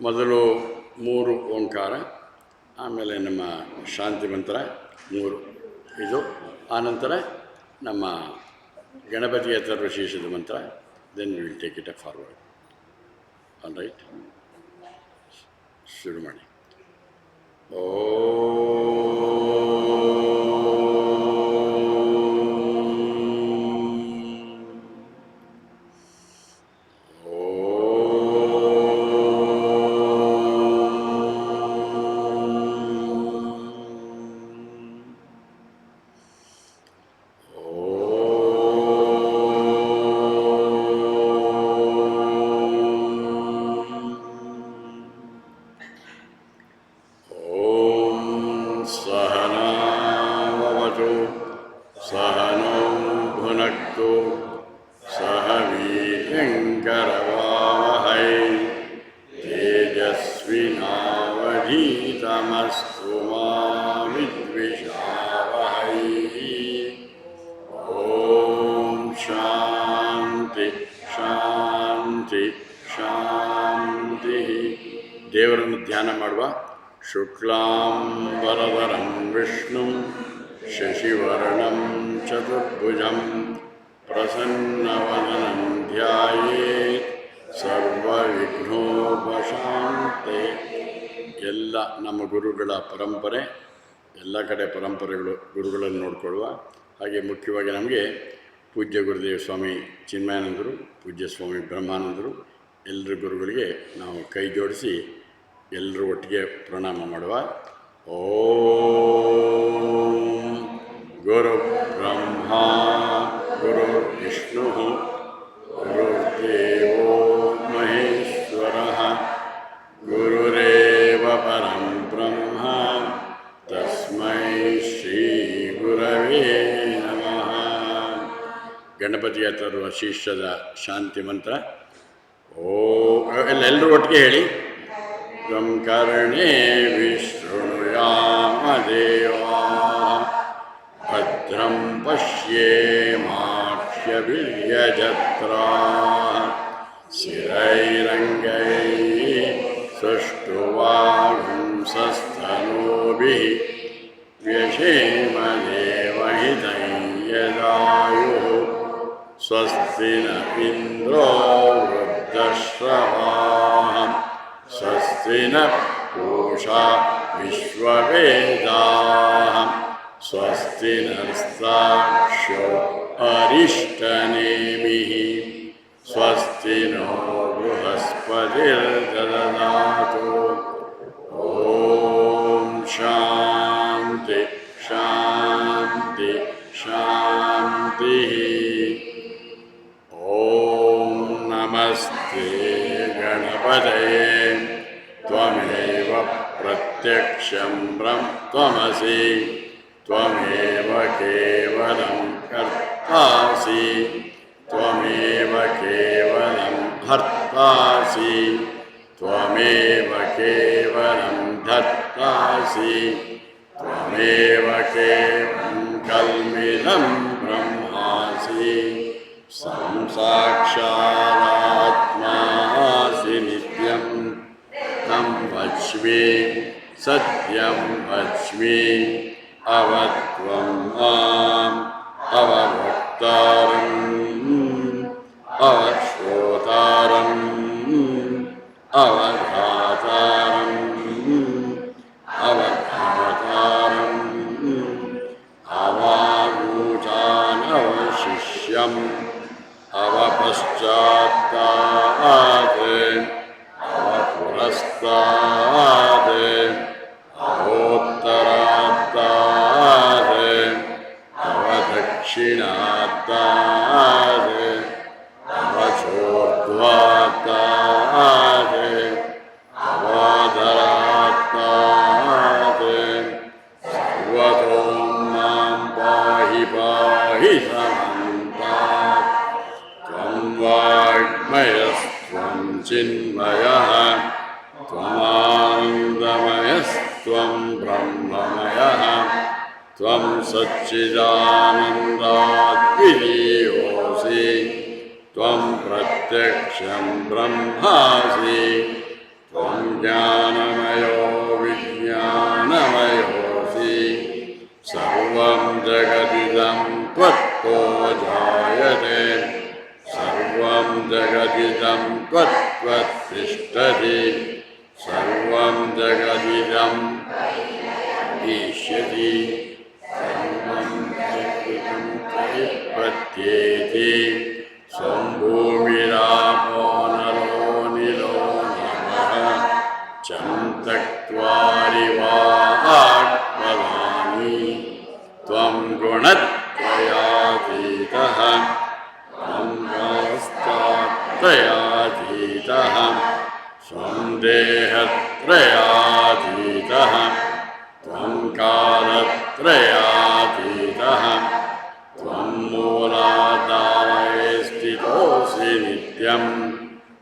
ಮೊದಲು 3 ಓಂಕಾರ, ಆಮೇಲೆ ನಮ್ಮ ಶಾಂತಿ ಮಂತ್ರ 3 ಇದು, ಆನಂತರ ನಮ್ಮ ಗಣಪತಿಯ ಸರ್ವಶೇಷದ ಮಂತ್ರ. Then will take it forward. All right, ಶುರು ಮಾಡಿ. ದೇವರನ್ನು ಧ್ಯಾನ ಮಾಡುವ. ಶುಕ್ಲಾಂಬರಧರಂ ವಿಷ್ಣುಂ ಶಶಿವರ್ಣಂ ಚತುರ್ಭುಜಂ ಪ್ರಸನ್ನವದನಂ ಧ್ಯಾಯೇತ್ ಸರ್ವವಿಘ್ನೋಪಶಾಂತಯೇ. ಎಲ್ಲ ನಮ್ಮ ಗುರುಗಳ ಪರಂಪರೆ, ಎಲ್ಲ ಕಡೆ ಪರಂಪರೆಗಳು, ಗುರುಗಳನ್ನು ನೋಡಿಕೊಳ್ಳುವ ಹಾಗೆ ಮುಖ್ಯವಾಗಿ ನಮಗೆ ಪೂಜ್ಯ ಗುರುದೇವ ಸ್ವಾಮಿ ಚಿನ್ಮಯಾನಂದರು, ಪೂಜ್ಯ ಸ್ವಾಮಿ ಬ್ರಹ್ಮಾನಂದರು, ಎಲ್ಲರ ಗುರುಗಳಿಗೆ ನಾವು ಕೈ ಜೋಡಿಸಿ ಎಲ್ಲರೂ ಒಟ್ಟಿಗೆ ಪ್ರಣಾಮ ಮಾಡುವ. ಓಂ ಗುರು ಬ್ರಹ್ಮ ಗುರು ವಿಷ್ಣು ಗುರುದೇವೋ ಮಹೇಶ್ವರ ಗುರುರೇವ ಪರಂ ಬ್ರಹ್ಮ ತಸ್ಮೈ ಶ್ರೀ ಗುರವೇ ನಮಃ. ಗಣಪತಿಯ ತರುವ ಶಿಷ್ಯದ ಶಾಂತಿ ಮಂತ್ರ. ಎಲ್ಲರೂ ಒಟ್ಟಿಗೆ ಹೇಳಿ. ತ್ವಂ ಕರ್ಣೇ ವಿಶೃಣುಯಾಮ ದೇವಾ ಭದ್ರಂ ಪಶ್ಯೇಮಾಕ್ಷ್ಯಭಿರ್ಯಜತ್ರಾಃ ಸ್ಥಿರೈರಂಗೈಃ ಸುಷ್ಠುವಾಗುಂಸಸ್ತನೂಭಿಃ ವ್ಯಶೇಮ ದೇವಹಿತಂ ಯದಾಯುಃ. ಸ್ವಸ್ತಿ ನ ಇಂದ್ರೋ ವೃद्धಶ್ರವಾಃ ಸ್ವಸ್ತಿ ನ ಪೂಷಾ ವಿಶ್ವವೇದಾಃ ಸ್ವಸ್ತಿ ನಸ್ತಾಕ್ಷ್ಯೋ ಅರಿಷ್ಟನೇಮಿಃ ಸ್ವಸ್ತಿ ನೋ ಬೃಹಸ್ಪತಿರ್ದದಾತು. ಓಂ ಶಾಂತಿ ಶಾಂತಿ ಶಾಂತಿ. ಓಂ ನಮಸ್ತೆ ಗಣಪತಯೇ ತ್ವಮೇವ ಪ್ರತ್ಯಕ್ಷಂ ತ್ವಮಸಿ ತ್ವಮೇವ ಕೇವಲಂ ಕರ್ತಾಸಿ ತ್ವಮೇವ ಕೇವಲಂ ಹರ್ತಾಸಿ ತ್ವಮೇವ ಕೇವಲಂ ಧರ್ತಾಸಿ ತ್ವಮೇವ ಕೇವಲಂ ಕಲ್ಮಿದಂ ಬ್ರಹ್ಮಾಸಿ ಸಾಕ್ಷಾದಾತ್ಮಾಸಿ ನಿತ್ಯಂ ತಂ ವಚ್ಮಿ ಸತ್ಯಂ ವಚ್ಮಿ ಅವತ್ವಂ ಮಾಂ ಅವಭಕ್ತಾರಂ ಅವಶ್ರೋತಾರಂ ಅವಧಾತಾರಂ ಅವಧಾತಾರಂ ಅವಾಗೂಚಾನವಶಿಷ್ಯಂ ಅವಪಶ್ಚಾತ್ತಾತ್ ಅವಪುರಸ್ತಾತ್ ಅವೋತ್ತರಾತ್ತಾತ್ ಅವದಕ್ಷಿಣಾತ್ತಾತ್ ಅವಚೋರ್ಧ್ವಾತ್ತಾತ್ ಅವಧರಾತ್ತಾತ್ ಸರ್ವತೋ ಮಾಂ ಪಾಹಿ ಪಾಹಿ ಸಮಂತಾತ್. ತ್ವಂ ವಾಗ್ಮಯಸ್ತ್ವಂ ಚಿನ್ಮಯಃ ತ್ವಮಾನಂದಮಯಸ್ತ್ವಂ ಬ್ರಹ್ಮಮಯಃ ತ್ವಂ ಸಚ್ಚಿದಾನಂದಾದ್ವಿತೀಯೋऽಸಿ ತ್ವಂ ಪ್ರತ್ಯಕ್ಷಂ ಬ್ರಹ್ಮಾಸಿ ತ್ವಂ ज्ञानमयो विज्ञानमयोऽसि सर्वं जगदिदं त्वत्तो जायते सर्वं जगदिदं त्वत्तिष्ठति सर्वं जगदिदं ईष्यति सर्वं जगदिदं त्वयिपत्येति सम्भूमिरापो नरो निलो नमः चन्तक्त्वारि वाक्पदानि त्वं गुणत्रयातीतः त्वं व्यवस्थात्रयातीतः त्वं देहत्रयातीतः त्वं कालत्रयातीतः त्वं मूलाधारे स्थितोऽसि नित्यं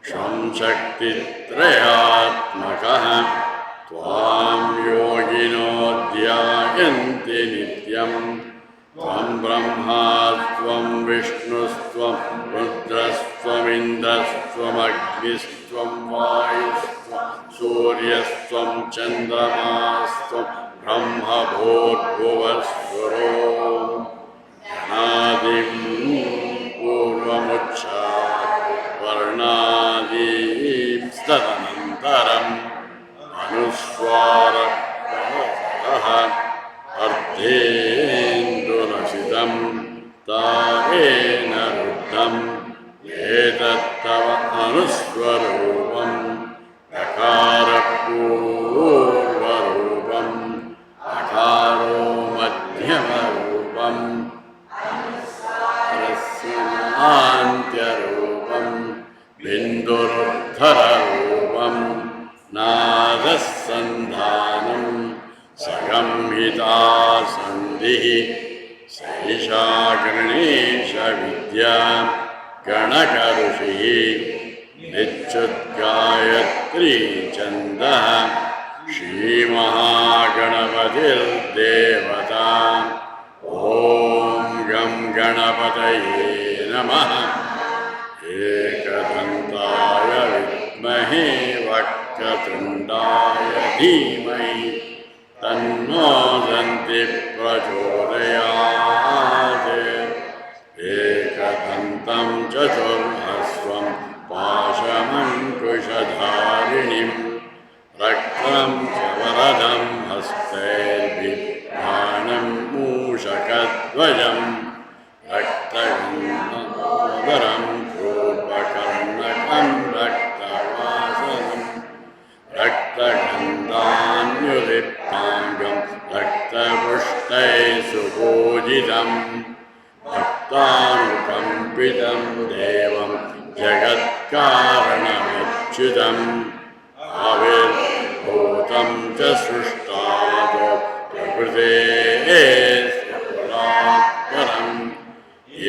त्वं शक्तित्रयात्मकः त्वां योगिनो ध्यायन्ति नित्यं त्वं ब्रह्मा त्वं विष्णुस्त्वं रुद्रस्त्वमिन्द्रस्त्वमग्निस्त्वं वायुस्त्वं सूर्यस्त्वं चन्द्रमास्त्वं ब्रह्मभूर्भुवस्वरो अनादिं पूर्वमुच्चात् वर्णादीं तदनन्तरम् अनुस्वारः अर्धेन्दुरसितं तारेण रुद्धम् एतत्तव अनुस्वरूपम् अकारपूर्वरूपम् अकारो मध्यमरूपम् आन्त्यरूपं बिन्दुरुद्धररूपं नादसन्धानं सगंहितासन्धिः सैषा गणेशविद्या गणकऋषिः निच्युद्गायत्री छन्दः श्रीमहागणपतिर्देवता ॐ गं गणपतये नमः एकदन्ताय विद्महे वक्रतुण्डाय धीमहि तन्नो दन्ति प्रचोदयात् एकदन्तं चतुर्हस्वं पाशमङ्कुशधारिणीं रक्तं च वरदं हस्तैर्बिभ्राणं मूषकध्वजं रक्तगन्धरं रूपकर्णकं रक्तवासनं रक्तगन्धान्युलिप्ताङ्गं रक्तपुष्टैः सुपूजितं भक्तानुकम्पितं देवं जगत्कारणमच्युतम् आविर्भूतं च सृष्टादो प्रकृतेः स्वपुरात्परम्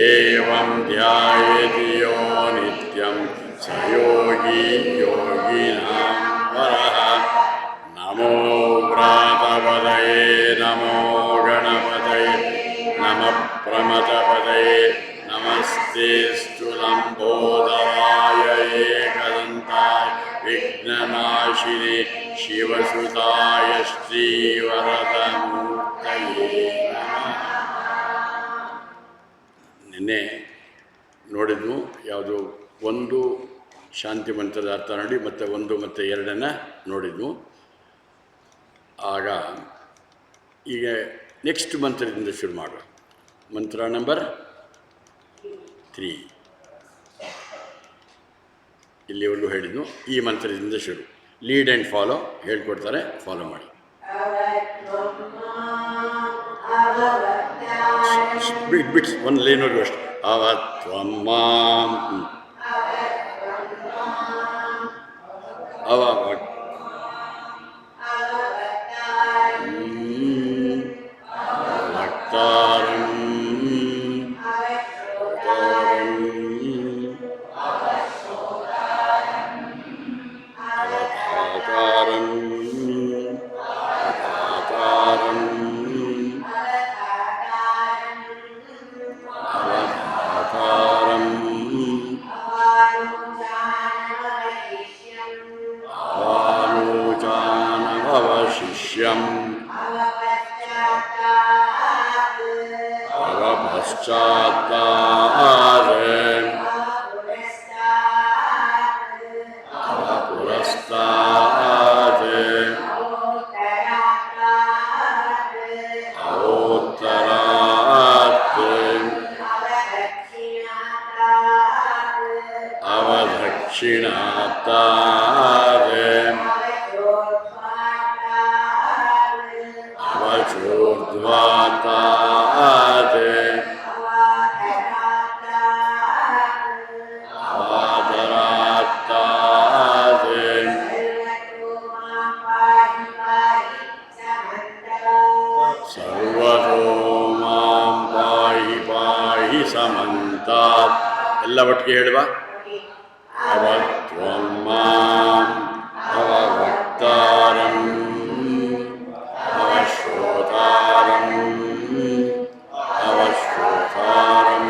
एवं ध्यायति यो नित्यं स योगी योगिनां वरः नमो व्रातपदये नमो गणपतये नमः प्रमथपदये नमस्ते लम्बोदराय एकदन्ताय विघ्ननाशिने शिवसुताय श्रीवरदमूर्तये नमः. ನಿನ್ನೆ ನೋಡಿದ್ವು ಯಾವುದು ಒಂದು ಶಾಂತಿ ಮಂತ್ರದ ಅರ್ಥ ನೋಡಿ ಮತ್ತು ಒಂದು ಮತ್ತು ಎರಡನ್ನು ನೋಡಿದ್ವು. ಆಗ ಈಗ ನೆಕ್ಸ್ಟ್ ಮಂತ್ರದಿಂದ ಶುರು ಮಾಡುವ. ಮಂತ್ರ ನಂಬರ್ 3 ಇಲ್ಲಿವರೆಗೂ ಹೇಳಿದ್ನು. ಈ ಮಂತ್ರದಿಂದ ಶುರು. ಲೀಡ್ ಆ್ಯಂಡ್ ಫಾಲೋ ಹೇಳ್ಕೊಡ್ತಾರೆ, ಫಾಲೋ ಮಾಡಿ. ಬಿಟ್ಸ್ ಒಂದು ಲೈನವರೆಗೂ ಅಷ್ಟು. ಅವತ್ವಮ್ಮಾಂ ಭಕ್ತಾರಂ ಶಿಷ್ಯಂ ಅವ ಪಶ್ಚಾತ್ತಾತ್ ಅವ ಪುರಸ್ತಾತ್ ಅವೋತ್ತರಾತ್ ಅವದಕ್ಷಿಣಾತ್ತಾತ್ ಅವಚೋರ್ಧ್ವಾತಾತ್ ಅವಾದರಾತ್ತಾತ್ ಸರ್ವತೋ ಮಾಂ ಪಾಹಿ ಪಾಹಿ ಸಮಂತಾತ್. ಎಲ್ಲ ಒಟ್ಟಿಗೆ ಹೇಳುವ. ಅವತ್ವಂ ಮಾಂ ಅವವಕ್ತಾರಂ ಅವಶ್ರೋತಾರಂ ಅವಶ್ರೋತಾರಂ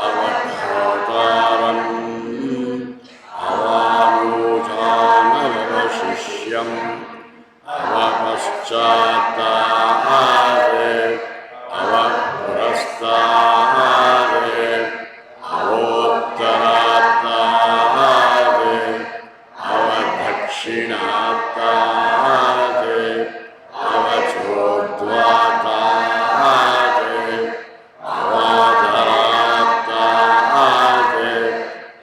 ಅವಶ್ರೋತಾರಂ ಅವಾನೂಚಾನವಶಿಷ್ಯಂ ಅವಪಶ್ಚಾತ್ತಾತ್ ಅವಪುರಸ್ತಾತ್ ಅವೋತ್ತರಾತ್ತಾತ್ ಅವದಕ್ಷಿಣಾತ್ತಾತ್ ಅವಚೋರ್ಧ್ವಾತಾತ್ ಅವಾದರಾತ್ತಾತ್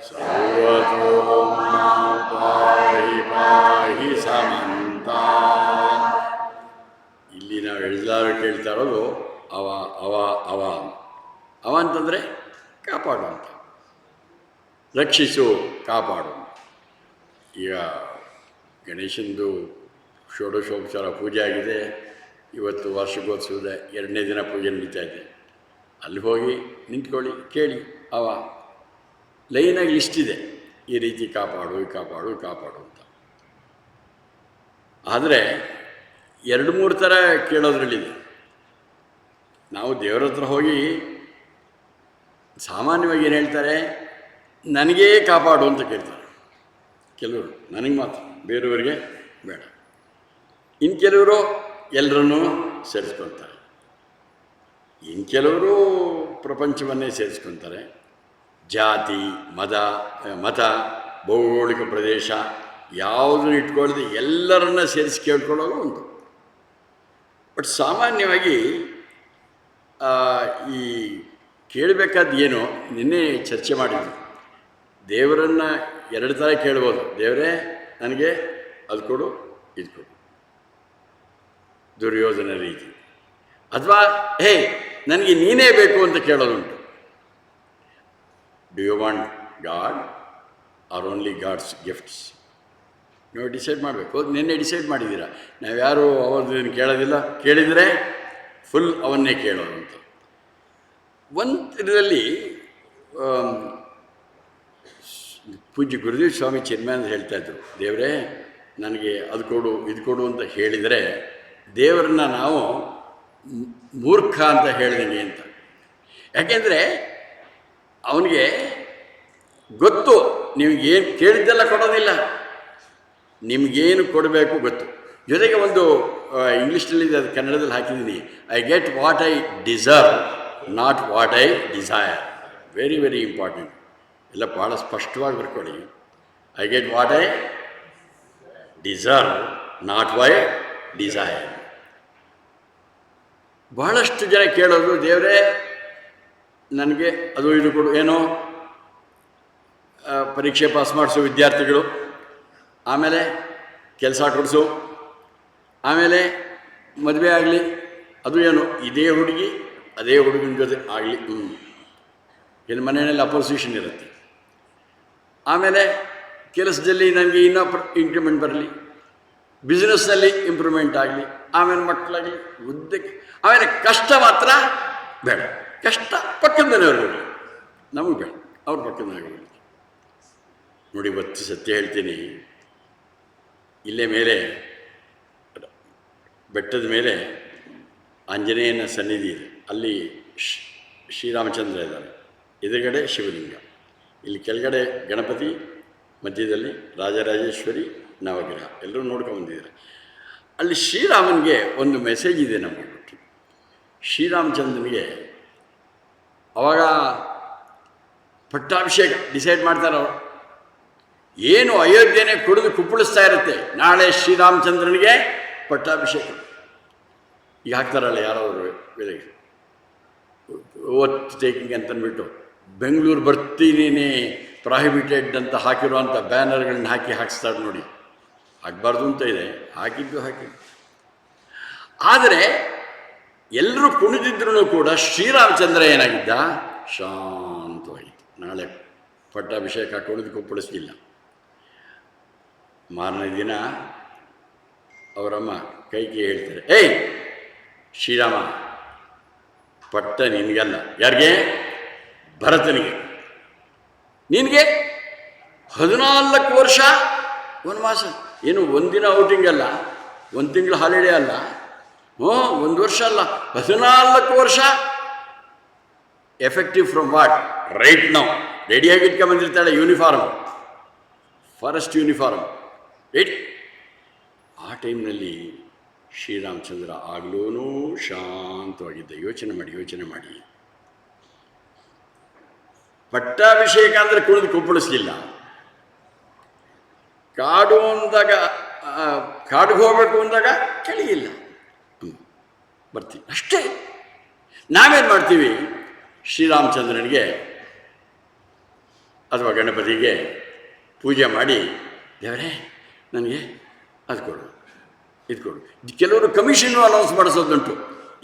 ಸರ್ವತೋ ಮಾಂ ಪಾಹಿ ಪಾಹಿ ಸಮಂತಾತ್. ಇಲ್ಲಿ ನಾವು ಎಲ್ಲರೂ ಕೇಳ್ತಾ ಇರೋದು ಅವ ಅವ ಅವ ಅವ ಅಂತಂದರೆ ಕಾಪಾಡು ಅಂತ, ರಕ್ಷಿಸು, ಕಾಪಾಡು. ಈಗ ಗಣೇಶಂದು ಷೋಡಶೋಪಚಾರ ಪೂಜೆ ಆಗಿದೆ. ಇವತ್ತು ವಾರ್ಷಿಕೋತ್ಸವದ 2ನೇ ದಿನ ಪೂಜೆ ನಡೀತಾ ಇದೆ. ಅಲ್ಲಿ ಹೋಗಿ ನಿಂತ್ಕೊಳ್ಳಿ, ಕೇಳಿ. ಅವ ಲೈನಾಗಿ ಲಿಸ್ಟಿದೆ, ಈ ರೀತಿ ಕಾಪಾಡು ಕಾಪಾಡು ಕಾಪಾಡು ಅಂತ. ಆದರೆ 2-3 ಥರ ಕೇಳೋದ್ರಲ್ಲಿದೆ. ನಾವು ದೇವರ ಹತ್ರ ಹೋಗಿ ಸಾಮಾನ್ಯವಾಗಿ ಏನು ಹೇಳ್ತಾರೆ, ನನಗೇ ಕಾಪಾಡು ಅಂತ ಕೇಳ್ತಾರೆ ಕೆಲವರು, ನನಗೆ ಮಾತ್ರ, ಬೇರೆಯವರಿಗೆ ಬೇಡ. ಇನ್ನು ಕೆಲವರು ಎಲ್ಲರನ್ನೂ ಸೇರಿಸ್ಕೊಳ್ತಾರೆ, ಇನ್ನು ಕೆಲವರು ಪ್ರಪಂಚವನ್ನೇ ಸೇರಿಸ್ಕೊತಾರೆ. ಜಾತಿ, ಮತ, ಭೌಗೋಳಿಕ ಪ್ರದೇಶ ಯಾವುದನ್ನು ಇಟ್ಕೊಳ್ಳದೆ ಎಲ್ಲರನ್ನ ಸೇರಿಸಿ ಕೇಳ್ಕೊಳ್ಳೋದು ಉಂಟು. ಬಟ್ ಸಾಮಾನ್ಯವಾಗಿ ಈ ಕೇಳಬೇಕಾದ ಏನು, ನಿನ್ನೆ ಚರ್ಚೆ ಮಾಡಿದ್ವಿ. ದೇವರನ್ನು 2 ಥರ ಕೇಳ್ಬೋದು. ದೇವರೇ ನನಗೆ ಅದು ಕೊಡು, ಇದು ಕೊಡು, ದುರ್ಯೋಧನ ರೀತಿ. ಅಥವಾ ಹೇ ನನಗೆ ನೀನೇ ಬೇಕು ಅಂತ ಕೇಳೋದುಂಟು. Do you want God or only God's gifts? ನೀವು ಡಿಸೈಡ್ ಮಾಡಬೇಕು. ನಿನ್ನೆ ಡಿಸೈಡ್ ಮಾಡಿದ್ದೀರಾ, ನಾವು ಯಾರೂ ಅವರನ್ನು ಕೇಳೋದಿಲ್ಲ, ಕೇಳಿದರೆ ಫುಲ್ ಅವನ್ನೇ ಕೇಳೋದು ಅಂತ. ಒಂದರಲ್ಲಿ ಪೂಜ್ಯ ಗುರುದೇವ ಸ್ವಾಮಿ ಚಿನ್ಮಯಾನಂದ ಹೇಳ್ತಾಯಿದ್ರು, ದೇವರೇ ನನಗೆ ಅದು ಕೊಡು, ಇದು ಕೊಡು ಅಂತ ಹೇಳಿದರೆ ದೇವರನ್ನ ನಾವು ಮೂರ್ಖ ಅಂತ ಹೇಳಿದೀನಿ ಅಂತ. ಯಾಕೆಂದರೆ ಅವನಿಗೆ ಗೊತ್ತು ನಿಮಗೇನು ಕೇಳಿದ್ದೆಲ್ಲ ಕೊಡೋದಿಲ್ಲ, ನಿಮಗೇನು ಕೊಡಬೇಕು ಗೊತ್ತು. ಜೊತೆಗೆ ಒಂದು ಇಂಗ್ಲೀಷ್ನಲ್ಲಿದೆ, ಅದು ಕನ್ನಡದಲ್ಲಿ ಹಾಕಿದ್ದೀನಿ, I get what I deserve, not what I desire. Very very important. ಎಲ್ಲ ಭಾಳ ಸ್ಪಷ್ಟವಾಗಿ ಬರ್ಕೊಳ್ಳಿ. I get what I deserve, not why desire. ಬಹಳಷ್ಟು ಜನ ಕೇಳೋದು, ದೇವರೇ ನನಗೆ ಅದು ಇದು ಕೊಡು. ಏನೋ ಪರೀಕ್ಷೆ ಪಾಸ್ ಮಾಡಿಸೋ ವಿದ್ಯಾರ್ಥಿಗಳು, ಆಮೇಲೆ ಕೆಲಸ ಕೊಡಿಸು, ಆಮೇಲೆ ಮದುವೆ ಆಗಲಿ, ಅದು ಏನು ಇದೇ ಹುಡುಗಿ ಅದೇ ಹುಡುಗನ ಜೊತೆ ಆಗಲಿ, ಏನು ಮನೆಯಲ್ಲಿ ಅಪೋಸಿಷನ್ ಇರುತ್ತೆ. ಆಮೇಲೆ ಕೆಲಸದಲ್ಲಿ ನನಗೆ ಇನ್ನೂ ಇಂಕ್ರಿಮೆಂಟ್ ಬರಲಿ, ಬಿಸ್ನೆಸ್ನಲ್ಲಿ ಇಂಪ್ರೂವ್ಮೆಂಟ್ ಆಗಲಿ, ಆಮೇಲೆ ಮಕ್ಕಳಾಗಲಿ, ಉದ್ದಕ್ಕೆ. ಆಮೇಲೆ ಕಷ್ಟ ಮಾತ್ರ ಬೇಡ. ಕಷ್ಟ ಪಕ್ಕದ ಮನೆಯವ್ರಿಗೆ ನಮಗೆ ಬೇಡ, ಅವ್ರ ಪಕ್ಕದ ಮನೆಯವ್ರಿಗೆ. ನೋಡಿ, ಇವತ್ತು ಸತ್ಯ ಹೇಳ್ತೀನಿ, ಇಲ್ಲೇ ಮೇಲೆ ಬೆಟ್ಟದ ಮೇಲೆ ಆಂಜನೇಯನ ಸನ್ನಿಧಿ ಇದೆ. ಅಲ್ಲಿ ಶ್ರೀರಾಮಚಂದ್ರ ಇದ್ದಾರೆ, ಎದುರುಗಡೆ ಶಿವಲಿಂಗ, ಇಲ್ಲಿ ಕೆಳಗಡೆ ಗಣಪತಿ, ಮಧ್ಯದಲ್ಲಿ ರಾಜರಾಜೇಶ್ವರಿ, ನವಗ್ರಹ, ಎಲ್ಲರೂ ನೋಡ್ಕೊಂಡು ಬಂದಿದ್ದಾರೆ. ಅಲ್ಲಿ ಶ್ರೀರಾಮನಿಗೆ ಒಂದು ಮೆಸೇಜ್ ಇದೆ ನಮಗೆ. ಶ್ರೀರಾಮಚಂದ್ರನಿಗೆ ಅವಾಗ ಪಟ್ಟಾಭಿಷೇಕ ಡಿಸೈಡ್ ಮಾಡ್ತಾರೆ ಅವರು. ಏನು ಅಯೋಧ್ಯೆನೇ ಕುಡಿದು ಕುಪ್ಪಳಿಸ್ತಾ ಇರುತ್ತೆ, ನಾಳೆ ಶ್ರೀರಾಮಚಂದ್ರನಿಗೆ ಪಟ್ಟಾಭಿಷೇಕ. ಈಗ ಹಾಕ್ತಾರಲ್ಲ ಯಾರಾದ್ರು ಬೆಲೆಗೆ ಓವರ್ ಟೇಕಿಂಗ್ ಅಂತಂದ್ಬಿಟ್ಟು ಬೆಂಗಳೂರು ಬರ್ತೀನಿ ಪ್ರಾಹಿಬಿಟೆಡ್ ಅಂತ ಹಾಕಿರುವಂಥ ಬ್ಯಾನರ್ಗಳನ್ನ ಹಾಕಿಸ್ತಾರೆ ನೋಡಿ. ಆಗಬಾರ್ದು ಅಂತ ಇದೆ, ಹಾಕಿದ್ದು. ಆದರೆ ಎಲ್ಲರೂ ಕುಣಿದಿದ್ರೂ ಕೂಡ ಶ್ರೀರಾಮಚಂದ್ರ ಏನಾಗಿದ್ದ? ಶಾಂತವಾಗಿತ್ತು. ನಾಳೆ ಪಟ್ಟಾಭಿಷೇಕ ಕುಣಿದು ಕುಪ್ಪಳಿಸ್ಲಿಲ್ಲ. ಮಾರನೇ ದಿನ ಅವರಮ್ಮ ಕೈಗೆ ಹೇಳ್ತಾರೆ, ಏಯ್ ಶ್ರೀರಾಮ, ಪಟ್ಟ ನಿನಗಲ್ಲ. ಯಾರಿಗೆ? ಭರತನಿಗೆ. ನಿನಗೆ 14 ವರ್ಷ ವನವಾಸ. ಏನು ಒಂದಿನ ಔಟಿಂಗ್ ಅಲ್ಲ, ಒಂದು ತಿಂಗಳು ಹಾಲಿಡೇ ಅಲ್ಲ, 1 ವರ್ಷ ಅಲ್ಲ, 14 ವರ್ಷ. Effective from what? ರೈಟ್ ನಾವು ರೆಡಿಯಾಗಿ ಇಟ್ಕೊಂಬಂದಿರ್ತಾಳೆ ಯೂನಿಫಾರ್ಮ್, ಫಾರೆಸ್ಟ್ ಯೂನಿಫಾರ್ಮ್ ರೈಟ್. ಆ ಟೈಮ್ನಲ್ಲಿ ಶ್ರೀರಾಮಚಂದ್ರ ಆಗ್ಲೂ ಶಾಂತವಾಗಿದ್ದ. ಯೋಚನೆ ಮಾಡಿ. ಪಟ್ಟಾಭಿಷೇಕ ಅಂದರೆ ಕುಣಿದು ಕುಪ್ಪಳಿಸ್ಲಿಲ್ಲ. ಕಾಡು ಅಂದಾಗ, ಕಾಡಿಗೆ ಹೋಗಬೇಕು ಅಂದಾಗ ಚಳಿಯಿಲ್ಲ, ಬರ್ತೀವಿ ಅಷ್ಟೇ. ನಾವೇನು ಮಾಡ್ತೀವಿ? ಶ್ರೀರಾಮಚಂದ್ರನಿಗೆ ಅಥವಾ ಗಣಪತಿಗೆ ಪೂಜೆ ಮಾಡಿ, ದೇವರೇ ನನಗೆ ಅದು ಕೊಡು, ಇದು ಕೊಡು. ಕೆಲವರು ಕಮಿಷನ್ನು ಅನೌನ್ಸ್ ಮಾಡಿಸೋದುಂಟು.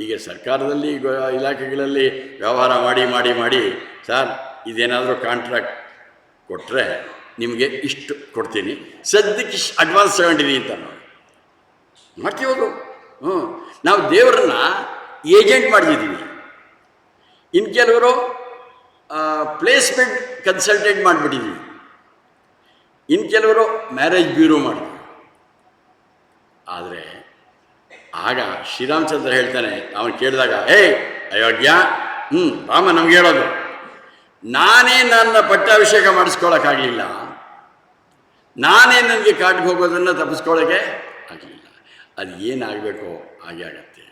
ಈಗ ಸರ್ಕಾರದಲ್ಲಿ ಇಲಾಖೆಗಳಲ್ಲಿ ವ್ಯವಹಾರ ಮಾಡಿ ಸರ್ ಇದೇನಾದರೂ ಕಾಂಟ್ರಾಕ್ಟ್ ಕೊಟ್ಟರೆ ನಿಮಗೆ ಇಷ್ಟು ಕೊಡ್ತೀನಿ, ಸದ್ಯಕ್ಕೆ ಇಷ್ಟು ಅಡ್ವಾನ್ಸ್ ತಗೊಂಡಿರಿ ಅಂತ ನಾವು ಮಾಡ್ತೀವದು. ನಾವು ದೇವರನ್ನ ಏಜೆಂಟ್ ಮಾಡಿದ್ದೀವಿ. ಇನ್ನು ಕೆಲವರು ಪ್ಲೇಸ್ಮೆಂಟ್ ಕನ್ಸಲ್ಟೆಂಟ್ ಮಾಡಿಬಿಟ್ಟಿದ್ದೀವಿ. ಇನ್ನು ಕೆಲವರು ಮ್ಯಾರೇಜ್ ಬ್ಯೂರೋ ಮಾಡಿದ್ವಿ. ಆದರೆ ಆಗ ಶ್ರೀರಾಮಚಂದ್ರ ಹೇಳ್ತಾನೆ, ಅವನು ಕೇಳಿದಾಗ, ಏಯ್ ಅಯೋಗ್ಯ, ರಾಮ ನಮ್ಗೆ ಹೇಳೋದು, ನಾನೇ ನನ್ನ ಪಟ್ಟಾಭಿಷೇಕ ಮಾಡಿಸ್ಕೊಳ್ಳೋಕ್ಕಾಗಲಿಲ್ಲ, ನಾನೇ ನನಗೆ ಕಾಟಿಗೆ ಹೋಗೋದನ್ನು ತಪ್ಪಿಸ್ಕೊಳ್ಳೋಕ್ಕೆ ಆಗಲಿಲ್ಲ. ಅದು ಏನಾಗಬೇಕೋ ಹಾಗೆ ಆಗತ್ತೆ.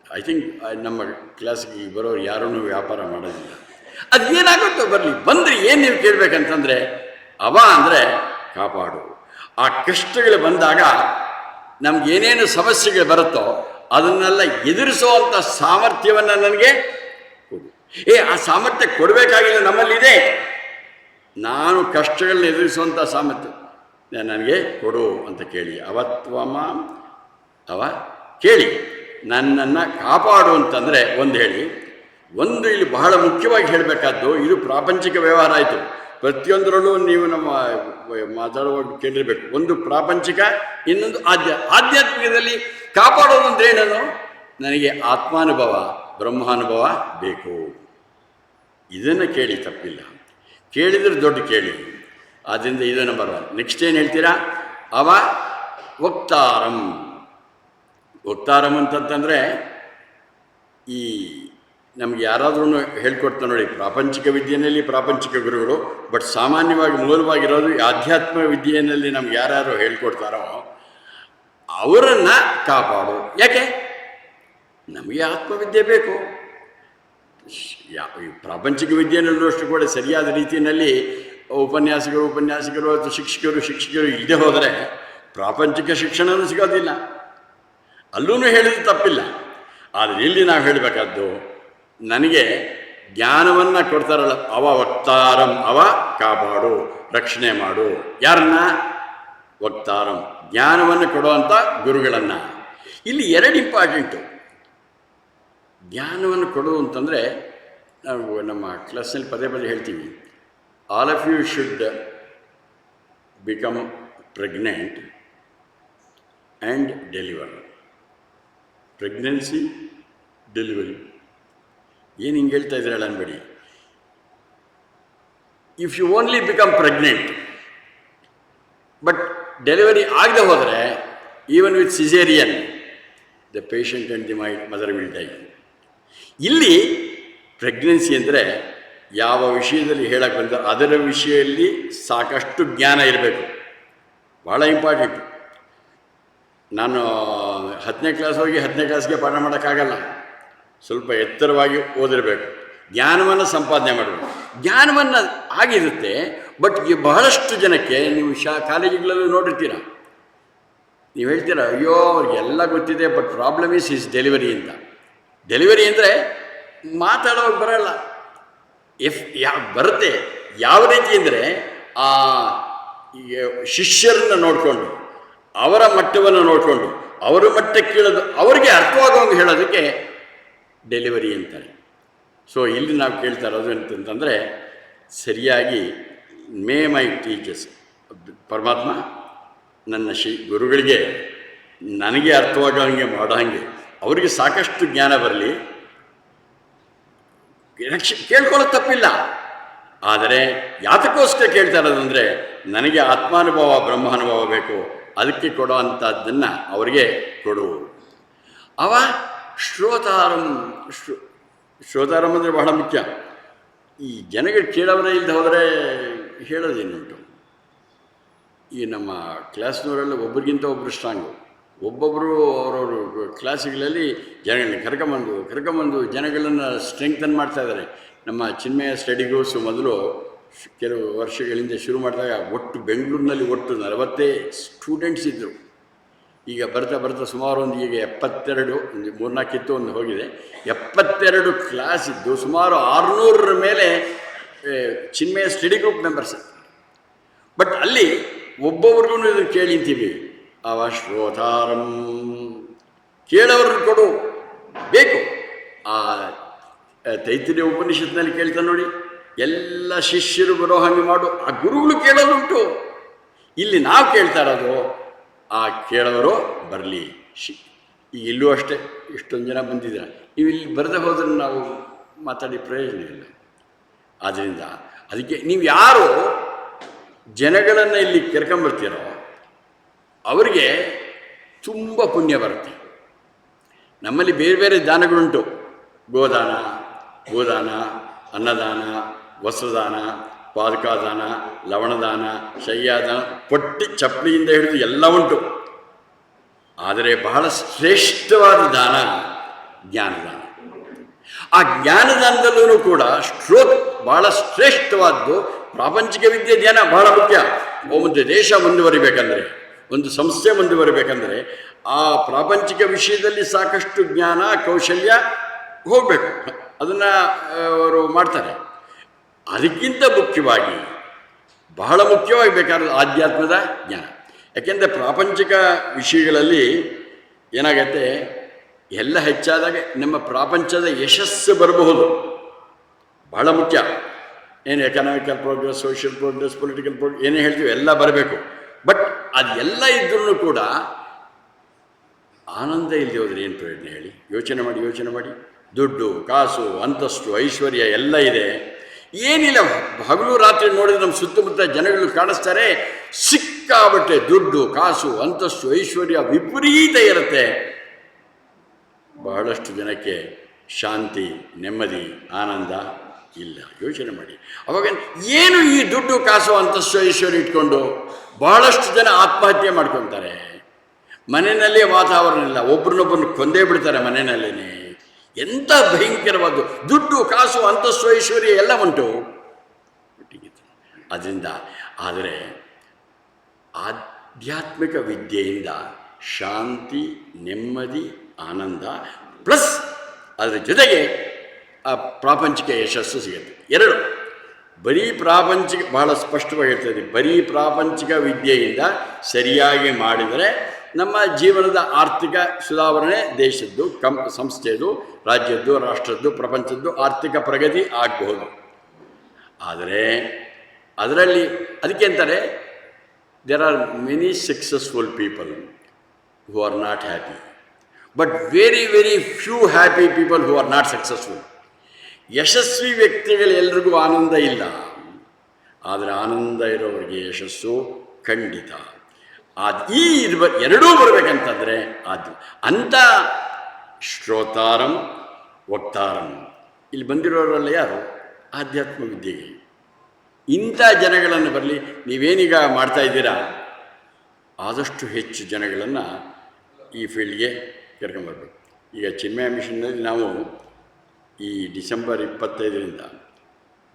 ಐ ಥಿಂಕ್ ನಮ್ಮ ಕ್ಲಾಸಿಗೆ ಬರೋರು ಯಾರೂ ವ್ಯಾಪಾರ ಮಾಡೋದಿಲ್ಲ. ಅದು ಏನಾಗುತ್ತೋ ಬರಲಿ, ಬಂದರೆ ಏನು ನೀವು ಕೇಳಬೇಕಂತಂದರೆ, ಅವ ಅಂದರೆ ಕಾಪಾಡು. ಆ ಕಷ್ಟಗಳು ಬಂದಾಗ ನಮಗೇನೇನು ಸಮಸ್ಯೆಗಳು ಬರುತ್ತೋ ಅದನ್ನೆಲ್ಲ ಎದುರಿಸುವಂಥ ಸಾಮರ್ಥ್ಯವನ್ನು ನನಗೆ ಕೊಡು. ಆ ಸಾಮರ್ಥ್ಯ ಕೊಡಬೇಕಾಗಿಲ್ಲ, ನಮ್ಮಲ್ಲಿದೆ. ನಾನು ಕಷ್ಟಗಳನ್ನ ಎದುರಿಸುವಂಥ ಸಾಮರ್ಥ್ಯ ನನಗೆ ಕೊಡು ಅಂತ ಕೇಳಿ. ಅವ ಕೇಳಿ ನನ್ನನ್ನು ಕಾಪಾಡು ಅಂತಂದರೆ ಒಂದು ಹೇಳಿ. ಒಂದು ಇಲ್ಲಿ ಬಹಳ ಮುಖ್ಯವಾಗಿ ಹೇಳಬೇಕಾದ್ದು, ಇದು ಪ್ರಾಪಂಚಿಕ ವ್ಯವಹಾರ ಆಯಿತು. ಪ್ರತಿಯೊಂದರಲ್ಲೂ ನೀವು ನಮ್ಮ ಮಾತಾಡುವಾಗ ಕೇಳಿರಬೇಕು. ಒಂದು ಪ್ರಾಪಂಚಿಕ, ಇನ್ನೊಂದು ಆಧ್ಯಾತ್ಮಿಕದಲ್ಲಿ ಕಾಪಾಡೋದು ಅಂದರೆ ಏನದು? ನನಗೆ ಆತ್ಮಾನುಭವ, ಬ್ರಹ್ಮಾನುಭವ ಬೇಕು. ಇದನ್ನು ಕೇಳಿ, ತಪ್ಪಿಲ್ಲ. ಕೇಳಿದರೆ ದೊಡ್ಡ ಕೇಳಿ. ಆದ್ದರಿಂದ ಇದು ನಂಬರ್ 1. ನೆಕ್ಸ್ಟ್ ಏನು ಹೇಳ್ತೀರಾ? ಅವ ವಕ್ತಾರಂ. ವಕ್ತಾರಂ ಅಂತಂತಂದರೆ ಈ ನಮ್ಗೆ ಯಾರಾದ್ರೂ ಹೇಳ್ಕೊಡ್ತಾ ನೋಡಿ, ಪ್ರಾಪಂಚಿಕ ವಿದ್ಯೆಯಲ್ಲಿ ಪ್ರಾಪಂಚಿಕ ಗುರುಗಳು, ಬಟ್ ಸಾಮಾನ್ಯವಾಗಿ ಮೂಲವಾಗಿರೋದು ಆಧ್ಯಾತ್ಮ ವಿದ್ಯೆಯಲ್ಲಿ ನಮ್ಗೆ ಯಾರ್ಯಾರು ಹೇಳ್ಕೊಡ್ತಾರೋ ಅವರನ್ನು ಕಾಪಾಡು. ಯಾಕೆ? ನಮಗೆ ಆತ್ಮವಿದ್ಯೆ ಬೇಕು. ಪ್ರಾಪಂಚಿಕ ವಿದ್ಯೆಯಲ್ಲೂ ಅಷ್ಟು ಕೂಡ ಸರಿಯಾದ ರೀತಿಯಲ್ಲಿ ಉಪನ್ಯಾಸಕರು ಅಥವಾ ಶಿಕ್ಷಕರು ಇಲ್ಲದೆ ಹೋದರೆ ಪ್ರಾಪಂಚಿಕ ಶಿಕ್ಷಣವೂ ಸಿಗೋದಿಲ್ಲ. ಅಲ್ಲೂ ಹೇಳಿದ್ದು ತಪ್ಪಿಲ್ಲ. ಆದರೆ ಇಲ್ಲಿ ನಾವು ಹೇಳಬೇಕಾದ್ದು, ನನಗೆ ಜ್ಞಾನವನ್ನು ಕೊಡ್ತಾರಲ್ಲ, ಅವ ವಕ್ತಾರಂ, ಅವ ಕಾಪಾಡು, ರಕ್ಷಣೆ ಮಾಡು. ಯಾರನ್ನ? ವಕ್ತಾರಂ, ಜ್ಞಾನವನ್ನು ಕೊಡುವಂಥ ಗುರುಗಳನ್ನು. ಇಲ್ಲಿ 2 ಇಂಪಾರ್ಟೆಂಟು. ಜ್ಞಾನವನ್ನು ಕೊಡು ಅಂತಂದರೆ, ನಾವು ನಮ್ಮ ಕ್ಲಾಸ್ನಲ್ಲಿ ಪದೇ ಹೇಳ್ತೀವಿ, all of you should become pregnant and deliver. Pregnancy, delivery. ಏನು ಹಿಂಗೆ ಹೇಳ್ತಾ ಇದ್ದೀರಲ್ಲ ಅನ್ಬೇಡಿ. If you only become pregnant but delivery ಆಗದೆ ಹೋದರೆ, even with caesarean, the patient and the mother will die. ಇಲ್ಲಿ ಪ್ರೆಗ್ನೆನ್ಸಿ ಅಂದರೆ ಯಾವ ವಿಷಯದಲ್ಲಿ ಹೇಳಕ್ಕೆ ಬಂದ ಅದರ ವಿಷಯದಲ್ಲಿ ಸಾಕಷ್ಟು ಜ್ಞಾನ ಇರಬೇಕು. ಭಾಳ ಇಂಪಾರ್ಟೆಂಟು. ನಾನು 10ನೇ ಕ್ಲಾಸ್ ಹೋಗಿ 10ನೇ ಕ್ಲಾಸ್ಗೆ ಪಾಠ ಮಾಡೋಕ್ಕಾಗಲ್ಲ. ಸ್ವಲ್ಪ ಎತ್ತರವಾಗಿ ಓದಿರಬೇಕು, ಜ್ಞಾನವನ್ನು ಸಂಪಾದನೆ ಮಾಡಬೇಕು. ಜ್ಞಾನವನ್ನು ಆಗಿರುತ್ತೆ, ಬಟ್ ಬಹಳಷ್ಟು ಜನಕ್ಕೆ ನೀವು ಕಾಲೇಜುಗಳಲ್ಲೂ ನೋಡಿರ್ತೀರ, ನೀವು ಹೇಳ್ತೀರ ಅಯ್ಯೋ ಅವ್ರಿಗೆಲ್ಲ ಗೊತ್ತಿದೆ, ಬಟ್ ಪ್ರಾಬ್ಲಮ್ ಈಸ್ ಡೆಲಿವರಿ ಅಂತ. ಡೆಲಿವರಿ ಅಂದರೆ ಮಾತಾಡೋವಾಗ ಬರೋಲ್ಲ. ಬರುತ್ತೆ ಯಾವ ರೀತಿ ಅಂದರೆ ಆ ಶಿಷ್ಯರನ್ನು ನೋಡಿಕೊಂಡು, ಅವರ ಮಟ್ಟವನ್ನು ನೋಡಿಕೊಂಡು, ಅವರ ಮಟ್ಟಕ್ಕೆ ಕೇಳೋದು, ಅವರಿಗೆ ಅರ್ಥವಾಗುವಂಗೆ ಹೇಳೋದಕ್ಕೆ ಡೆಲಿವರಿ ಅಂತಾರೆ. ಸೊ ಇಲ್ಲಿ ನಾವು ಕೇಳ್ತಾ ಇರೋದು ಅಂತಂತಂದರೆ, ಸರಿಯಾಗಿ ಮೈ ಟೀಚರ್ಸ್, ಪರಮಾತ್ಮ ನನ್ನ ಗುರುಗಳಿಗೆ ನನಗೆ ಅರ್ಥವಾಗೋ ಹಾಗೆ ಮಾಡೋ ಹಾಗೆ ಅವರಿಗೆ ಸಾಕಷ್ಟು ಜ್ಞಾನ ಬರಲಿ. ಕೇಳ್ಕೊಳ್ಳೋದು ತಪ್ಪಿಲ್ಲ, ಆದರೆ ಯಾತಕ್ಕೋಸ್ಕರ ಕೇಳ್ತಾ ಇರೋದಂದರೆ ನನಗೆ ಆತ್ಮಾನುಭವ ಬ್ರಹ್ಮಾನುಭವ ಬೇಕು, ಅದಕ್ಕೆ ಕೊಡೋ ಅಂಥದ್ದನ್ನು ಅವರಿಗೆ ಕೊಡು. ಅವ ಶ್ರೋತಾರಂ ಅಂದರೆ ಬಹಳ ಮುಖ್ಯ. ಈ ಜನಗಳು ಕೇಳೋವರೇ ಇಲ್ಲದೆ ಹೋದರೆ ಹೇಳೋದೇನುಂಟು? ಈ ನಮ್ಮ ಕ್ಲಾಸ್ನವರೆಲ್ಲ ಒಬ್ರಿಗಿಂತ ಒಬ್ಬರು ಸ್ಟ್ರಾಂಗು. ಒಬ್ಬೊಬ್ಬರು ಅವರವರು ಕ್ಲಾಸುಗಳಲ್ಲಿ ಜನಗಳನ್ನ ಕರ್ಕೊಂಬಂದು ಜನಗಳನ್ನು ಸ್ಟ್ರೆಂಗ್ತನ್ ಮಾಡ್ತಾಯಿದ್ದಾರೆ. ನಮ್ಮ ಚಿನ್ಮಯ ಸ್ಟಡಿ ಗ್ರೂಪ್ಸು ಮೊದಲು ಕೆಲವು ವರ್ಷಗಳಿಂದ ಶುರು ಮಾಡಿದಾಗ ಬೆಂಗಳೂರಿನಲ್ಲಿ ಒಟ್ಟು 40 ಸ್ಟೂಡೆಂಟ್ಸ್ ಇದ್ದರು. ಈಗ ಬರ್ತಾ ಸುಮಾರು ಈಗ 72, 3-4 ಇತ್ತು, ಒಂದು ಹೋಗಿದೆ, 72 ಕ್ಲಾಸ್ ಇದ್ದು ಸುಮಾರು 600 ಮೇಲೆ ಚಿನ್ಮಯ ಸ್ಟಡಿ ಗ್ರೂಪ್ ಮೆಂಬರ್ಸ್. ಬಟ್ ಅಲ್ಲಿ ಒಬ್ಬೊಬ್ರಿಗೂ ಇದನ್ನು ಕೇಳಿಂತೀವಿ, ಅವ ಶ್ರೋತಾರಂ, ಕೇಳೋರನ್ನು ಕೊಡು ಬೇಕು. ಆ ತೈತ್ರಿಯ ಉಪನಿಷತ್ನಲ್ಲಿ ಕೇಳ್ತಾ ನೋಡಿ, ಎಲ್ಲ ಶಿಷ್ಯರು ಬರೋ ಹಾಗೆ ಮಾಡು. ಆ ಗುರುಗಳು ಕೇಳೋದುಂಟು. ಇಲ್ಲಿ ನಾವು ಕೇಳ್ತಾ ಇರೋದು ಆ ಕೇಳೋರು ಬರಲಿ. ಈಗ ಇಲ್ಲೂ ಅಷ್ಟೇ ಇಷ್ಟೊಂದು ಜನ ಬಂದಿದ್ದೀರ, ನೀವು ಇಲ್ಲಿ ಬರದೆ ಹೋದ್ರೆ ನಾವು ಮಾತಾಡಿ ಪ್ರಯೋಜನ ಇಲ್ಲ. ಆದ್ದರಿಂದ ಅದಕ್ಕೆ ನೀವು ಯಾರು ಜನಗಳನ್ನು ಇಲ್ಲಿ ಕರ್ಕೊಂಬರ್ತೀರೋ ಅವರಿಗೆ ತುಂಬ ಪುಣ್ಯ ಬರುತ್ತೆ. ನಮ್ಮಲ್ಲಿ ಬೇರೆ ಬೇರೆ ದಾನಗಳುಂಟು, ಗೋದಾನ, ಭೂದಾನ, ಅನ್ನದಾನ, ವಸ್ತ್ರದಾನ, ಪಾದಕಾದಾನ, ಲವಣದಾನ, ಶಯ್ಯಾದಾನ, ಪಟ್ಟಿ ಚಪ್ಪಲಿಯಿಂದ ಹಿಡಿದು ಎಲ್ಲ ಉಂಟು. ಆದರೆ ಬಹಳ ಶ್ರೇಷ್ಠವಾದ ದಾನ ಜ್ಞಾನದಾನ. ಆ ಜ್ಞಾನದಾನದಲ್ಲೂ ಕೂಡ ಬಹಳ ಶ್ರೇಷ್ಠವಾದ್ದು ಪ್ರಾಪಂಚಿಕ ವಿದ್ಯೆ ಜ್ಞಾನ ಬಹಳ ಮುಖ್ಯ. ಒಂದು ದೇಶ ಮುಂದುವರಿಬೇಕಂದ್ರೆ, ಒಂದು ಸಂಸ್ಥೆ ಮುಂದುವರಿಬೇಕಂದ್ರೆ ಆ ಪ್ರಾಪಂಚಿಕ ವಿಷಯದಲ್ಲಿ ಸಾಕಷ್ಟು ಜ್ಞಾನ ಕೌಶಲ್ಯ ಹೋಗಬೇಕು. ಅದನ್ನು ಅವರು ಮಾಡ್ತಾರೆ. ಅದಕ್ಕಿಂತ ಮುಖ್ಯವಾಗಿ ಬಹಳ ಮುಖ್ಯವಾಗಿ ಬೇಕಾದ ಆಧ್ಯಾತ್ಮದ ಜ್ಞಾನ. ಯಾಕೆಂದರೆ ಪ್ರಾಪಂಚಿಕ ವಿಷಯಗಳಲ್ಲಿ ಏನಾಗತ್ತೆ, ಎಲ್ಲ ಹೆಚ್ಚಾದಾಗ ನಮ್ಮ ಪ್ರಾಪಂಚದ ಯಶಸ್ಸು ಬರಬಹುದು. ಬಹಳ ಮುಖ್ಯ. ಏನು economical progress, social progress, political progress ಏನೇ ಹೇಳ್ತೀವಿ ಎಲ್ಲ ಬರಬೇಕು. ಬಟ್ ಅದೆಲ್ಲ ಇದ್ರೂ ಕೂಡ ಆನಂದ ಇಲ್ಲದೆ ಹೋದರೆ ಏನು ಪ್ರಯೋಜನ ಹೇಳಿ? ಯೋಚನೆ ಮಾಡಿ. ದುಡ್ಡು, ಕಾಸು, ಅಂತಸ್ತು, ಐಶ್ವರ್ಯ ಎಲ್ಲ ಇದೆ, ಏನಿಲ್ಲ. ಹಗಲು ರಾತ್ರಿ ನೋಡಿದ್ರೆ ನಮ್ಮ ಸುತ್ತಮುತ್ತ ಜನಗಳು ಕಾಣಿಸ್ತಾರೆ, ಸಿಕ್ಕಾಬಟ್ಟೆ ದುಡ್ಡು, ಕಾಸು, ಅಂತಸ್ತು, ಐಶ್ವರ್ಯ ವಿಪರೀತ ಇರುತ್ತೆ. ಬಹಳಷ್ಟು ಜನಕ್ಕೆ ಶಾಂತಿ, ನೆಮ್ಮದಿ, ಆನಂದ ಇಲ್ಲ. ಯೋಚನೆ ಮಾಡಿ. ಅವಾಗ ಏನು ಈ ದುಡ್ಡು, ಕಾಸು, ಅಂತಸ್ತು, ಐಶ್ವರ್ಯ ಇಟ್ಕೊಂಡು ಬಹಳಷ್ಟು ಜನ ಆತ್ಮಹತ್ಯೆ ಮಾಡ್ಕೊತಾರೆ. ಮನೆಯಲ್ಲೇ ವಾತಾವರಣ ಇಲ್ಲ, ಒಬ್ರನ್ನೊಬ್ಬರನ್ನು ಕೊಂದೇ ಬಿಡ್ತಾರೆ ಮನೆಯಲ್ಲೇ. ಎಂಥ ಭಯಂಕರವಾದ್ದು ದುಡ್ಡು, ಕಾಸು, ಅಂತಸ್ತು, ಐಶ್ವರ್ಯ ಎಲ್ಲ ಉಂಟು. ಅದರಿಂದ ಆದರೆ ಆಧ್ಯಾತ್ಮಿಕ ವಿದ್ಯೆಯಿಂದ ಶಾಂತಿ, ನೆಮ್ಮದಿ, ಆನಂದ ಪ್ಲಸ್ ಅದರ ಜೊತೆಗೆ ಆ ಪ್ರಾಪಂಚಿಕ ಯಶಸ್ಸು ಸಿಗುತ್ತೆ. ಎರಡು, ಬರೀ ಪ್ರಾಪಂಚಿಕ, ಬಹಳ ಸ್ಪಷ್ಟವಾಗಿ ಹೇಳ್ತಾಯಿದ್ದೀವಿ, ಬರೀ ಪ್ರಾಪಂಚಿಕ ವಿದ್ಯೆಯಿಂದ ಸರಿಯಾಗಿ ಮಾಡಿದರೆ ನಮ್ಮ ಜೀವನದ ಆರ್ಥಿಕ ಸುಧಾರಣೆ, ದೇಶದ್ದು, ಸಂಸ್ಥೆಯದು, ರಾಜ್ಯದ್ದು, ರಾಷ್ಟ್ರದ್ದು, ಪ್ರಪಂಚದ್ದು ಆರ್ಥಿಕ ಪ್ರಗತಿ ಆಗಬಹುದು. ಆದರೆ ಅದರಲ್ಲಿ ಅದಕ್ಕೆ ಅಂತಾರೆ, there are many successful people who are not happy, but very very few happy people who are not successful. ಯಶಸ್ವಿ ವ್ಯಕ್ತಿಗಳೆಲ್ಲರಿಗೂ ಆನಂದ ಇಲ್ಲ, ಆದರೆ ಆನಂದ ಇರೋವರಿಗೆ ಯಶಸ್ಸು ಖಂಡಿತ. ಈ ಎರಡೂ ಬರಬೇಕಂತಂದರೆ ಅದು ಅಂಥ ಶ್ರೋತಾರಂ ವಕ್ತಾರಂ ಇಲ್ಲಿ ಬಂದಿರೋರೆಲ್ಲ ಯಾರು? ಆಧ್ಯಾತ್ಮ ವಿದ್ಯೆಗೆ ಇಂಥ ಜನಗಳನ್ನು ಬರಲಿ. ನೀವೇನೀಗ ಮಾಡ್ತಾ ಇದ್ದೀರಾ, ಆದಷ್ಟು ಹೆಚ್ಚು ಜನಗಳನ್ನು ಈ ಫೀಲ್ಡ್ಗೆ ಕರ್ಕೊಂಬರ್ಬೇಕು. ಈಗ ಚಿನ್ಮಯ ಮಿಷನ್ನಲ್ಲಿ ನಾವು ಈ ಡಿಸೆಂಬರ್ 25ರಿಂದ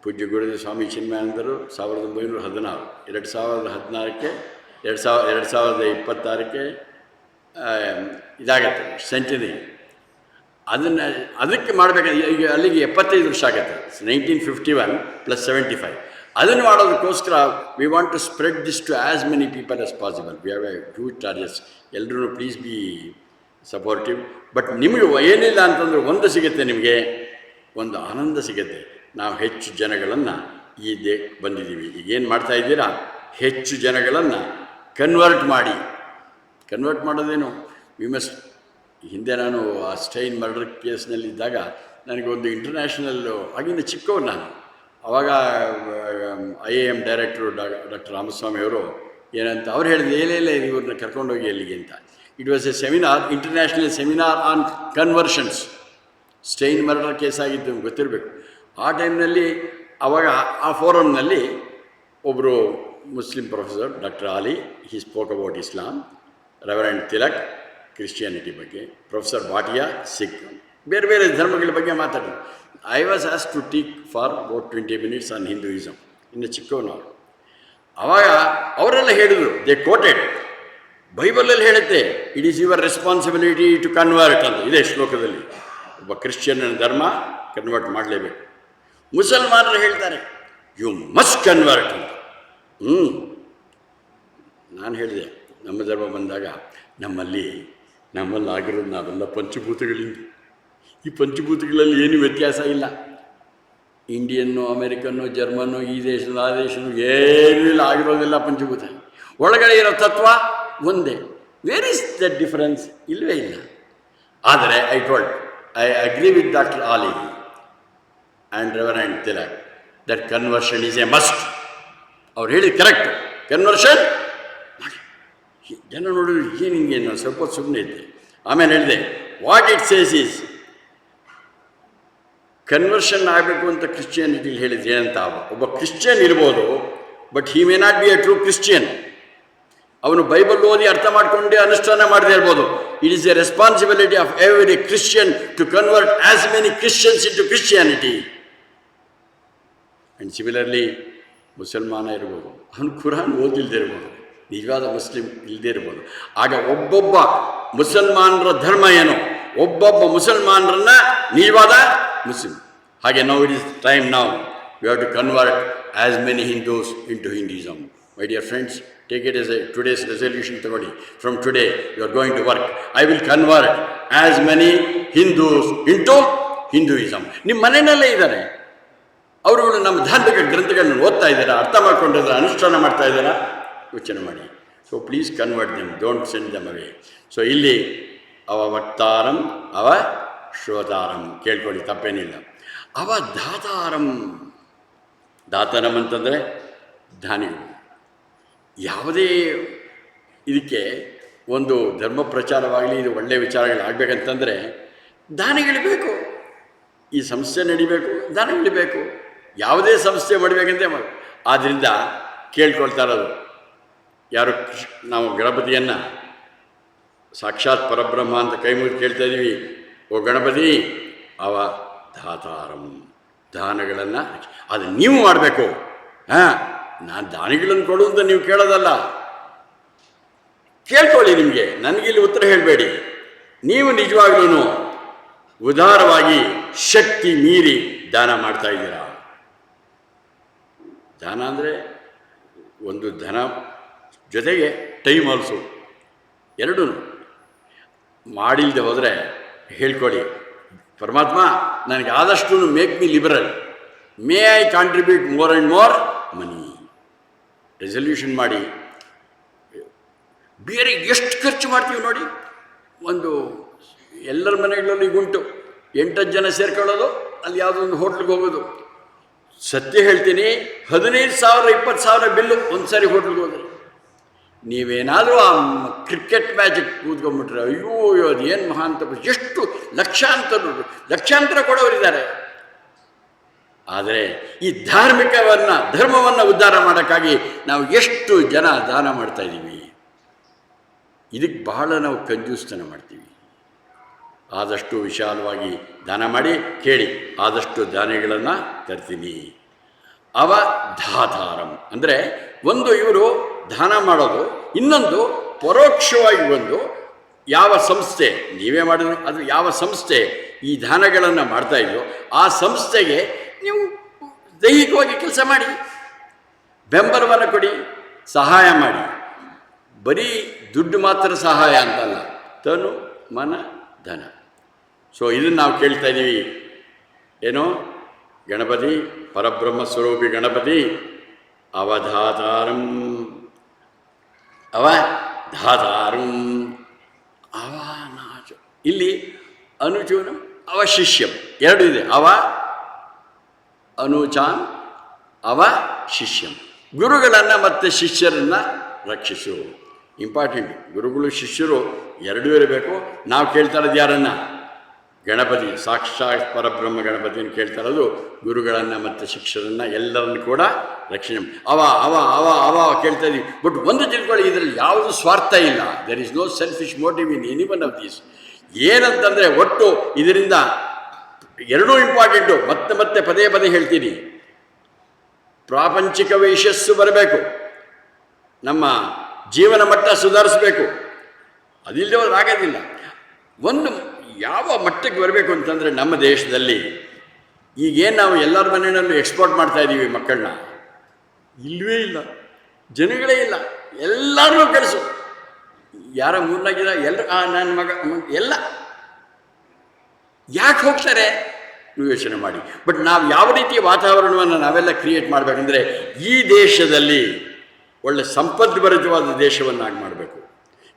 ಪೂಜ್ಯ ಗುರುದೇವ ಸ್ವಾಮಿ ಚಿನ್ಮಯಾನಂದರು 1916, 2016ಕ್ಕೆ 2026ಕ್ಕೆ ಇದಾಗತ್ತೆ ಸೆಂಚುರಿ. ಅದಕ್ಕೆ ಮಾಡಬೇಕಾದ್ರೆ ಈಗ ಅಲ್ಲಿಗೆ 75 ವರ್ಷ ಆಗುತ್ತೆ. 1951 + 75. ಅದನ್ನು ಮಾಡೋದಕ್ಕೋಸ್ಕರ we want to spread this to as many people as possible. We have a huge charges. ಎಲ್ಲರೂ ಪ್ಲೀಸ್ ಬಿ ಸಪೋರ್ಟಿವ್. ಬಟ್ ನಿಮಗೆ ಏನಿಲ್ಲ ಅಂತಂದರೆ ಒಂದು ಸಿಗುತ್ತೆ, ನಿಮಗೆ ಒಂದು ಆನಂದ ಸಿಗುತ್ತೆ. ನಾವು ಹೆಚ್ಚು ಜನಗಳನ್ನು ಈ ಬಂದಿದ್ದೀವಿ. ಈಗೇನು ಮಾಡ್ತಾಯಿದ್ದೀರಾ, ಹೆಚ್ಚು ಜನಗಳನ್ನು ಕನ್ವರ್ಟ್ ಮಾಡೋದೇನು, ವಿ ಮಸ್ಟ್. ಹಿಂದೆ ನಾನು ಆ ಸ್ಟೈನ್ ಮರ್ಡರ್ ಕೇಸ್ನಲ್ಲಿದ್ದಾಗ ನನಗೆ ಒಂದು ಇಂಟರ್ನ್ಯಾಷನಲ್ಲು, ಆಗಿನ ಚಿಕ್ಕವರು ನಾನು, ಆವಾಗ IIM ಡೈರೆಕ್ಟ್ರು ಡಾಕ್ಟರ್ ರಾಮಸ್ವಾಮಿ ಅವರು ಏನಂತ ಅವ್ರು ಹೇಳಿದ್ರು, ಏನೇಲೆ ಇವ್ರನ್ನ ಕರ್ಕೊಂಡೋಗಿ ಅಲ್ಲಿಗೆ ಅಂತ. It was A seminar, international seminar on conversions. Stain murder case ಆಗಿದ್ದು ಗೊತ್ತಿರಬೇಕು. ಆ ಟೈಮ್ನಲ್ಲಿ ಆವಾಗ ಆ ಫೋರಮ್ನಲ್ಲಿ ಒಬ್ಬರು Muslim professor doctor Ali, he spoke about Islam, reverend Tilak Christianity ಬಗ್ಗೆ, ಪ್ರೊಫೆಸರ್ ಭಾಟಿಯಾ ಸಿಖ್, ಬೇರೆ ಬೇರೆ ಧರ್ಮಗಳ ಬಗ್ಗೆ ಮಾತಾಡಿದ್ರು. I was asked to take for about 20 minutes on Hinduism. ಇನ್ನು ಚಿಕ್ಕವನವರು. ಆವಾಗ ಅವರೆಲ್ಲ ಹೇಳಿದರು, ದೇ ಕೋಟೆಡ್, ಬೈಬಲಲ್ಲಿ ಹೇಳುತ್ತೆ, it is your responsibility to convert ಅಂತ ಇದೆ ಶ್ಲೋಕದಲ್ಲಿ. ಒಬ್ಬ ಕ್ರಿಶ್ಚಿಯನ್ನ ಧರ್ಮ ಕನ್ವರ್ಟ್ ಮಾಡಲೇಬೇಕು. ಮುಸಲ್ಮಾನರು ಹೇಳ್ತಾರೆ ಯು ಮಸ್ಟ್ ಕನ್ವರ್ಟ್ ಅಂತ. ನಾನು ಹೇಳಿದೆ, ನಮ್ಮ ಧರ್ಮ ಬಂದಾಗ ನಮ್ಮಲ್ಲಿ ಆಗಿರೋದು ನಾವೆಲ್ಲ ಪಂಚಭೂತಗಳಿಂದ. ಈ ಪಂಚಭೂತಗಳಲ್ಲಿ ಏನೂ ವ್ಯತ್ಯಾಸ ಇಲ್ಲ. ಇಂಡಿಯನ್ನು, ಅಮೇರಿಕನ್ನು, ಜರ್ಮನ್ನು, ಈ ದೇಶದ ಆ ದೇಶನು ಏನೂ ಇಲ್ಲ, ಆಗಿರೋದೆಲ್ಲ ಪಂಚಭೂತ. ಒಳಗಡೆ ಇರೋ ತತ್ವ ಒಂದೇ. Where is the difference? ಇಲ್ಲವೇ ಇಲ್ಲ. ಆದರೆ ಐ ಅಗ್ರಿ ವಿತ್ ಡಾಕ್ಟರ್ ಆಲಿ and reverend Tilak that conversion is A must. ಅವ್ರು ಹೇಳಿದ ಕರೆಕ್ಟ್, ಕನ್ವರ್ಷನ್ ಮಾಡಿ. ಜನ ನೋಡಿದ್ರು ಏನು ಹಿಂಗೆ, ನಾನು ಸ್ವಲ್ಪ ಸುಮ್ಮನೆ ಇದ್ದೆ. ಆಮೇಲೆ ಹೇಳಿದೆ, what it says is, conversion ಆಗಬೇಕು ಅಂತ ಕ್ರಿಶ್ಚಿಯಾನಿಟಿಲಿ ಹೇಳಿದ್ರೆ ಏನಂತ, ಒಬ್ಬ ಕ್ರಿಶ್ಚಿಯನ್ ಇರ್ಬೋದು, but he may not be a true Christian. ಅವನು ಬೈಬಲ್ ಓದಿ ಅರ್ಥ ಮಾಡಿಕೊಂಡೇ ಅನುಷ್ಠಾನ ಮಾಡದೇ ಇರ್ಬೋದು. It is a responsibility of every Christian to convert as many Christians in to Christianity. And similarly ಮುಸಲ್ಮಾನ ಇರ್ಬೋದು, ಅವನು ಕುರಾನ್ ಓದಿಲ್ಲದೆ ಇರ್ಬೋದು, ನಿಜವಾದ ಮುಸ್ಲಿಂ ಇಲ್ಲದೇ ಇರ್ಬೋದು. ಆಗ ಒಬ್ಬೊಬ್ಬ ಮುಸಲ್ಮಾನರ ಧರ್ಮ ಏನು, ಒಬ್ಬೊಬ್ಬ ಮುಸಲ್ಮಾನರನ್ನ ನಿಜವಾದ ಮುಸ್ಲಿಂ. ಹಾಗೆ ನಾವು ಇಟ್ ಇಸ್ ಟೈಮ್ ನಾವು we have to convert as many Hindus into Hinduism. My dear friends, take it as a today's resolution ತಗೊಳ್ಳಿ. From today you are going to work. I will convert as many Hindus into Hinduism. ನಿಮ್ಮ ಮನೆಯಲ್ಲೇ ಇದ್ದಾರೆ, ಅವರುಗಳು ನಮ್ಮ ಧಾರ್ಮಿಕ ಗ್ರಂಥಗಳನ್ನು ಓದ್ತಾ ಇದ್ದಾರಾ, ಅರ್ಥ ಮಾಡ್ಕೊಂಡಿದ್ದಾರೆ, ಅನುಷ್ಠಾನ ಮಾಡ್ತಾ ಇದ್ದಾರಾ, ಯೋಚನೆ ಮಾಡಿ. So please convert them, don't send them away. So ಇಲ್ಲಿ ಅವ ವಕ್ತಾರಂ ಅವ ಶ್ರೋತಾರಂ, ಕೇಳ್ಕೊಳ್ಳಿ, ತಪ್ಪೇನಿಲ್ಲ. ಅವ ದಾತಾರಂ. ದಾತಾರಂ ಅಂತಂದರೆ ದಾನಿಗಳು. ಯಾವುದೇ ಇದಕ್ಕೆ ಒಂದು ಧರ್ಮ ಪ್ರಚಾರವಾಗಲಿ, ಇದು ಒಳ್ಳೆಯ ವಿಚಾರಗಳಾಗಬೇಕಂತಂದರೆ ದಾನಿಗಳು ಬೇಕು. ಈ ಸಂಸ್ಥೆ ನಡಿಬೇಕು, ದಾನಿಗಳು ಬೇಕು. ಯಾವುದೇ ಸಂಸ್ಥೆ ಮಾಡಬೇಕಂತೆ ಆದ್ದರಿಂದ ಕೇಳ್ಕೊಳ್ತಾ ಇರೋದು ಯಾರು, ನಾವು ಗಣಪತಿಯನ್ನು ಸಾಕ್ಷಾತ್ ಪರಬ್ರಹ್ಮ ಅಂತ ಕೈ ಮುಗಿದು ಕೇಳ್ತಾ ಇದ್ದೀವಿ. ಓ ಗಣಪತಿ, ಅವ ದಾತಾರಂ, ದಾನಗಳನ್ನು ಅದು ನೀವು ಮಾಡಬೇಕು. ನಾನು ದಾನಿಗಳನ್ನು ಕೊಡು ಅಂತ ನೀವು ಕೇಳೋದಲ್ಲ, ಕೇಳ್ಕೊಳ್ಳಿ. ನಿಮಗೆ ನನಗಿಲ್ಲಿ ಉತ್ತರ ಹೇಳಬೇಡಿ. ನೀವು ನಿಜವಾಗ್ಲೂ ಉದಾರವಾಗಿ ಶಕ್ತಿ ಮೀರಿ ದಾನ ಮಾಡ್ತಾ ಇದ್ದೀರಾ. ದಾನ ಅಂದರೆ ಒಂದು ಧನ ಜೊತೆಗೆ ಟೈಮ್ ಆಲ್ಸೋ, ಎರಡೂ ಮಾಡಿಲ್ಲದೆ ಹೋದರೆ ಹೇಳ್ಕೊಳ್ಳಿ, ಪರಮಾತ್ಮ ನನಗೆ ಆದಷ್ಟು make me liberal, may I contribute more and more money. Resolution ಮಾಡಿ. ಬೇರೆ ಎಷ್ಟು ಖರ್ಚು ಮಾಡ್ತೀವಿ ನೋಡಿ. ಒಂದು ಎಲ್ಲರ ಮನೆಗಳಲ್ಲಿ ಗುಂಟು 8-10 ಜನ ಸೇರ್ಕೊಳ್ಳೋದು, ಅಲ್ಲಿ ಯಾವುದೋ ಒಂದು ಹೋಟ್ಲಿಗೆ ಹೋಗೋದು. ಸತ್ಯ ಹೇಳ್ತೀನಿ, 15,000 20,000 ಬಿಲ್ಲು ಒಂದು ಸಾರಿ ಹೋಟ್ಲಿಗೆ ಹೋದರೆ. ನೀವೇನಾದರೂ ಆ ಕ್ರಿಕೆಟ್ ಮ್ಯಾಚಿಗೆ ಕೂತ್ಕೊಂಡ್ಬಿಟ್ರೆ ಅಯ್ಯೋ ಅದು ಏನು ಮಹಾಂತ, ಎಷ್ಟು ಲಕ್ಷಾಂತರ ಕೊಡೋರಿದ್ದಾರೆ. ಆದರೆ ಈ ಧರ್ಮವನ್ನು ಉದ್ಧಾರ ಮಾಡೋಕ್ಕಾಗಿ ನಾವು ಎಷ್ಟು ಜನ ದಾನ ಮಾಡ್ತಾಯಿದ್ದೀವಿ. ಇದಕ್ಕೆ ಬಹಳ ನಾವು ಕಂಜೂಸ್ತನ ಮಾಡ್ತೀವಿ. ಆದಷ್ಟು ವಿಶಾಲವಾಗಿ ದಾನ ಮಾಡಿ ಕೇಳಿ, ಆದಷ್ಟು ದಾನಿಗಳನ್ನು ತರ್ತೀನಿ. ಅವಧಾತಾರಂ ಅಂದರೆ ಒಂದು ಇವರು ದಾನ ಮಾಡೋದು, ಇನ್ನೊಂದು ಪರೋಕ್ಷವಾಗಿ ಒಂದು ಯಾವ ಸಂಸ್ಥೆ ನೀವೇ ಮಾಡಿದ್ರು ಅದು ಯಾವ ಸಂಸ್ಥೆ ಈ ದಾನಗಳನ್ನು ಮಾಡ್ತಾ ಇದೆಯೋ ಆ ಸಂಸ್ಥೆಗೆ ನೀವು ದೈಹಿಕವಾಗಿ ಕೆಲಸ ಮಾಡಿ, ಬೆಂಬಲವನ್ನು ಕೊಡಿ, ಸಹಾಯ ಮಾಡಿ. ಬರೀ ದುಡ್ಡು ಮಾತ್ರ ಸಹಾಯ ಅಂತಲ್ಲ, ತನು ಮನ ಧನ. ಸೊ ಇದನ್ನು ನಾವು ಕೇಳ್ತಾ ಇದ್ದೀವಿ. ಏನು? ಗಣಪತಿ ಪರಬ್ರಹ್ಮ ಸ್ವರೂಪಿ ಗಣಪತಿ ಅವಧಾತಾರಂ ಅವಧಾತಾರಂ ಅವನಾಚ. ಇಲ್ಲಿ ಅನುಚೂನಂ ಅವಶಿಷ್ಯಂ ಎರಡು ಇದೆ. ಅನುಚಾನ್ ಅವಶಿಷ್ಯಂ. ಗುರುಗಳನ್ನು ಮತ್ತು ಶಿಷ್ಯರನ್ನು ರಕ್ಷಿಸು. ಇಂಪಾರ್ಟೆಂಟ್. ಗುರುಗಳು ಶಿಷ್ಯರು ಎರಡೂ ಇರಬೇಕು. ನಾವು ಕೇಳ್ತಾ ಇರೋದು ಯಾರನ್ನು? ಗಣಪತಿ, ಸಾಕ್ಷಾತ್ ಪರಬ್ರಹ್ಮ ಗಣಪತಿಯನ್ನು ಕೇಳ್ತಾ ಇರೋದು. ಗುರುಗಳನ್ನು ಮತ್ತು ಶಿಷ್ಯರನ್ನು ಎಲ್ಲರನ್ನು ಕೂಡ ರಕ್ಷಣೆ ಅವ ಅವ ಅವ ಅವ ಕೇಳ್ತಾ ಇದ್ದೀವಿ. ಬಟ್ ಒಂದು ತಿಳ್ಕೊಳ್ಳಿ, ಇದರಲ್ಲಿ ಯಾವುದು ಸ್ವಾರ್ಥ ಇಲ್ಲ. There is no selfish motive in any one of these. ಏನಂತಂದರೆ ಒಟ್ಟು ಇದರಿಂದ ಎರಡೂ ಇಂಪಾರ್ಟೆಂಟು. ಮತ್ತೆ ಮತ್ತೆ ಪದೇ ಪದೇ ಹೇಳ್ತೀನಿ, ಪ್ರಾಪಂಚಿಕ ಯಶಸ್ಸು ಬರಬೇಕು, ನಮ್ಮ ಜೀವನ ಮಟ್ಟ ಸುಧಾರಿಸಬೇಕು. ಅದಿಲ್ಲದೆ ಹೋದ್ರೆ ಆಗೋದಿಲ್ಲ. ಒಂದು ಯಾವ ಮಟ್ಟಕ್ಕೆ ಬರಬೇಕು ಅಂತಂದರೆ, ನಮ್ಮ ದೇಶದಲ್ಲಿ ಈಗೇನು ನಾವು ಎಲ್ಲರ ಮನೆಯಲ್ಲೂ ಎಕ್ಸ್ಪೋರ್ಟ್ ಮಾಡ್ತಾ ಇದ್ದೀವಿ ಮಕ್ಕಳನ್ನ, ಇಲ್ಲವೇ ಇಲ್ಲ, ಜನಗಳೇ ಇಲ್ಲ. ಎಲ್ಲರೂ ಕಳಿಸು, ಯಾರ ಮೂರ್ನಾಗಿಲ್ಲ, ಎಲ್ಲರೂ ನನ್ನ ಮಗ ಎಲ್ಲ ಯಾಕೆ ಹೋಗ್ತಾರೆ ನೀವು ಯೋಚನೆ ಮಾಡಿ. ಬಟ್ ನಾವು ಯಾವ ರೀತಿಯ ವಾತಾವರಣವನ್ನು ನಾವೆಲ್ಲ ಕ್ರಿಯೇಟ್ ಮಾಡಬೇಕಂದ್ರೆ, ಈ ದೇಶದಲ್ಲಿ ಒಳ್ಳೆ ಸಂಪದ್ಭರಿತವಾದ ದೇಶವನ್ನಾಗಿ ಮಾಡಬೇಕು,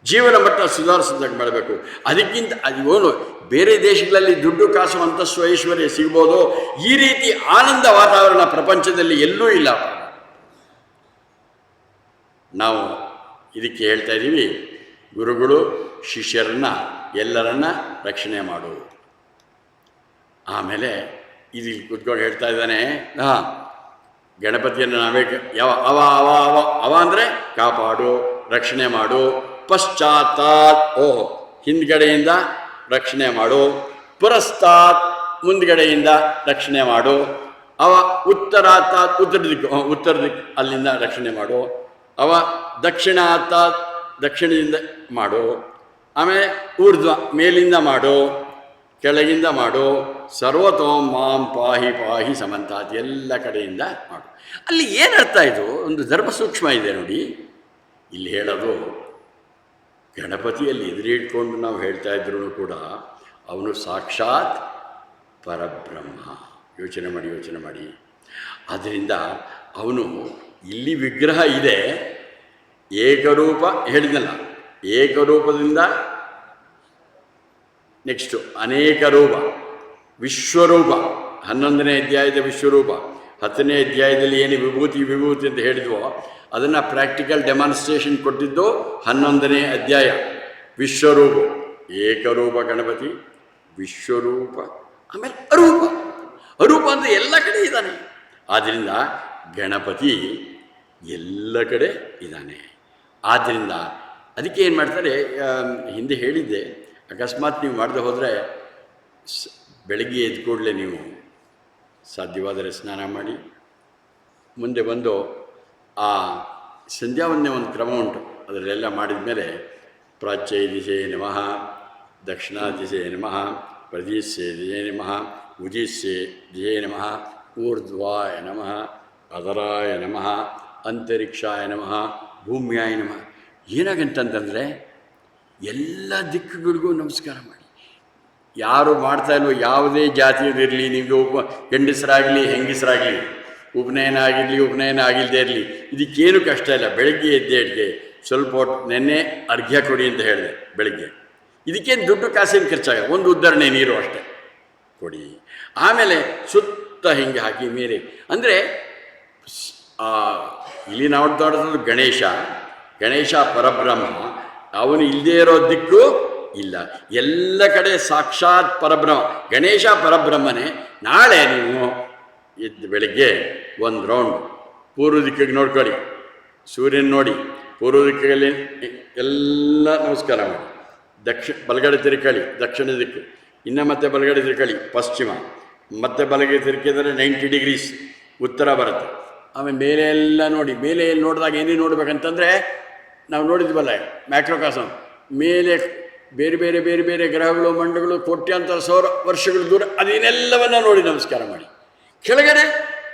ಜೀವನ ಮಟ್ಟ ಸುಧಾರಿಸೋದಾಗಿ ಮಾಡಬೇಕು. ಅದಕ್ಕಿಂತ ಅದು ಬೇರೆ ದೇಶಗಳಲ್ಲಿ ದುಡ್ಡು ಕಾಸು ಅಂತಸ್ತು ಐಶ್ವರ್ಯ ಸಿಗ್ಬೋದು, ಈ ರೀತಿ ಆನಂದ ವಾತಾವರಣ ಪ್ರಪಂಚದಲ್ಲಿ ಎಲ್ಲೂ ಇಲ್ಲ. ನಾವು ಇದಕ್ಕೆ ಹೇಳ್ತಾ ಇದ್ದೀವಿ, ಗುರುಗಳು ಶಿಷ್ಯರನ್ನು ಎಲ್ಲರನ್ನ ರಕ್ಷಣೆ ಮಾಡು. ಆಮೇಲೆ ಇದು ಕೂತ್ಕೊಂಡು ಹೇಳ್ತಾ ಇದ್ದಾನೆ, ಗಣಪತಿಯನ್ನು ನಾವೇ ಯಾವ ಅವ ಅವ ಅವ ಅವ ಅಂದರೆ ಕಾಪಾಡು, ರಕ್ಷಣೆ ಮಾಡು. ಪಶ್ಚಾತ್ತಾತ್ ಹಿಂದ್ಗಡೆಯಿಂದ ರಕ್ಷಣೆ ಮಾಡು. ಪುರಸ್ತಾತ್ ಮುಂದ್ಗಡೆಯಿಂದ ರಕ್ಷಣೆ ಮಾಡು. ಅವ ಉತ್ತರಾತ್ತಾತ್ ಉತ್ತರ ದಿಕ್ಕು ಅಲ್ಲಿಂದ ರಕ್ಷಣೆ ಮಾಡು. ಅವ ದಕ್ಷಿಣಾತ್ತಾತ್ ದಕ್ಷಿಣದಿಂದ ಮಾಡು. ಆಮೇಲೆ ಊರ್ಧ್ವ ಮೇಲಿಂದ ಮಾಡು, ಕೆಳಗಿಂದ ಮಾಡು. ಸರ್ವತೋಂ ಮಾಂ ಪಾಹಿ ಪಾಹಿ ಸಮಂತಾತ್ ಎಲ್ಲ ಕಡೆಯಿಂದ ಮಾಡು. ಅಲ್ಲಿ ಏನರ್ಥ ಇದು? ಒಂದು ಧರ್ಮ ಸೂಕ್ಷ್ಮ ಇದೆ ನೋಡಿ. ಇಲ್ಲಿ ಹೇಳೋದು, ಗಣಪತಿಯಲ್ಲಿ ಎದುರಿಟ್ಕೊಂಡು ನಾವು ಹೇಳ್ತಾ ಇದ್ರೂ ಕೂಡ ಅವನು ಸಾಕ್ಷಾತ್ ಪರಬ್ರಹ್ಮ. ಯೋಚನೆ ಮಾಡಿ. ಆದ್ದರಿಂದ ಅವನು ಇಲ್ಲಿ ವಿಗ್ರಹ ಇದೆ, ಏಕರೂಪ ಹೇಳಿದಲ್ಲ, ಏಕರೂಪದಿಂದ ನೆಕ್ಸ್ಟು ಅನೇಕ ರೂಪ, ವಿಶ್ವರೂಪ. 11ನೇ ಅಧ್ಯಾಯದ ವಿಶ್ವರೂಪ, 10ನೇ ಅಧ್ಯಾಯದಲ್ಲಿ ಏನು ವಿಭೂತಿ ಅಂತ ಹೇಳಿದ್ವೋ ಅದನ್ನು ಪ್ರಾಕ್ಟಿಕಲ್ ಡೆಮಾನ್ಸ್ಟ್ರೇಷನ್ ಕೊಟ್ಟಿದ್ದು 11ನೇ ಅಧ್ಯಾಯ. ವಿಶ್ವರೂಪ, ಏಕರೂಪ ಗಣಪತಿ, ವಿಶ್ವರೂಪ, ಆಮೇಲೆ ಅರೂಪ ಅಂದರೆ ಎಲ್ಲ ಕಡೆ ಇದ್ದಾನೆ. ಆದ್ದರಿಂದ ಗಣಪತಿ ಎಲ್ಲ ಕಡೆ ಇದ್ದಾನೆ. ಆದ್ದರಿಂದ ಅದಕ್ಕೆ ಏನು ಮಾಡ್ತಾರೆ, ಹಿಂದೆ ಹೇಳಿದ್ದೆ, ಅಕಸ್ಮಾತ್ ನೀವು ಮಾಡದೆ ಹೋದರೆ ಬೆಳಗ್ಗೆ ಎದ್ದು ಕೂಡಲೇ ನೀವು ಸಾಧ್ಯವಾದರೆ ಸ್ನಾನ ಮಾಡಿ ಮುಂದೆ ಬಂದು ಆ ಸಂಧ್ಯಾವಂದನೆ ಒಂದು ಕ್ರಮ ಉಂಟು, ಅದರಲ್ಲೆಲ್ಲ ಮಾಡಿದ ಮೇಲೆ ಪ್ರಾಚ್ಯ ದಿಶೆ ನಮಃ, ದಕ್ಷಿಣಾ ದಿಶೆ ನಮಃ, ಪ್ರದೀಶ್ಯ ದಿಶೆ ನಮಃ, ಉದಿಶ್ಯ ದಿಶೆ ನಮಃ, ಊರ್ಧ್ವಾಯ ನಮಃ, ಅದರಾಯ ನಮಃ, ಅಂತರಿಕ್ಷಾಯ ನಮಃ, ಭೂಮ್ಯಾಯ ನಮಃ. ಏನಾಗಂತಂದರೆ ಎಲ್ಲ ದಿಕ್ಕುಗಳಿಗೂ ನಮಸ್ಕಾರ ಮಾಡಿ. ಯಾರು ಮಾಡ್ತಾ ಇಲ್ವೋ, ಯಾವುದೇ ಜಾತಿಯದಿರಲಿ, ನೀವು ಗಂಡಸರಾಗಲಿ ಹೆಂಗಸರಾಗಲಿ, ಉಪನಯನ ಆಗಿರಲಿ ಉಪನಯನ ಆಗಿಲ್ಲದೆ ಇರಲಿ, ಇದಕ್ಕೇನು ಕಷ್ಟ ಇಲ್ಲ. ಬೆಳಗ್ಗೆ ಎದ್ದೇಳಿಗೆ ಸ್ವಲ್ಪ ಹೊತ್ತು ನೆನ್ನೆ ಅರ್ಘ್ಯ ಕೊಡಿ ಅಂತ ಹೇಳಿದೆ ಬೆಳಗ್ಗೆ. ಇದಕ್ಕೇನು ದುಡ್ಡು ಕಾಸೇನು ಖರ್ಚಾಗ, ಒಂದು ಉದ್ಧರಣೆ ನೀರು ಅಷ್ಟೇ ಕೊಡಿ. ಆಮೇಲೆ ಸುತ್ತ ಹಿಂಗೆ ಹಾಕಿ ಮೇಲೆ ಅಂದರೆ ಇಲ್ಲಿ ನಾವು ನೋಡೋದು ಗಣೇಶ ಪರಬ್ರಹ್ಮ. ಅವನು ಇಲ್ಲದೇ ಇರೋ ದಿಕ್ಕು ಇಲ್ಲ, ಎಲ್ಲ ಕಡೆ ಸಾಕ್ಷಾತ್ ಪರಬ್ರಹ್ಮ. ಗಣೇಶ ಪರಬ್ರಹ್ಮನೇ. ನಾಳೆ ನೀವು ಎದ್ದು ಬೆಳಗ್ಗೆ ಒಂದು ರೌಂಡ್ ಪೂರ್ವ ದಿಕ್ಕಿಗೆ ನೋಡ್ಕೊಳ್ಳಿ, ಸೂರ್ಯನ ನೋಡಿ, ಪೂರ್ವ ದಿಕ್ಕಿನಲ್ಲಿ ಎಲ್ಲ ನಮಸ್ಕಾರ ಮಾಡಿ. ಬಲಗಡೆ ತಿರುಕಳಿ ದಕ್ಷಿಣ ದಿಕ್ಕು, ಇನ್ನು ಮತ್ತೆ ಬಲಗಡೆ ತಿರುಕಳಿ ಪಶ್ಚಿಮ, ಮತ್ತೆ ಬಲಗಡೆ ತಿರುಕಿದರೆ 90 ಡಿಗ್ರೀಸ್ ಉತ್ತರ ಬರುತ್ತೆ. ಆಮೇಲೆ ಮೇಲೆ ಎಲ್ಲ ನೋಡಿ. ಮೇಲೆ ನೋಡಿದಾಗ ಏನೇನು ನೋಡ್ಬೇಕಂತಂದರೆ ನಾವು ನೋಡಿದ್ವಲ್ಲ ಮ್ಯಾಕ್ರೋಕಾಸಮ್, ಮೇಲೆ ಬೇರೆ ಬೇರೆ ಬೇರೆ ಬೇರೆ ಗ್ರಹಗಳು ಮಂಡಗಳು ಕೋಟ್ಯಾಂತರ ಸೌರ ವರ್ಷಗಳ ದೂರ ಅದನ್ನೆಲ್ಲವನ್ನ ನೋಡಿ ನಮಸ್ಕಾರ ಮಾಡಿ. ಕೆಳಗಡೆ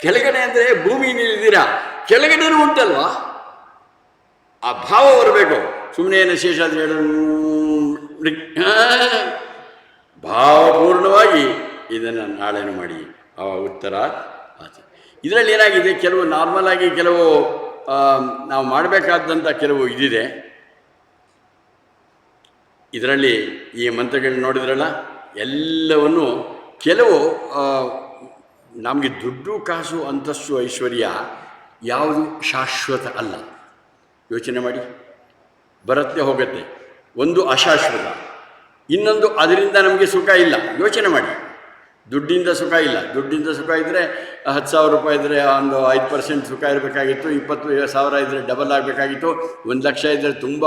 ಕೆಳಗಡೆ ಅಂದರೆ ಭೂಮಿ ನಿಲ್ಲಿದ್ದೀರಾ, ಕೆಳಗಡೆನೂ ಉಂಟಲ್ವಾ, ಆ ಭಾವ ಬರಬೇಕು. ಸುಮ್ಮನೆ ಏನು ಶೇಷ ಅದು ಹೇಳ ಭಾವಪೂರ್ಣವಾಗಿ ಇದನ್ನು ನಾಳೆನೂ ಮಾಡಿ ಉತ್ತರ ಆಚೆ. ಇದರಲ್ಲಿ ಏನಾಗಿದೆ, ಕೆಲವು ನಾರ್ಮಲ್ ಆಗಿ ಕೆಲವು ನಾವು ಮಾಡಬೇಕಾದಂಥ ಕೆಲವು ಇದಿದೆ. ಇದರಲ್ಲಿ ಈ ಮಂತ್ರಗಳನ್ನ ನೋಡಿದ್ರಲ್ಲ ಎಲ್ಲವನ್ನು ಕೆಲವು ನಮಗೆ ದುಡ್ಡು ಕಾಸು ಅಂತಸ್ತು ಐಶ್ವರ್ಯ ಯಾವುದು ಶಾಶ್ವತ ಅಲ್ಲ. ಯೋಚನೆ ಮಾಡಿ, ಬರುತ್ತೆ ಹೋಗುತ್ತೆ. ಒಂದು ಅಶಾಶ್ವತ, ಇನ್ನೊಂದು ಅದರಿಂದ ನಮಗೆ ಸುಖ ಇಲ್ಲ. ಯೋಚನೆ ಮಾಡಿ, ದುಡ್ಡಿಂದ ಸುಖ ಇಲ್ಲ. ದುಡ್ಡಿಂದ ಸುಖ ಇದ್ದರೆ 10,000 ರೂಪಾಯಿ ಇದ್ದರೆ ಒಂದು 5% ಸುಖ ಇರಬೇಕಾಗಿತ್ತು, 20,000 ಇದ್ದರೆ ಡಬಲ್ ಆಗಬೇಕಾಗಿತ್ತು, 1,00,000 ಇದ್ದರೆ ತುಂಬ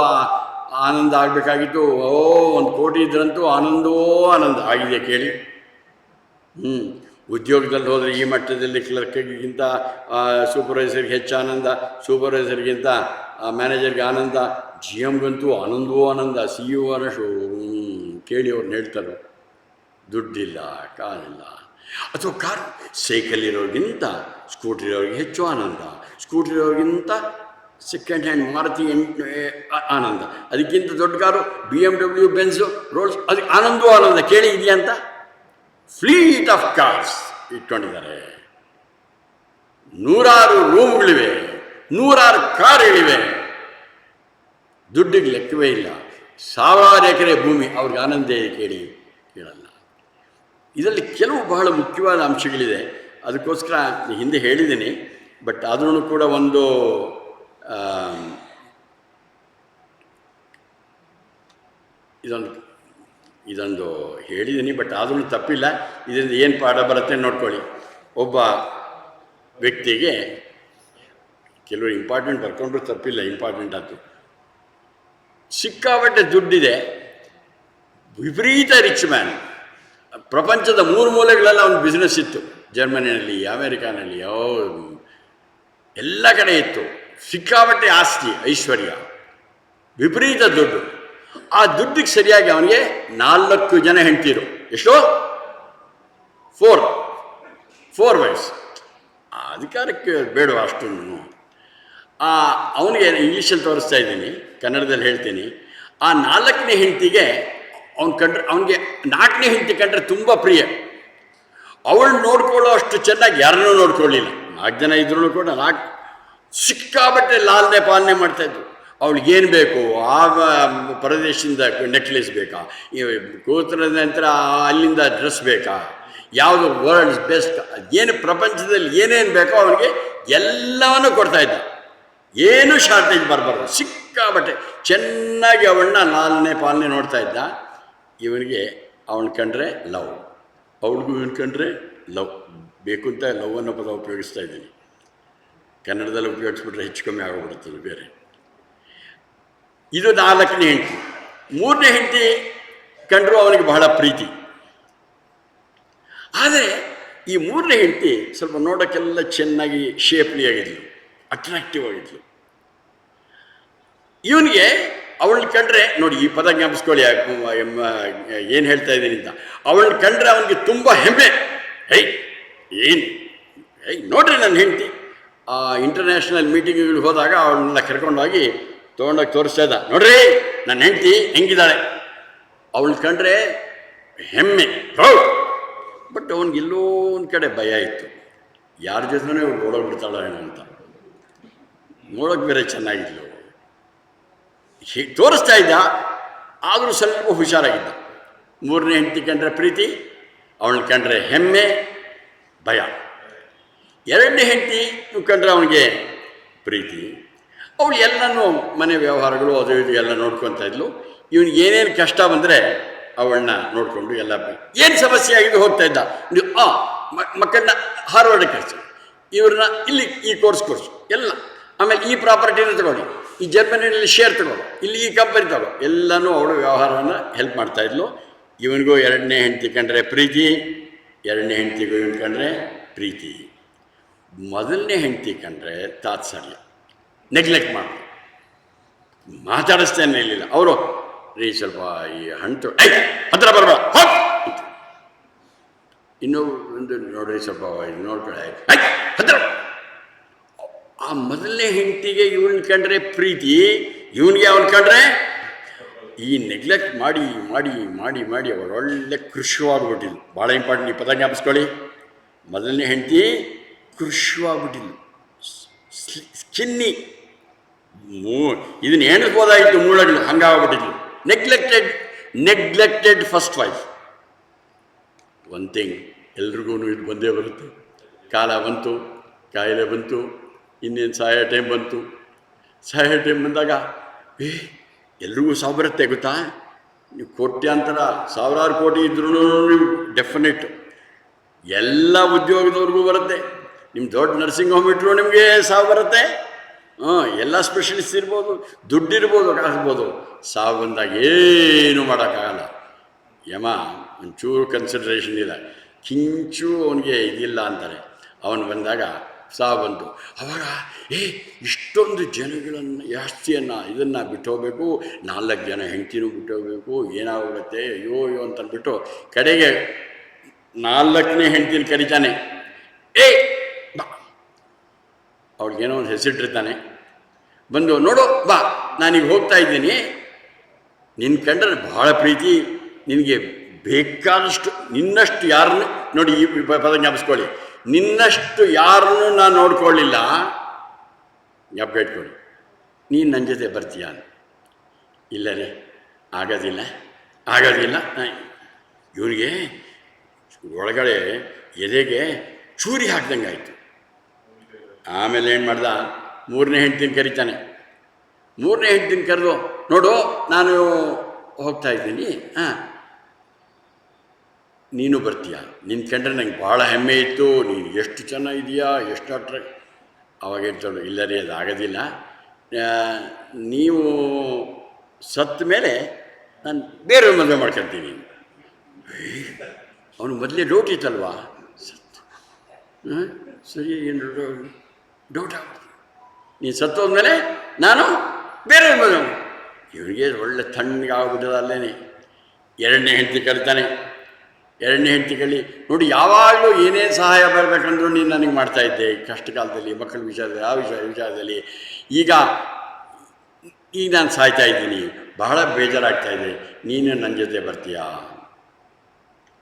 ಆನಂದ ಆಗಬೇಕಾಗಿತ್ತು. 1 ಕೋಟಿ ಇದ್ರಂತೂ ಆನಂದವೋ ಆನಂದ ಆಗಿದೆ ಕೇಳಿ. ಉದ್ಯೋಗದಲ್ಲಿ ಹೋದರೆ ಈ ಮಟ್ಟದಲ್ಲಿ ಕ್ಲರ್ಕ್ಗಿಂತ ಸೂಪರ್ವೈಸರ್ಗೆ ಹೆಚ್ಚು ಆನಂದ, ಸೂಪರ್ವೈಸರ್ಗಿಂತ ಮ್ಯಾನೇಜರ್ಗೆ ಆನಂದ, GMಗಂತೂ ಆನಂದವೋ ಆನಂದ, CEO ಅನ್ನೋಷ್ಟು ಕೇಳಿ ಅವ್ರನ್ನ ಹೇಳ್ತಾರೆ ದುಡ್ಡಿಲ್ಲ, ಕಾರಿಲ್ಲ. ಅಥವಾ ಕಾರ್ ಸೈಕಲ್ ಇರೋರಿಗಿಂತ ಸ್ಕೂಟ್ರ್ ಇರೋರಿಗೆ ಹೆಚ್ಚು ಆನಂದ, ಸ್ಕೂಟ್ರ್ ಇರೋರಿಗಿಂತ ಸೆಕೆಂಡ್ ಹ್ಯಾಂಡ್ ಮಾರುತಿ ಆನಂದ, ಅದಕ್ಕಿಂತ ದೊಡ್ಡ ಕಾರು BMW ಬೆನ್ಸು ರೋಲ್ಸ್, ಅದಕ್ಕೆ ಆನಂದವೋ ಆನಂದ. ಕೇಳಿ ಇದೆಯಾ ಅಂತ ಫ್ಲೀಟ್ ಆಫ್ ಕಾರ್ಸ್ ಇಟ್ಕೊಂಡಿದ್ದಾರೆ, 100 ರೂಮ್ಗಳಿವೆ, 100 ಕಾರುಗಳಿವೆ, ದುಡ್ಡಿಗೆ ಲೆಕ್ಕವೇ ಇಲ್ಲ. 1000 ಎಕರೆ ಭೂಮಿ, ಅವ್ರಿಗೆ ಆನಂದ ಕೇಳಿ ಕೇಳಲ್ಲ. ಇದರಲ್ಲಿ ಕೆಲವು ಬಹಳ ಮುಖ್ಯವಾದ ಅಂಶಗಳಿದೆ, ಅದಕ್ಕೋಸ್ಕರ ಹಿಂದೆ ಹೇಳಿದ್ದೀನಿ. ಬಟ್ ಆದ್ರೂ ಕೂಡ ಇದೊಂದು ಹೇಳಿದ್ದೀನಿ, ಬಟ್ ಆದ್ರೂ ತಪ್ಪಿಲ್ಲ. ಇದರಿಂದ ಏನು ಪಾಠ ಬರುತ್ತೆ ನೋಡ್ಕೊಳ್ಳಿ. ಒಬ್ಬ ವ್ಯಕ್ತಿಗೆ ಕೆಲವರು ಇಂಪಾರ್ಟೆಂಟ್ ಬರ್ಕೊಂಡ್ರು ತಪ್ಪಿಲ್ಲ, ಇಂಪಾರ್ಟೆಂಟ್ ಆಯ್ತು. ಸಿಕ್ಕಾಪಟ್ಟೆ ದುಡ್ಡಿದೆ, ವಿಪರೀತ ರಿಚ್ ಮ್ಯಾನ್, ಪ್ರಪಂಚದ 3 ಮೂಲೆಗಳೆಲ್ಲ ಒಂದು ಬಿಸ್ನೆಸ್ ಇತ್ತು. ಜರ್ಮನಿಯಲ್ಲಿ, ಅಮೇರಿಕಾನಲ್ಲಿ, ಎಲ್ಲ ಕಡೆ ಇತ್ತು. ಸಿಕ್ಕಾಪಟ್ಟೆ ಆಸ್ತಿ, ಐಶ್ವರ್ಯ, ವಿಪರೀತ ದುಡ್ಡು. ಆ ದುಡ್ಡಿಗೆ ಸರಿಯಾಗಿ ಅವನಿಗೆ 4 ಜನ ಹೆಂಡ್ತಿರು. ಎಷ್ಟೋ 4 ವಯಸ್ಸು. ಅಧಿಕಾರಕ್ಕೆ ಬೇಡ ಅಷ್ಟೊಂದು. ಅವನಿಗೆ ಇಂಗ್ಲೀಷಲ್ಲಿ ತೋರಿಸ್ತಾ ಇದ್ದೀನಿ, ಕನ್ನಡದಲ್ಲಿ ಹೇಳ್ತೀನಿ. ಆ 4ನೇ ಹೆಂಡತಿಗೆ ಅವನಿಗೆ 4ನೇ ಹೆಂಡತಿ ಕಂಡ್ರೆ ತುಂಬ ಪ್ರಿಯ. ಅವಳು ನೋಡ್ಕೊಳ್ಳೋ ಅಷ್ಟು ಚೆನ್ನಾಗಿ ಯಾರನ್ನೂ ನೋಡ್ಕೊಳ್ಳಿಲ್ಲ. 4 ಜನ ಇದ್ರೂ ಕೂಡ 4 ಸಿಕ್ಕಾಬಟ್ಟೆ ಲಾಲನೆ ಪಾಲನೆ ಮಾಡ್ತಾಯಿದ್ರು. ಅವಳಿಗೇನು ಬೇಕು, ಆಗ ಪ್ರದೇಶದಿಂದ ನೆಕ್ಲೆಸ್ ಬೇಕಾ, ಕೂತರ ನಂತರ ಅಲ್ಲಿಂದ ಡ್ರೆಸ್ ಬೇಕಾ, ಯಾವುದು ವರ್ಲ್ಡ್ಸ್ ಬೆಸ್ಟ್, ಏನು ಪ್ರಪಂಚದಲ್ಲಿ ಏನೇನು ಬೇಕೋ ಅವನಿಗೆ ಎಲ್ಲವನ್ನೂ ಕೊಡ್ತಾಯಿದ್ದ. ಏನೂ ಶಾರ್ಟೇಜ್ ಬರಬಾರ್ದು. ಸಿಕ್ಕಾಬಟ್ಟೆ ಚೆನ್ನಾಗಿ ಅವಳನ್ನ ಲಾಲನೆ ಪಾಲನೆ ನೋಡ್ತಾ ಇದ್ದ. ಇವನಿಗೆ ಅವಳು ಕಂಡ್ರೆ ಲವ್, ಅವಳಿಗೂ ಇವನು ಕಂಡ್ರೆ ಲವ್. ಬೇಕು ಅಂತ ಲವ್ ಅನ್ನೋ ಪದ ಉಪಯೋಗಿಸ್ತಾ ಇದ್ದೀನಿ. ಕನ್ನಡದಲ್ಲಿ ಉಪಯೋಗಿಸ್ಬಿಟ್ರೆ ಹೆಚ್ಚು ಕಮ್ಮಿ ಆಗೋಗ್ಬಿಡುತ್ತದೆ ಬೇರೆ. ಇದು 4ನೇ ಹೆಂಡತಿ. 3ನೇ ಹೆಂಡತಿ ಕಂಡ್ರು ಅವನಿಗೆ ಬಹಳ ಪ್ರೀತಿ. ಆದರೆ ಈ 3ನೇ ಹೆಂಡತಿ ಸ್ವಲ್ಪ ನೋಡೋಕ್ಕೆಲ್ಲ ಚೆನ್ನಾಗಿ ಶೇಪ್ಲಿ ಆಗಿದ್ಲು, ಅಟ್ರಾಕ್ಟಿವ್ ಆಗಿದ್ಲು. ಇವನಿಗೆ ಅವಳನ್ನ ಕಂಡ್ರೆ ನೋಡಿ, ಈ ಪದ ಜ್ಞಾಪಿಸ್ಕೊಳ್ಳಿ ಏನು ಹೇಳ್ತಾ ಇದ್ದೀನಿ ಅಂತ. ಅವಳನ್ನ ಕಂಡ್ರೆ ಅವನಿಗೆ ತುಂಬ ಹೆಮ್ಮೆ. ನೋಡ್ರಿ ನನ್ನ ಹೆಂಡತಿ. ಇಂಟರ್ನ್ಯಾಷನಲ್ ಮೀಟಿಂಗ್ಗಳಿಗೆ ಹೋದಾಗ ಅವಳನ್ನೆಲ್ಲ ಕರ್ಕೊಂಡೋಗಿ ತೊಗೊಂಡೋಗಿ ತೋರಿಸ್ತಾ ಇದ್ದ. ನೋಡ್ರಿ ನನ್ನ ಹೆಂಡತಿ ಹೆಂಗಿದ್ದಾಳೆ. ಅವಳನ್ನ ಕಂಡ್ರೆ ಹೆಮ್ಮೆ, ಪ್ರೌಡ್. ಬಟ್ ಅವನಿಗೆಲ್ಲೋ ಒಂದು ಕಡೆ ಭಯ ಇತ್ತು, ಯಾರ ಜೊತೆನೇ ಅವಳು ಓಡೋಗ್ಬಿಡ್ತಾಳೋ ಏನೋ ಅಂತ. ನೋಡೋಕೆ ಬೇರೆ ಚೆನ್ನಾಗಿದ್ಲು, ತೋರಿಸ್ತಾ ಇದ್ದ. ಆದರೂ ಸ್ವಲ್ಪ ಹುಷಾರಾಗಿದ್ದ. 3ನೇ ಹೆಂಡತಿ ಕಂಡ್ರೆ ಪ್ರೀತಿ, ಅವಳನ್ನ ಕಂಡ್ರೆ ಹೆಮ್ಮೆ, ಭಯ. 2ನೇ ಹೆಂಡತಿ ಕಂಡ್ರೆ ಅವನಿಗೆ ಪ್ರೀತಿ. ಅವಳು ಎಲ್ಲನೂ ಮನೆ ವ್ಯವಹಾರಗಳು ಅದು ಇದು ಎಲ್ಲ ನೋಡ್ಕೊತಾ ಇದ್ಲು. ಇವನಿಗೆ ಏನೇನು ಕಷ್ಟ ಬಂದರೆ ಅವಳನ್ನ ನೋಡಿಕೊಂಡು ಎಲ್ಲ ಏನು ಸಮಸ್ಯೆ ಆಗಿದ್ದು ಹೋಗ್ತಾ ಇದ್ದ. ನೀವು ಮಕ್ಕಳನ್ನ ಹಾರ್ವರ್ಡ್ ಕಳಿಸಿ, ಇವ್ರನ್ನ ಇಲ್ಲಿ ಈ ಕೋರ್ಸ್ ಎಲ್ಲ, ಆಮೇಲೆ ಈ ಪ್ರಾಪರ್ಟಿನ ತಗೊಳ್ಳಿ, ಈ ಜರ್ಮನಿಯಲ್ಲಿ ಶೇರ್ ತಗೊಳ್ಳೋ, ಇಲ್ಲಿ ಈ ಕಂಪನಿ ತಗೋ, ಎಲ್ಲನೂ ಅವಳು ವ್ಯವಹಾರನ ಹೆಲ್ಪ್ ಮಾಡ್ತಾಯಿದ್ಲು. ಇವನಿಗೂ ಎರಡನೇ ಹೆಂಡತಿ ಕಂಡ್ರೆ ಪ್ರೀತಿ, ಎರಡನೇ ಹೆಂಡತಿಗೂ ಇವನು ಕಂಡ್ರೆ ಪ್ರೀತಿ. ಮೊದಲನೇ ಹೆಂಡತಿ ಕಂಡ್ರೆ ತಾತ್ಸರ್ಯ, ನೆಗ್ಲೆಕ್ಟ್ ಮಾಡಿ ಮಾತಾಡಿಸ್ತೇನೆ ಇರಲಿಲ್ಲ. ಅವರು ರೀ ಸ್ವಲ್ಪ ಈ ಹಣ್ಣು ಹತ್ರ ಬರಬೇಡ, ಇನ್ನೂ ಒಂದು ನೋಡ್ರಿ ಸ್ವಲ್ಪ ಇದು ನೋಡ್ಕೊಳ್ಳೆ ಹತ್ರ. ಆ ಮೊದಲನೇ ಹೆಂಡತಿಗೆ ಇವನ್ ಕಂಡ್ರೆ ಪ್ರೀತಿ, ಇವನಿಗೆ ಅವನು ಕಂಡ್ರೆ ಈ ನೆಗ್ಲೆಕ್ಟ್ ಮಾಡಿ ಮಾಡಿ ಮಾಡಿ ಮಾಡಿ ಅವರು ಒಳ್ಳೆ ಕೃಷಿವಾಗ್ಬಿಟ್ಟಿದ್ಲು. ಭಾಳ ಇಂಪಾರ್ಟೆಂಟ್, ಈ ಪದ ಜ್ಞಾಪಿಸ್ಕೊಳ್ಳಿ. ಮೊದಲನೇ ಹೆಂಡತಿ ಕೃಷಿವಾಗ್ಬಿಟ್ಟಿದ್ಲು, ಸ್ಕಿನ್ನಿ, ಇದನ್ನ ಎಣಿಸ್ಬೋದಾಗಿತ್ತು ಮೂಳೆಗಳು, ಹಂಗಾಗ್ಬಿಟ್ಟಿದ್ಲು. Neglected first wife. One thing, ಎಲ್ರಿಗೂ ಇದು ಬಂದೇ ಬರುತ್ತೆ. ಕಾಲ ಬಂತು, ಕಾಯಿಲೆ ಬಂತು, ಇನ್ನೇನು ಸಾಯೋ ಟೈಮ್ ಬಂತು. ಸಾಯೋ ಟೈಮ್ ಬಂದಾಗ ಎಲ್ರಿಗೂ ಸಾವು ಬರುತ್ತೆ ಗೊತ್ತಾ. ನೀವು ಕೋಟ್ಯಾಂತರ ಸಾವಿರಾರು ಕೋಟಿ ಇದ್ರೂ ಡೆಫಿನೆಟ್ ಎಲ್ಲ ಉದ್ಯೋಗದವ್ರಿಗೂ ಬರುತ್ತೆ. ನಿಮ್ಮ ದೊಡ್ಡ ನರ್ಸಿಂಗ್ ಹೋಮ್ ಇಟ್ಟರು ನಿಮಗೆ ಸಾವು ಬರುತ್ತೆ. ಎಲ್ಲ ಸ್ಪೆಷಲಿಸ್ಟ್ ಇರ್ಬೋದು, ದುಡ್ಡಿರ್ಬೋದು, ಕಾಸಿರ್ಬೋದು. ಸಾವು ಬಂದಾಗ ಏನೂ ಮಾಡೋಕ್ಕಾಗಲ್ಲ. ಯಮ ಒಂಚೂರು ಕನ್ಸಿಡ್ರೇಷನ್ ಇಲ್ಲ, ಕಿಂಚು ಅವನಿಗೆ ಇದಿಲ್ಲ ಅಂತಾರೆ. ಅವನು ಬಂದಾಗ ಸಾವು ಬಂತು. ಅವಾಗ ಇಷ್ಟೊಂದು ಜನಗಳನ್ನು ಆಸ್ತಿಯನ್ನು ಇದನ್ನು ಬಿಟ್ಟೋಗ್ಬೇಕು, 4 ಜನ ಹೆಂಡ್ತಿನೂ ಬಿಟ್ಟೋಗ್ಬೇಕು, ಏನಾಗುತ್ತೆ ಅಯ್ಯೋ ಅಂತಂದ್ಬಿಟ್ಟು ಕಡೆಗೆ 4ನೇ ಹೆಂಡ್ತಿನ ಕರಿತಾನೆ. ಬಾ, ಅವ್ಳಿಗೇನೋ ಒಂದು ಹೆಸರಿಟ್ಟಿರ್ತಾನೆ. ಬಂದು ನೋಡು ಬಾ, ನಾನೀಗ ಹೋಗ್ತಾ ಇದ್ದೀನಿ, ನಿನ್ನ ಕಂಡ್ರೆ ಭಾಳ ಪ್ರೀತಿ, ನಿನಗೆ ಬೇಕಾದಷ್ಟು, ನಿನ್ನಷ್ಟು ಯಾರನ್ನು ನೋಡಿ, ಈ ಪದ ಜ್ಞಾಪಿಸ್ಕೊಳ್ಳಿ, ನಿನ್ನಷ್ಟು ಯಾರನ್ನೂ ನಾನು ನೋಡ್ಕೊಳ್ಳಿಲ್ಲ, ಜ್ಞಾಪಕ ಇಟ್ಕೊಳ್ಳಿ, ನೀನು ನನ್ನ ಜೊತೆ ಬರ್ತೀಯ? ಇಲ್ಲ ರೀ, ಆಗೋದಿಲ್ಲ. ಇವನಿಗೆ ಒಳಗಡೆ ಎದೆಗೆ ಚೂರಿ ಹಾಕ್ದಂಗೆ ಆಯಿತು. ಆಮೇಲೆ ಏನು ಮಾಡ್ದ, 3ನೇ ಹೆಂಡ್ತಿನ ಕರಿತಾನೆ. 3ನೇ ಹೆಂಡ್ತಿನ ಕರೆದು ನೋಡು ನಾನು ಹೋಗ್ತಾ ಇದ್ದೀನಿ, ನೀನು ಬರ್ತೀಯ? ನಿನ್ನ ಕಂಡ್ರೆ ನಂಗೆ ಭಾಳ ಹೆಮ್ಮೆ ಇತ್ತು, ನೀನು ಎಷ್ಟು ಚೆನ್ನಾಗಿದೆಯಾ, ಎಷ್ಟು ಅಟ್ರಾಕ್ಟ್. ಅವಾಗ ಹೇಳ್ತಾಳು, ಇಲ್ಲ ರೀ ಅದು ಆಗೋದಿಲ್ಲ, ನೀವು ಸತ್ತ ಮೇಲೆ ನಾನು ಬೇರೆ ಮದುವೆ ಮಾಡ್ಕೊಳ್ತೀನಿ. ಅವನು ಮೊದಲೇ ಡೌಟ್ ಇತ್ತಲ್ವಾ, ಸರಿ ಏನು ಡೌಟ್ ಆಗ್ಬಿಡ್ತೀನಿ, ನೀನು ಸತ್ತೋದ್ಮೇಲೆ ನಾನು ಬೇರೆ ಮದುವೆ. ಇವನಿಗೆ ಒಳ್ಳೆ ತಣ್ಣಗಾಗ್ಬಿಟ್ಟದ ಅಲ್ಲೇನೆ. 2ನೇ ಹೆಂಡತಿ ಕರಿತಾನೆ. 2ನೇ ಹೆಂಡತಿ ಕಳಿ ನೋಡಿ, ಯಾವಾಗಲೂ ಏನೇ ಸಹಾಯ ಬರಬೇಕಂದ್ರೂ ನೀನು ನನಗೆ ಮಾಡ್ತಾಯಿದ್ದೆ ಕಷ್ಟ ಕಾಲದಲ್ಲಿ, ಮಕ್ಕಳ ವಿಚಾರದಲ್ಲಿ, ಆ ವಿಚಾರದಲ್ಲಿ. ಈಗ ನಾನು ಸಾಯ್ತಾ ಇದ್ದೀನಿ, ಬಹಳ ಬೇಜಾರಾಗ್ತಾಯಿದೆ, ನೀನು ನನ್ನ ಜೊತೆ ಬರ್ತೀಯಾ?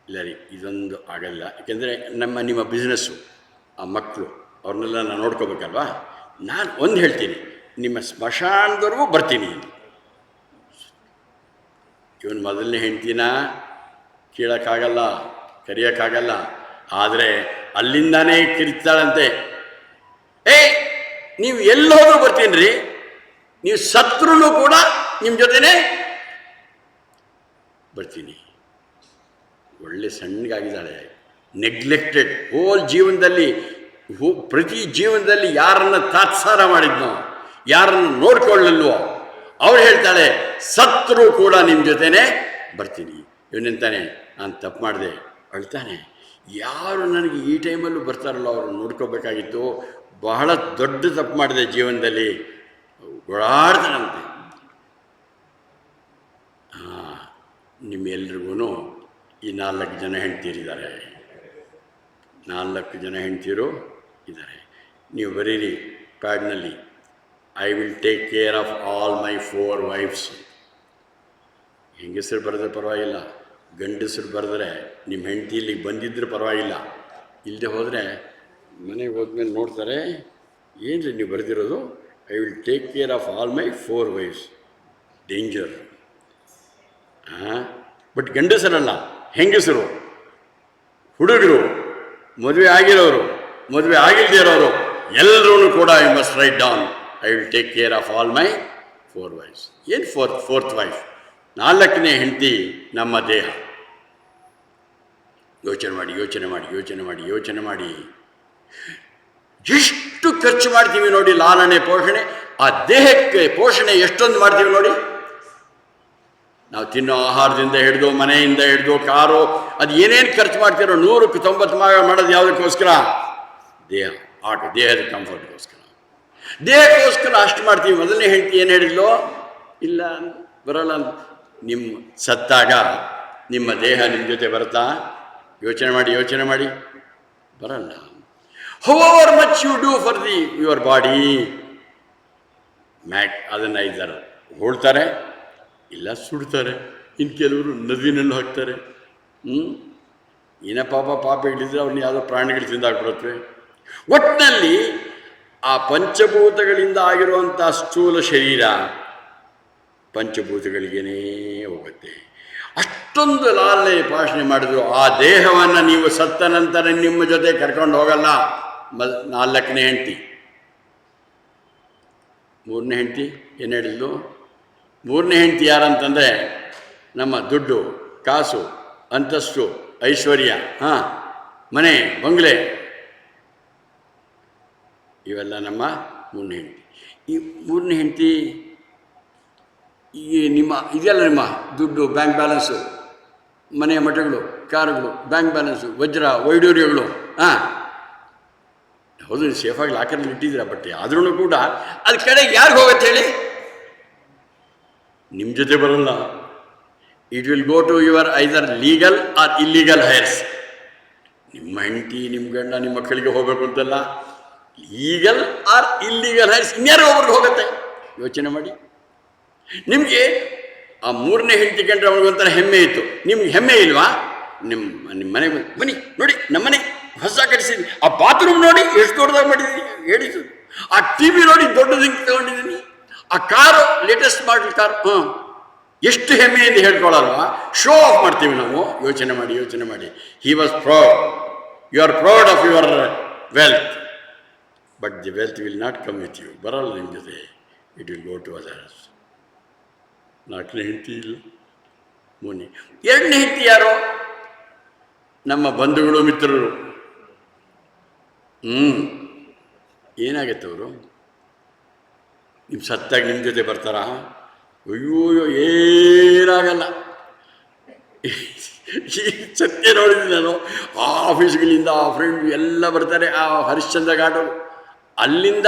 ಇಲ್ಲ ರೀ, ಇದೊಂದು ಆಗಲ್ಲ, ಯಾಕೆಂದರೆ ನಿಮ್ಮ ಬಿಸ್ನೆಸ್ಸು, ಆ ಮಕ್ಕಳು ಅವ್ರನ್ನೆಲ್ಲ ನಾನು ನೋಡ್ಕೋಬೇಕಲ್ವಾ. ನಾನು ಒಂದು ಹೇಳ್ತೀನಿ, ನಿಮ್ಮ ಸ್ಮಶಾನದವರೆಗೂ ಬರ್ತೀನಿ. ಇವನು ಮೊದಲನೇ ಹೆಂಡ್ತಿನ ಕೀಳಕ್ಕಾಗಲ್ಲ, ಕರಿಯೋಕ್ಕಾಗಲ್ಲ, ಆದರೆ ಅಲ್ಲಿಂದಾನೇ ಕಿರಿತಾಳಂತೆ. ನೀವು ಎಲ್ಲೋದ್ರೂ ಬರ್ತೀನಿ ರೀ, ನೀವು ಸತ್ರೂ ಕೂಡ ನಿಮ್ಮ ಜೊತೆನೇ ಬರ್ತೀನಿ. ಒಳ್ಳೆ ಸಣ್ಣಗಾಗಿದ್ದಾಳೆ. ನೆಗ್ಲೆಕ್ಟೆಡ್ ಹೋಲ್ ಜೀವನದಲ್ಲಿ, ಪ್ರತಿ ಜೀವನದಲ್ಲಿ ಯಾರನ್ನು ತಾತ್ಸಾರ ಮಾಡಿದ್ನೋ, ಯಾರನ್ನು ನೋಡ್ಕೊಳ್ಳಲ್ವೋ ಅವ್ರು ಹೇಳ್ತಾಳೆ, ಸತ್ರು ಕೂಡ ನಿಮ್ಮ ಜೊತೆನೇ ಬರ್ತೀನಿ. ಇವನೆಂತಾನೆ, ನಾನು ತಪ್ಪು ಮಾಡಿದೆ, ಅಳ್ತಾನೆ. ಯಾರು ನನಗೆ ಈ ಟೈಮಲ್ಲೂ ಬರ್ತಾರಲ್ಲ ಅವರು ನೋಡ್ಕೋಬೇಕಾಗಿತ್ತು, ಬಹಳ ದೊಡ್ಡ ತಪ್ಪು ಮಾಡಿದೆ ಜೀವನದಲ್ಲಿ, ಓಡಾಡ್ತಾನಂತೆ. ನಿಮ್ಮೆಲ್ರಿಗೂ ಈ 4 ಜನ ಹೆಂಡ್ತೀರಿದ್ದಾರೆ, 4 ಜನ ಹೆಂಡ್ತೀರು ಇದ್ದಾರೆ. ನೀವು ಬರೀರಿ ಪ್ಯಾಡ್ನಲ್ಲಿ, I will take care of all my 4 wives. ಹೆಂಗಸರು ಬರೆದ್ರೆ ಪರವಾಗಿಲ್ಲ, ಗಂಡಸರು ಬರೆದ್ರೆ ನಿಮ್ಮ ಹೆಂಡತಿ ಇಲ್ಲಿಗೆ ಬಂದಿದ್ದರೂ ಪರವಾಗಿಲ್ಲ, ಇಲ್ಲದೆ ಹೋದರೆ ಮನೆಗೆ ಹೋದ್ಮೇಲೆ ನೋಡ್ತಾರೆ, ಏನು ರೀ ನೀವು ಬರೆದಿರೋದು, I will take care of all my 4 wives. Danger. But ಗಂಡಸರಲ್ಲ, ಹೆಂಗಸರು, ಹುಡುಗರು, ಮದುವೆ ಆಗಿರೋರು, ಮದುವೆ ಆಗಿಲ್ಲದೆ ಇರೋರು ಎಲ್ಲರೂ ಕೂಡ you must write down, I will take care of all my 4 wives. ಏನು ಫೋರ್ತ್ ವೈಫ್? 4ನೇ ಹೆಂಡತಿ ನಮ್ಮ ದೇಹ. ಯೋಚನೆ ಮಾಡಿ ಎಷ್ಟು ಖರ್ಚು ಮಾಡ್ತೀವಿ ನೋಡಿ, ಲಾಲನೆ ಪೋಷಣೆ. ಆ ದೇಹಕ್ಕೆ ಪೋಷಣೆ ಎಷ್ಟೊಂದು ಮಾಡ್ತೀವಿ ನೋಡಿ. ನಾವು ತಿನ್ನೋ ಆಹಾರದಿಂದ ಹಿಡಿದು, ಮನೆಯಿಂದ ಹಿಡಿದು, ಕಾರು, ಅದು ಏನೇನು ಖರ್ಚು ಮಾಡ್ತಿರೋ 100ಕ್ಕೆ 90 ಮಾಡೋದು ಯಾವುದಕ್ಕೋಸ್ಕರ? ದೇಹದ ಕಂಫರ್ಟ್ಗೋಸ್ಕರ. ದೇಹಕ್ಕೋಸ್ಕರ ಅಷ್ಟು ಮಾಡ್ತೀವಿ. ಮೊದಲನೇ ಹೆಂಡತಿ ಏನು ಹೇಳಿದ್ಲು? ಇಲ್ಲ ಬರೋಲ್ಲ. ನಿಮ್ಮ ಸತ್ತಾಗ ನಿಮ್ಮ ದೇಹ ನಿಮ್ಮ ಜೊತೆ ಬರುತ್ತಾ? ಯೋಚನೆ ಮಾಡಿ ಬರಲ್ಲ. However much you do for your body, ಅದನ್ನು ಇದ್ದಾರೆ ಹೋಳ್ತಾರೆ, ಇಲ್ಲ ಸುಡ್ತಾರೆ, ಇನ್ನು ಕೆಲವರು ನದಿನಲ್ಲಿ ಹಾಕ್ತಾರೆ. ಏನ ಪಾಪಿಗಳಿದ್ರೆ ಅವ್ರನ್ನ ಯಾವುದೋ ಪ್ರಾಣಿಗಳು ತಿಂದಾಕ್ಬಿಡುತ್ತವೆ. ಒಟ್ಟಿನಲ್ಲಿ ಆ ಪಂಚಭೂತಗಳಿಂದ ಆಗಿರುವಂಥ ಸ್ಥೂಲ ಶರೀರ ಪಂಚಭೂತಗಳಿಗೇನೇ ಹೋಗುತ್ತೆ. ಅಷ್ಟೊಂದು ಲಾಲನೆ ಭಾಷಣೆ ಮಾಡಿದ್ರು. ಆ ದೇಹವನ್ನು ನೀವು ಸತ್ತ ನಂತರ ನಿಮ್ಮ ಜೊತೆ ಕರ್ಕೊಂಡು ಹೋಗಲ್ಲ. 4ನೇ ಹೆಂಡತಿ. 3ನೇ ಹೆಂಡತಿ ಏನು ಹೇಳಿದ್ಲು? 3ನೇ ಹೆಂಡತಿ ಯಾರಂತಂದರೆ ನಮ್ಮ ದುಡ್ಡು, ಕಾಸು, ಅಂತಸ್ತು, ಐಶ್ವರ್ಯ, ಮನೆ, ಬಂಗ್ಲೆ, ಇವೆಲ್ಲ ನಮ್ಮ 3ನೇ ಹೆಂಡತಿ. ಈ 3ನೇ ಹೆಂಡತಿ ಈ ನಿಮ್ಮ ಇದೆಯಲ್ಲ, ನಿಮ್ಮ ದುಡ್ಡು, ಬ್ಯಾಂಕ್ ಬ್ಯಾಲೆನ್ಸು, ಮನೆಯ ಮಠಗಳು, ಕಾರುಗಳು, ಬ್ಯಾಂಕ್ ಬ್ಯಾಲೆನ್ಸು, ವಜ್ರ ವೈಡೂರ್ಯಗಳು, ಹೌದು ಸೇಫಾಗಿ ಲಾಕರಲ್ಲಿ ಇಟ್ಟಿದ್ದೀರ, ಬಟ್ ಆದ್ರೂ ಕೂಡ ಅದು ಕಡೆಗೆ ಯಾರಿಗೆ ಹೋಗುತ್ತೆ ಹೇಳಿ? ನಿಮ್ಮ ಜೊತೆ ಬರೋಲ್ಲ. It will go to your either legal or illegal heirs. ನಿಮ್ಮ ಹೆಂಡತಿ, ನಿಮ್ಮ ಗಂಡ, ನಿಮ್ಮ ಮಕ್ಕಳಿಗೆ ಹೋಗಬೇಕು ಅಂತಲ್ಲ, ಲೀಗಲ್ ಆರ್ ಇಲ್ಲೀಗಲ್ ಹೈರ್ಸ್ ಇನ್ಯಾರು ಒಬ್ರಿಗೆ ಹೋಗುತ್ತೆ. ಯೋಚನೆ ಮಾಡಿ. ನಿಮಗೆ ಆ 3ನೇ ಹೆಂಡತಿ ಕಂಡ್ರೆ ಅವ್ರಿಗೊಂಥರ ಹೆಮ್ಮೆ ಇತ್ತು. ನಿಮ್ಗೆ ಹೆಮ್ಮೆ ಇಲ್ವಾ? ನಿಮ್ಮ ಮನೆಗೆ ಬನ್ನಿ ನೋಡಿ, ನಮ್ಮನೆ ಹೊಸ ಕಟ್ಟಿಸಿದ್ವಿ, ಆ ಬಾತ್ರೂಮ್ ನೋಡಿ ಎಷ್ಟು ದೊಡ್ಡದಾಗಿ ಮಾಡಿದ್ದೀನಿ ಹೇಳಿದ್ದು, ಆ ಟಿ ವಿ ನೋಡಿ ದೊಡ್ಡದಿಂಗ್ ತಗೊಂಡಿದ್ದೀನಿ, ಆ ಕಾರು ಲೇಟೆಸ್ಟ್ ಮಾಡಲ್ ಕಾರ್, ಎಷ್ಟು ಹೆಮ್ಮೆಯಿಂದ ಹೇಳ್ಕೊಳ್ಳಲ್ವಾ? ಶೋ ಆಫ್ ಮಾಡ್ತೀವಿ ನಾವು. ಯೋಚನೆ ಮಾಡಿ. He was proud. You are proud of your wealth, but the wealth will not come with you. ಬರಲ್ಲ ನಿಮ್ಮ ಜೊತೆ. It will go to others. 4ನೇ ಹೆಂಡತಿ ಇಲ್ಲ. 3ನೇ. 2ನೇ ಹೆಂಡತಿ ಯಾರು? ನಮ್ಮ ಬಂಧುಗಳು, ಮಿತ್ರರು. ಏನಾಗತ್ತೆ ಅವರು? ನಿಮ್ಮ ಸತ್ತಾಗ ನಿಮ್ಮ ಜೊತೆ ಬರ್ತಾರಾ? ಅಯ್ಯೋ ಏನಾಗಲ್ಲ. ಸತ್ಯ ನೋಡಿದ್ದೀನಿ ನಾನು. ಆ ಆಫೀಸ್ಗಳಿಂದ ಆ ಫ್ರೆಂಡ್ ಎಲ್ಲ ಬರ್ತಾರೆ. ಆ ಹರಿಶ್ಚಂದ್ರ ಘಾಟು ಅಲ್ಲಿಂದ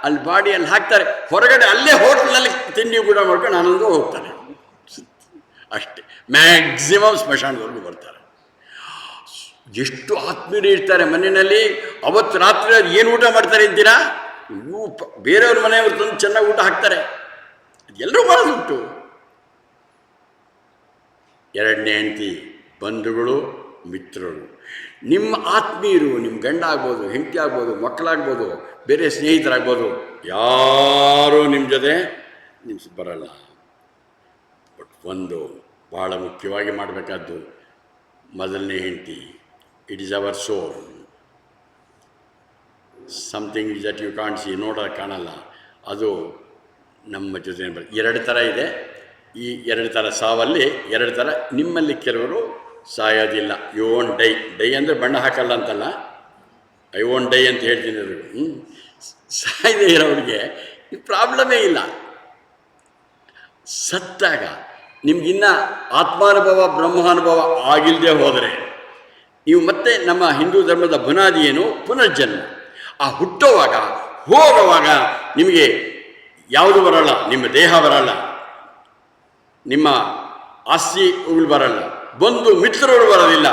ಅಲ್ಲಿ ಬಾಡಿ ಅಲ್ಲಿ ಹಾಕ್ತಾರೆ. ಹೊರಗಡೆ ಅಲ್ಲೇ ಹೋಟ್ಲಲ್ಲಿ ತಿಂಡಿ ಕೂಡ ಮಾಡ್ಕೊಂಡು ಆನಂದ ಹೋಗ್ತಾರೆ. ಅಷ್ಟೇ. ಮ್ಯಾಕ್ಸಿಮಮ್ ಸ್ಮಶಾನದವರೆಗೂ ಬರ್ತಾರೆ. ಎಷ್ಟು ಆತ್ಮೀಯರು ಇರ್ತಾರೆ ಮನೆಯಲ್ಲಿ. ಅವತ್ತು ರಾತ್ರಿ ಏನು ಊಟ ಮಾಡ್ತಾರೆ ಅಂತೀರಾ? ಬೇರೆಯವ್ರ ಮನೆಯವ್ರು ತಂದು ಚೆನ್ನಾಗಿ ಊಟ ಹಾಕ್ತಾರೆ. ಎಲ್ಲರೂ ಮಾಡೋದುಂಟು. 2ನೇ ಹೆಂಡತಿ, ಬಂಧುಗಳು, ಮಿತ್ರರು, ನಿಮ್ಮ ಆತ್ಮೀಯರು, ನಿಮ್ಮ ಗಂಡ ಆಗ್ಬೋದು, ಹೆಂಡತಿ ಆಗ್ಬೋದು, ಮಕ್ಕಳಾಗ್ಬೋದು, ಬೇರೆ ಸ್ನೇಹಿತರಾಗ್ಬೋದು, ಯಾರೂ ನಿಮ್ಮ ಜೊತೆ ಬರಲ್ಲ. ಬಟ್ ಒಂದು ಭಾಳ ಮುಖ್ಯವಾಗಿ ಮಾಡಬೇಕಾದ್ದು, ಮೊದಲನೇ ಹೆಂಡತಿ, it is our soul. Something that you can't see, ನೋಡೋಕೆ ಕಾಣಲ್ಲ, ಅದು ನಮ್ಮ ಜೊತೆ 2 ಥರ ಇದೆ. ಈ 2 ಥರ ಸಾವಲ್ಲಿ 2 ಥರ. ನಿಮ್ಮಲ್ಲಿ ಕೆಲವರು ಸಾಯೋದಿಲ್ಲ. You own die. ಡೈ ಅಂದರೆ ಬಣ್ಣ ಹಾಕಲ್ಲ ಅಂತಲ್ಲ, ಐ ಓನ್ ಡೈ ಅಂತ ಹೇಳ್ತೀನಿ ಅವ್ರಿಗೆ. ಸಾಯದೇ ಇರೋರಿಗೆ ಈ ಪ್ರಾಬ್ಲಮೇ ಇಲ್ಲ. ಸತ್ತಾಗ ನಿಮಗಿನ್ನ ಆತ್ಮಾನುಭವ, ಬ್ರಹ್ಮಾನುಭವ ಆಗಿಲ್ಲದೆ ಹೋದರೆ, ನೀವು ಮತ್ತೆ ನಮ್ಮ ಹಿಂದೂ ಧರ್ಮದ ಬುನಾದಿ ಏನು? ಪುನರ್ಜನ್ಮ. ಆ ಹುಟ್ಟುವಾಗ ಹೋಗುವಾಗ ನಿಮಗೆ ಯಾವುದು ಬರಲ್ಲ. ನಿಮ್ಮ ದೇಹ ಬರಲ್ಲ, ನಿಮ್ಮ ಆಸ್ತಿಗಳು ಬರಲ್ಲ, ಬಂಧು ಮಿತ್ರರು ಬರೋದಿಲ್ಲ.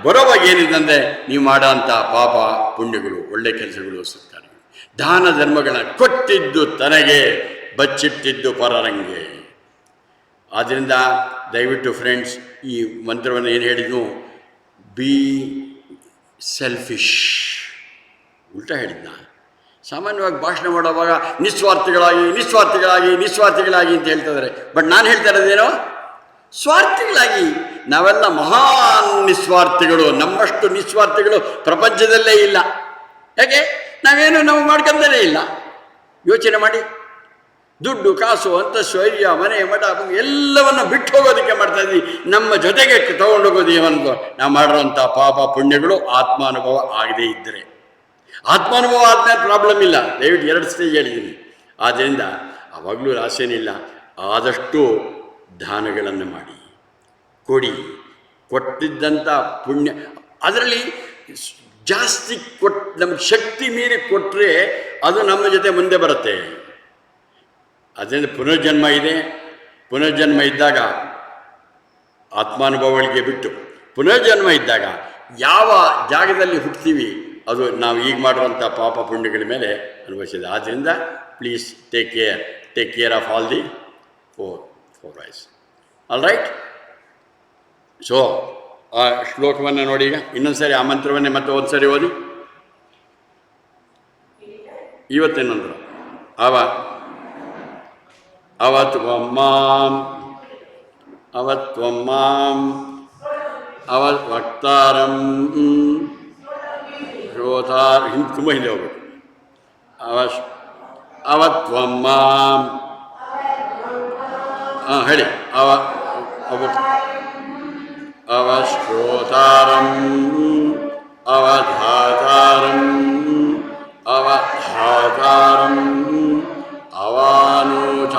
ಬರೋವಾಗ ಏನಿದೆ ಅಂದರೆ ನೀವು ಮಾಡೋ ಅಂಥ ಪಾಪ ಪುಣ್ಯಗಳು, ಒಳ್ಳೆ ಕೆಲಸಗಳು, ಸತ್ಕಾರ್ಯಗಳು, ದಾನ ಧರ್ಮಗಳನ್ನು ಕೊಟ್ಟಿದ್ದು ತನಗೆ, ಬಚ್ಚಿಟ್ಟಿದ್ದು ಪರರಂಗೆ. ಆದ್ದರಿಂದ ದಯವಿಟ್ಟು ಫ್ರೆಂಡ್ಸ್, ಈ ಮಂತ್ರವನ್ನು ಏನು ಹೇಳಿದ್ನು? B selfish. ಉಲ್ಟಾ ಹೇಳಿದ್ನ. ಸಾಮಾನ್ಯವಾಗಿ ಭಾಷಣ ಮಾಡುವಾಗ ನಿಸ್ವಾರ್ಥಿಗಳಾಗಿ ಅಂತ ಹೇಳ್ತಿದ್ದಾರೆ. ಬಟ್ ನಾನು ಹೇಳ್ತಾ ಇರೋದೇನೋ ಸ್ವಾರ್ಥಿಗಳಾಗಿ. ನಾವೆಲ್ಲ ಮಹಾನ್ ನಿಸ್ವಾರ್ಥಿಗಳು. ನಮ್ಮಷ್ಟು ನಿಸ್ವಾರ್ಥಿಗಳು ಪ್ರಪಂಚದಲ್ಲೇ ಇಲ್ಲ. ಯಾಕೆ? ನಾವು ಮಾಡ್ಕೊಂಡೇ ಇಲ್ಲ. ಯೋಚನೆ ಮಾಡಿ. ದುಡ್ಡು, ಕಾಸು, ಅಂತಸ್ತು, ಮನೆ, ಮಠ ಎಲ್ಲವನ್ನು ಬಿಟ್ಟು ಹೋಗೋದಕ್ಕೆ ಮಾಡ್ತಾ ಇದ್ವಿ. ನಮ್ಮ ಜೊತೆಗೆ ತಗೊಂಡೋಗೋದು ಒಂದು ನಾವು ಮಾಡಿರೋಂಥ ಪಾಪ ಪುಣ್ಯಗಳು ಆತ್ಮಾನುಭವ ಆಗದೇ ಇದ್ದರೆ. ಆತ್ಮಾನುಭವ ಆದ್ಮೇಲೆ ಪ್ರಾಬ್ಲಮ್ ಇಲ್ಲ. ದಯವಿಟ್ಟು 2 ಸ್ಟೇಜ್ ಹೇಳಿದ್ದೀನಿ. ಆದ್ದರಿಂದ ಆವಾಗಲೂ ರಾಸೇನಿಲ್ಲ, ಆದಷ್ಟು ದಾನಗಳನ್ನು ಮಾಡಿ, ಕೊಡಿ. ಕೊಟ್ಟಿದ್ದಂಥ ಪುಣ್ಯ ಅದರಲ್ಲಿ ಜಾಸ್ತಿ ನಮ್ಮ ಶಕ್ತಿ ಮೀರಿ ಕೊಟ್ಟರೆ ಅದು ನಮ್ಮ ಜೊತೆ ಮುಂದೆ ಬರುತ್ತೆ. ಅದರಿಂದ ಪುನರ್ಜನ್ಮ ಇದೆ. ಪುನರ್ಜನ್ಮ ಇದ್ದಾಗ ಆತ್ಮಾನುಭವಗಳಿಗೆ ಬಿಟ್ಟು ಪುನರ್ಜನ್ಮ ಇದ್ದಾಗ ಯಾವ ಜಾಗದಲ್ಲಿ ಹುಡ್ತೀವಿ ಅದು ನಾವು ಈಗ ಮಾಡುವಂಥ ಪಾಪ ಪುಣ್ಯಗಳ ಮೇಲೆ ಅನುಭವಿಸಿದೆ. ಆದ್ದರಿಂದ please take care of all the four ice. All right. So ಆ ಶ್ಲೋಕವನ್ನು ನೋಡಿ. ಈಗ ಇನ್ನೊಂದು ಸರಿ ಆ ಮಂತ್ರವನ್ನೇ ಮತ್ತೆ ಒಂದು ಸರಿ ಓದಿ. ಇವತ್ತಿನೊಂದು ಅವತ್ವಂ ಮಾಂ ವಕ್ತಾರಂ ಶ್ರೋತಾರ್ ತುಂಬ ಹಿಂದೆ ಹೋಗ್ಬೇಕು. ಅವತ್ವಂ ಮಾಂ ಹೇಳಿ. ಅವಶ್ರೋತಾರಂ ಅವಧಾತಾರಂ ಅವಾನೂಚಾನವಶಿಷ್ಯಂ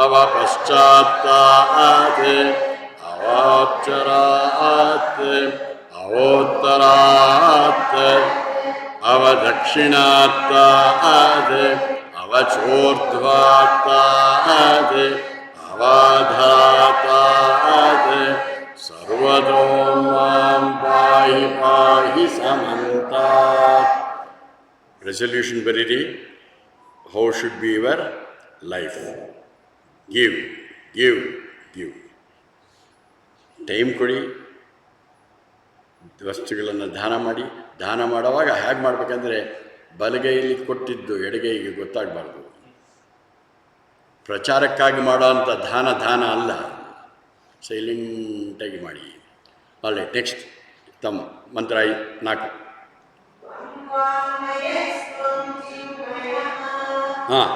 ಅವಪಶ್ಚಾತ್ತಾತ್ ಅವಾಚರಾತ್ ಅವೋತ್ತರಾತ್ ಅವದಕ್ಷಿಣಾತ್ತಾತ್ ಅವಚೋರ್ಧ್ವಾತ್ತಾತ್ ಅವಾಧಾತಾತ್ ಸರ್ವತೋ ಮಾಂ ಪಾಹಿ ಪಾಹಿ ಸಮಂತಾತ್. ರೆಸಲ್ಯೂಷನ್ ಬರೀರಿ. How should be your life? Give give give. Time ಕೊಡಿ, ವಸ್ತುಗಳನ್ನು ದಾನ ಮಾಡಿ. ದಾನ ಮಾಡುವಾಗ ಹೇಗೆ ಮಾಡಬೇಕಂದ್ರೆ ಬಲಗೈಯಲ್ಲಿ ಕೊಟ್ಟಿದ್ದು ಎಡಗೈಗೆ ಗೊತ್ತಾಗಬಾರ್ದು. ಪ್ರಚಾರಕ್ಕಾಗಿ ಮಾಡೋವಂಥ ದಾನ ಅಲ್ಲ, ಸೈಲೆಂಟಾಗಿ ಮಾಡಿ. ಅಲ್ಲೇ ನೆಕ್ಸ್ಟ್ ತಮ್ಮ ಮಂತ್ರ 4. ಹಾಂ.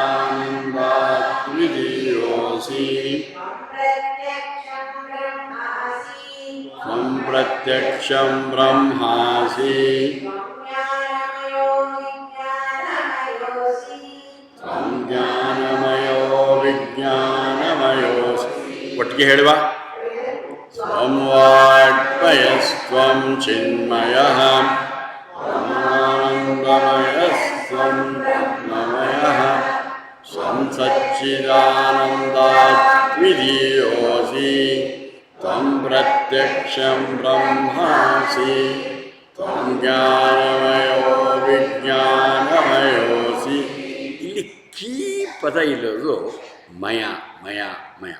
ಸಂಸಚ್ಚಿದಾನಂದಾತ್ ವಿಧಿಯೋಸಿ ಸಂಪ್ರತ್ಯಕ್ಷಂ ಬ್ರಹ್ಮಾಸಿ ಸಂಜ್ಞಾನಮಯೋ ವಿಜ್ಞಾನಮಯೋಸಿ. ಒಟ್ಟಿಗೆ ಹೇಳುವ. ಸ್ವಂ ವಾಗ್ಮಯಸ್ತ್ವಂ ಚಿನ್ಮಯಃ ಆನಂದಮಯಸ್ತ್ವಂ ಬ್ರಹ್ಮಮಯಃ ಸಂಸಚ್ಚಿದಾನಂದಾತ್ ವಿಧಿಯೋಸಿ ತ್ವಂ ಪ್ರತ್ಯಕ್ಷಂ ಬ್ರಹ್ಮಾಸಿ ತ್ವಂ ಜ್ಞಾನಮಯೋ ವಿಜ್ಞಾನಮಯೋಸಿ. ಇಲ್ಲಿ ಕೀ ಪದ ಇಲ್ಲೋದು ಮಯ ಮಯ ಮಯ.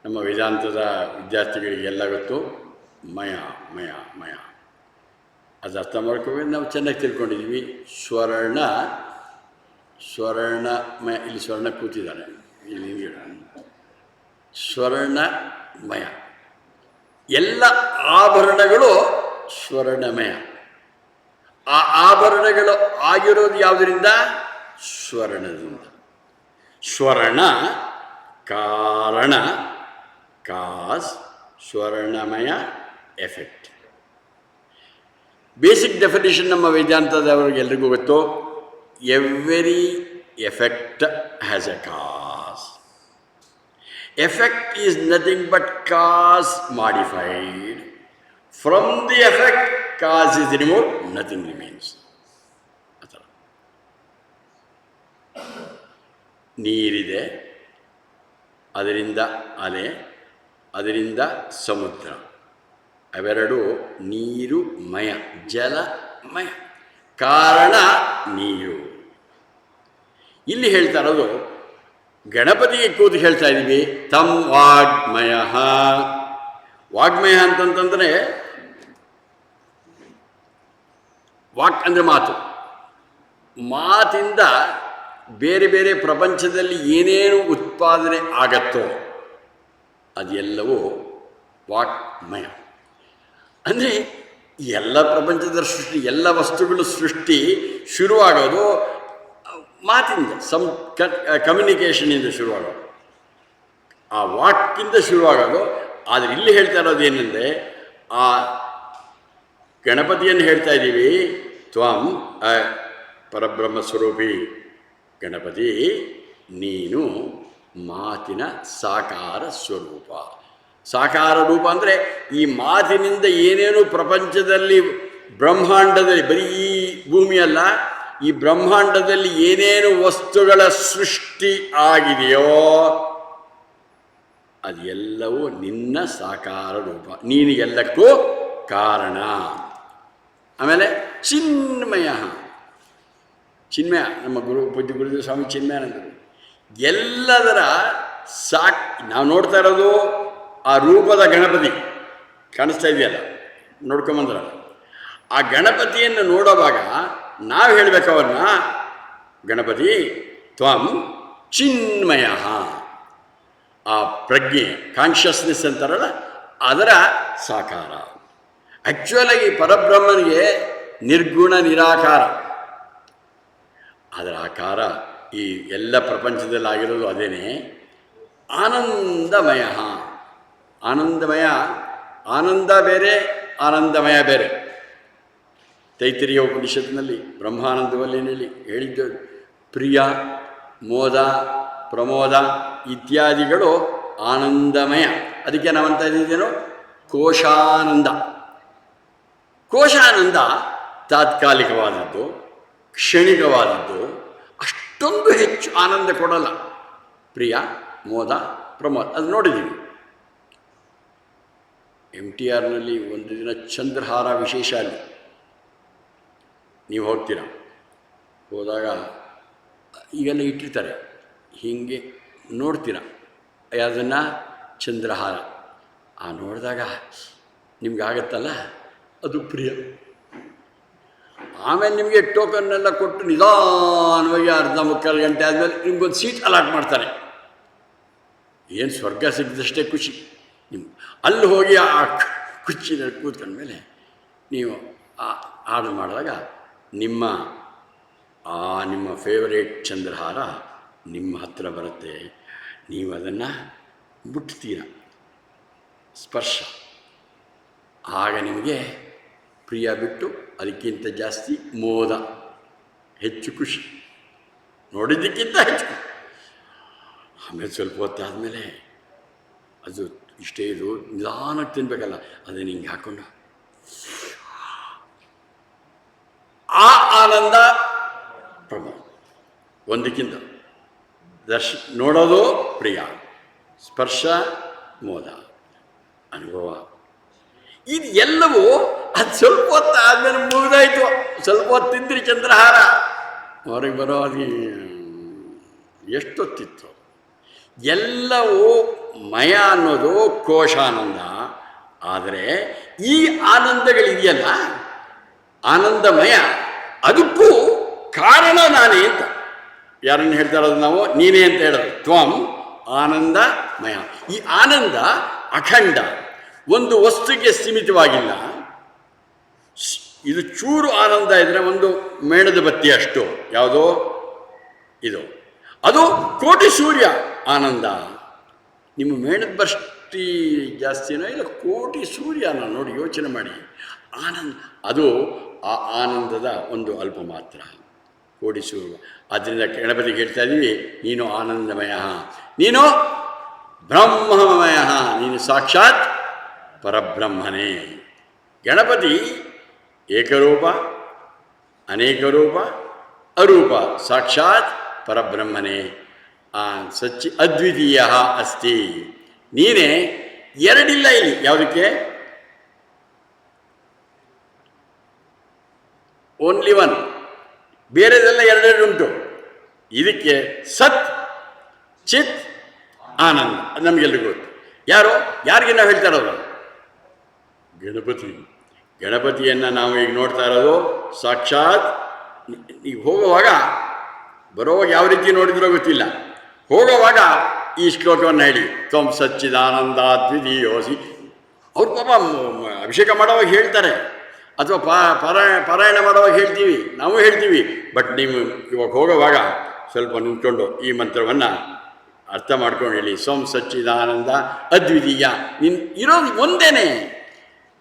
ನಮ್ಮ ವೇದಾಂತದ ವಿದ್ಯಾರ್ಥಿಗಳಿಗೆಲ್ಲ ಗೊತ್ತು ಮಯ ಮಯ ಮಯ. ಅದು ಅರ್ಥ ಮಾಡ್ಕೋಬೇಕು. ನಾವು ಚೆನ್ನಾಗಿ ತಿಳ್ಕೊಂಡಿದ್ದೀವಿ. ಸ್ವರ್ಣಮಯ. ಇಲ್ಲಿ ಸ್ವರ್ಣ ಕೂತಿದ್ದಾನೆ, ಇಲ್ಲಿ ಸ್ವರ್ಣಮಯ. ಎಲ್ಲ ಆಭರಣಗಳು ಸ್ವರ್ಣಮಯ. ಆ ಆಭರಣಗಳು ಆಗಿರೋದು ಯಾವುದರಿಂದ? ಸ್ವರ್ಣದಿಂದ. ಸ್ವರ್ಣ ಕಾರಣ, ಕಾಸ್, ಸ್ವರ್ಣಮಯ ಎಫೆಕ್ಟ್. ಬೇಸಿಕ್ ಡೆಫಿನೇಷನ್ ನಮ್ಮ ವೇದಾಂತದವರಿಗೆಲ್ರಿಗೂ ಗೊತ್ತು. Every effect has a cause. Effect is nothing but cause modified. From the effect cause is remove, nothing remains. ಆ ಥರ ನೀರಿದೆ, ಅದರಿಂದ ಅಲೆ, ಅದರಿಂದ ಸಮುದ್ರ. ಅವೆರಡು ನೀರು ಮಯ, ಜಲಮಯ. ಕಾರಣ ನೀರು. ಇಲ್ಲಿ ಹೇಳ್ತಾ ಇರೋದು ಗಣಪತಿಗೆ ಕೂತು ಹೇಳ್ತಾ ಇದ್ದೀವಿ ತಂ ವಾಗ್ಮಯ. ವಾಗ್ಮಯ ಅಂತಂತಂದರೆ ವಾಕ್ ಅಂದರೆ ಮಾತು. ಮಾತಿಂದ ಬೇರೆ ಬೇರೆ ಪ್ರಪಂಚದಲ್ಲಿ ಏನೇನು ಉತ್ಪಾದನೆ ಆಗತ್ತೋ ಅದೆಲ್ಲವೂ ವಾಕ್ಮಯ. ಅಂದರೆ ಎಲ್ಲ ಪ್ರಪಂಚದ ಸೃಷ್ಟಿ, ಎಲ್ಲ ವಸ್ತುಗಳು ಸೃಷ್ಟಿ ಶುರುವಾಗೋದು ಮಾತಿಂದ, ಕಮ್ಯುನಿಕೇಷನಿಂದ ಶುರುವಾಗೋದು, ಆ ವಾಕ್ಕಿಂದ ಶುರುವಾಗೋದು. ಆದರೆ ಇಲ್ಲಿ ಹೇಳ್ತಾ ಇರೋದು ಏನಂದರೆ, ಆ ಗಣಪತಿಯನ್ನು ಹೇಳ್ತಾ ಇದ್ದೀವಿ, ತ್ವಂ ಪರಬ್ರಹ್ಮ ಸ್ವರೂಪಿ ಗಣಪತಿ, ನೀನು ಮಾತಿನ ಸಾಕಾರ ಸ್ವರೂಪ. ಸಾಕಾರ ರೂಪ ಅಂದರೆ ಈ ಮಾತಿನಿಂದ ಏನೇನು ಪ್ರಪಂಚದಲ್ಲಿ, ಬ್ರಹ್ಮಾಂಡದಲ್ಲಿ, ಬರೀ ಈ ಭೂಮಿಯಲ್ಲ, ಈ ಬ್ರಹ್ಮಾಂಡದಲ್ಲಿ ಏನೇನು ವಸ್ತುಗಳ ಸೃಷ್ಟಿ ಆಗಿದೆಯೋ ಅದೆಲ್ಲವೂ ನಿನ್ನ ಸಾಕಾರ ರೂಪ. ನೀನು ಎಲ್ಲಕ್ಕೂ ಕಾರಣ. ಆಮೇಲೆ ಚಿನ್ಮಯ, ಚಿನ್ಮಯ, ನಮ್ಮ ಪೂಜ್ಯ ಗುರುದೇವ ಸ್ವಾಮಿ ಚಿನ್ಮಯಾನಂದರು ಎಲ್ಲದರ ನಾವು ನೋಡ್ತಾ ಇರೋದು ಆ ರೂಪದ ಗಣಪತಿ ಕಾಣಿಸ್ತಾ ಇದೆಯಲ್ಲ, ನೋಡ್ಕೊಂಬಂದ್ರಲ್ಲ, ಆ ಗಣಪತಿಯನ್ನು ನೋಡುವಾಗ ನಾವು ಹೇಳಬೇಕು ಅವನ್ನ, ಗಣಪತಿ ತ್ವಂ ಚಿನ್ಮಯ, ಆ ಪ್ರಜ್ಞೆ, ಕಾನ್ಷಿಯಸ್ನೆಸ್ ಅಂತಾರಲ್ಲ, ಅದರ ಸಾಕಾರ. ಆ್ಯಕ್ಚುಲಾಗಿ ಪರಬ್ರಹ್ಮನಿಗೆ ನಿರ್ಗುಣ ನಿರಾಕಾರ, ಅದರ ಆಕಾರ ಈ ಎಲ್ಲ ಪ್ರಪಂಚದಲ್ಲಿ ಆಗಿರೋದು ಅದೇನೇ. ಆನಂದಮಯ, ಆನಂದಮಯ, ಆನಂದ ಬೇರೆ, ಆನಂದಮಯ ಬೇರೆ. ತೈತಿರಿಯ ಉಪನಿಷತ್ತಿನಲ್ಲಿ ಬ್ರಹ್ಮಾನಂದವಲ್ಲೇನಲ್ಲಿ ಹೇಳಿದ್ದು, ಪ್ರಿಯ, ಮೋದ, ಪ್ರಮೋದ ಇತ್ಯಾದಿಗಳು ಆನಂದಮಯ. ಅದಕ್ಕೆ ನಾವಂತ ಇದ್ದೇನೋ ಕೋಶಾನಂದ. ಕೋಶಾನಂದ ತಾತ್ಕಾಲಿಕವಾದದ್ದು, ಕ್ಷಣಿಕವಾದದ್ದು, ಅಷ್ಟೊಂದು ಹೆಚ್ಚು ಆನಂದ ಕೊಡಲ್ಲ. ಪ್ರಿಯ, ಮೋದ, ಪ್ರಮೋದ ಅದು ನೋಡಿದ್ದೀವಿ. MTRನಲ್ಲಿ ಒಂದು ದಿನ ಚಂದ್ರಹಾರ ವಿಶೇಷ ಅಲ್ಲಿ ನೀವು ಹೋಗ್ತೀರ, ಹೋದಾಗ ಈಗೆಲ್ಲ ಇಟ್ಟಿರ್ತಾರೆ, ಹೀಗೆ ನೋಡ್ತೀರ ಅದನ್ನು, ಚಂದ್ರಹಾರ. ಆ ನೋಡಿದಾಗ ನಿಮ್ಗೆ ಆಗತ್ತಲ್ಲ, ಅದು ಪ್ರಿಯ. ಆಮೇಲೆ ನಿಮಗೆ ಟೋಕನ್ನೆಲ್ಲ ಕೊಟ್ಟು ನಿಧಾನವಾಗಿ ಅರ್ಧ ಮುಕ್ಕಾಲು ಗಂಟೆ ಆದಮೇಲೆ ನಿಮ್ಗೊಂದು ಸೀಟ್ ಅಲಾಟ್ ಮಾಡ್ತಾರೆ. ಏನು ಸ್ವರ್ಗ ಸಿಕ್ಕಿದಷ್ಟೇ ಖುಷಿ. ನಿಮ್ಮ ಅಲ್ಲಿ ಹೋಗಿ ಆ ಕುರ್ಚಿನಲ್ಲಿ ಕೂತ್ಕೊಂಡ್ಮೇಲೆ ನೀವು ಆರ್ಡರ್ ಮಾಡಿದಾಗ ನಿಮ್ಮ ಫೇವರೇಟ್ ಚಂದ್ರಹಾರ ನಿಮ್ಮ ಹತ್ರ ಬರುತ್ತೆ. ನೀವು ಅದನ್ನು ಮುಟ್ತೀರ, ಸ್ಪರ್ಶ. ಆಗ ನಿಮಗೆ ಪ್ರಿಯ ಬಿಟ್ಟು ಅದಕ್ಕಿಂತ ಜಾಸ್ತಿ ಮೋದ, ಹೆಚ್ಚು ಖುಷಿ, ನೋಡಿದ್ದಕ್ಕಿಂತ ಹೆಚ್ಚು. ಆಮೇಲೆ ಸ್ವಲ್ಪ ಹೊತ್ತಾದಮೇಲೆ ಅದು ಇಷ್ಟೇ, ಇದು ನಿಧಾನಕ್ಕೆ ತಿನ್ಬೇಕಲ್ಲ, ಅದನ್ನು ಹಿಂಗೆ ಹಾಕ್ಕೊಂಡು ಆ ಆನಂದ ಪ್ರಮೋದ. ಒಂದಕ್ಕಿಂತ ನೋಡೋದು ಪ್ರಿಯ, ಸ್ಪರ್ಶ ಮೋದ, ಅನುಭವ. ಇದು ಎಲ್ಲವೂ ಅದು ಸ್ವಲ್ಪ ಹೊತ್ತು ಆದಮೇಲೆ ಮುಗಿದಾಯಿತು. ಸ್ವಲ್ಪ ಹೊತ್ತು ತಿಂದ್ರಿ ಚಂದ್ರಹಾರ, ಹೊರಗೆ ಬರೋ ಅದು ಎಷ್ಟೊತ್ತಿತ್ತು. ಎಲ್ಲವೂ ಮಯ ಅನ್ನೋದು ಕೋಶಾನಂದ. ಆದರೆ ಈ ಆನಂದಗಳಿದೆಯಲ್ಲ, ಆನಂದಮಯ, ಅದಕ್ಕೂ ಕಾರಣ ನಾನೇ ಅಂತ. ಯಾರನ್ನು ಹೇಳ್ತಾ ಇರೋದು ನಾವು? ನೀನೇ ಅಂತ ಹೇಳೋದು. ತ್ವಂ ಆನಂದಮಯ. ಈ ಆನಂದ ಅಖಂಡ, ಒಂದು ವಸ್ತುಗೆ ಸೀಮಿತವಾಗಿಲ್ಲ. ಇದು ಚೂರು ಆನಂದ ಇದ್ದರೆ ಒಂದು ಮೇಣದ ಬತ್ತಿ ಅಷ್ಟು, ಯಾವುದೋ ಇದು, ಅದು ಕೋಟಿ ಸೂರ್ಯ ಆನಂದ. ನಿಮ್ಮ ಮೇಣದ ಬತ್ತಿ ಜಾಸ್ತಿನೋ ಇಲ್ಲ ಕೋಟಿ ಸೂರ್ಯನ ನೋಡಿ ಯೋಚನೆ ಮಾಡಿ. ಆನಂದ ಅದು ಆ ಆನಂದದ ಒಂದು ಅಲ್ಪ ಮಾತ್ರ, ಕೋಟಿ ಸೂರ್ಯ. ಆದ್ದರಿಂದ ಗಣಪತಿಗೆ ಹೇಳ್ತಾ ಇದ್ದೀವಿ, ನೀನು ಆನಂದಮಯ, ನೀನು ಬ್ರಹ್ಮಮಯ, ನೀನು ಸಾಕ್ಷಾತ್ ಪರಬ್ರಹ್ಮನೇ. ಗಣಪತಿ ಏಕರೂಪ, ಅನೇಕ ರೂಪ, ಅರೂಪ, ಸಾಕ್ಷಾತ್ ಪರಬ್ರಹ್ಮನೇ. ಸಚ್ಚಿ ಅದ್ವಿತೀಯ ಅಸ್ತಿ. ನೀನೇ, ಎರಡಿಲ್ಲ ಇಲ್ಲಿ. ಯಾವುದಕ್ಕೆ? Only one. ಬೇರೆದೆಲ್ಲ ಎರಡೆರಡು ಉಂಟು. ಇದಕ್ಕೆ ಸತ್, ಚಿತ್, ಆನಂದ. ಅದು ನಮಗೆಲ್ಲರಿಗೂ ಗೊತ್ತು. ಯಾರಿಗೆ ನಾವು ಹೇಳ್ತಾ ಇರೋದು? ಗಣಪತಿ. ಗಣಪತಿಯನ್ನು ನಾವು ಈಗ ನೋಡ್ತಾ ಇರೋದು ಸಾಕ್ಷಾತ್. ಈಗ ಹೋಗುವಾಗ, ಬರೋವಾಗ ಯಾವ ರೀತಿ ನೋಡಿದ್ರೋ ಗೊತ್ತಿಲ್ಲ, ಹೋಗುವಾಗ ಈ ಶ್ಲೋಕವನ್ನು ಹೇಳಿ, ತ್ವಂ ಸಚ್ಚಿದಾನಂದ ದ್ವಿತೀಯೋಸಿ. ಅವ್ರು ಪಾಪ ಅಭಿಷೇಕ ಮಾಡೋವಾಗ ಹೇಳ್ತಾರೆ, ಅಥವಾ ಪಾರಾಯಣ ಮಾಡುವಾಗ ಹೇಳ್ತೀವಿ, ನಾವು ಹೇಳ್ತೀವಿ. ಬಟ್ ನೀವು ಇವಾಗ ಹೋಗೋವಾಗ ಸ್ವಲ್ಪ ನಿಂತ್ಕೊಂಡು ಈ ಮಂತ್ರವನ್ನು ಅರ್ಥ ಮಾಡ್ಕೊಂಡು ಹೇಳಿ. ಸೋಂ ಸಚ್ಚಿದಾನಂದ ಅದ್ವಿತೀಯ. ಇರೋದು ಒಂದೇನೆ.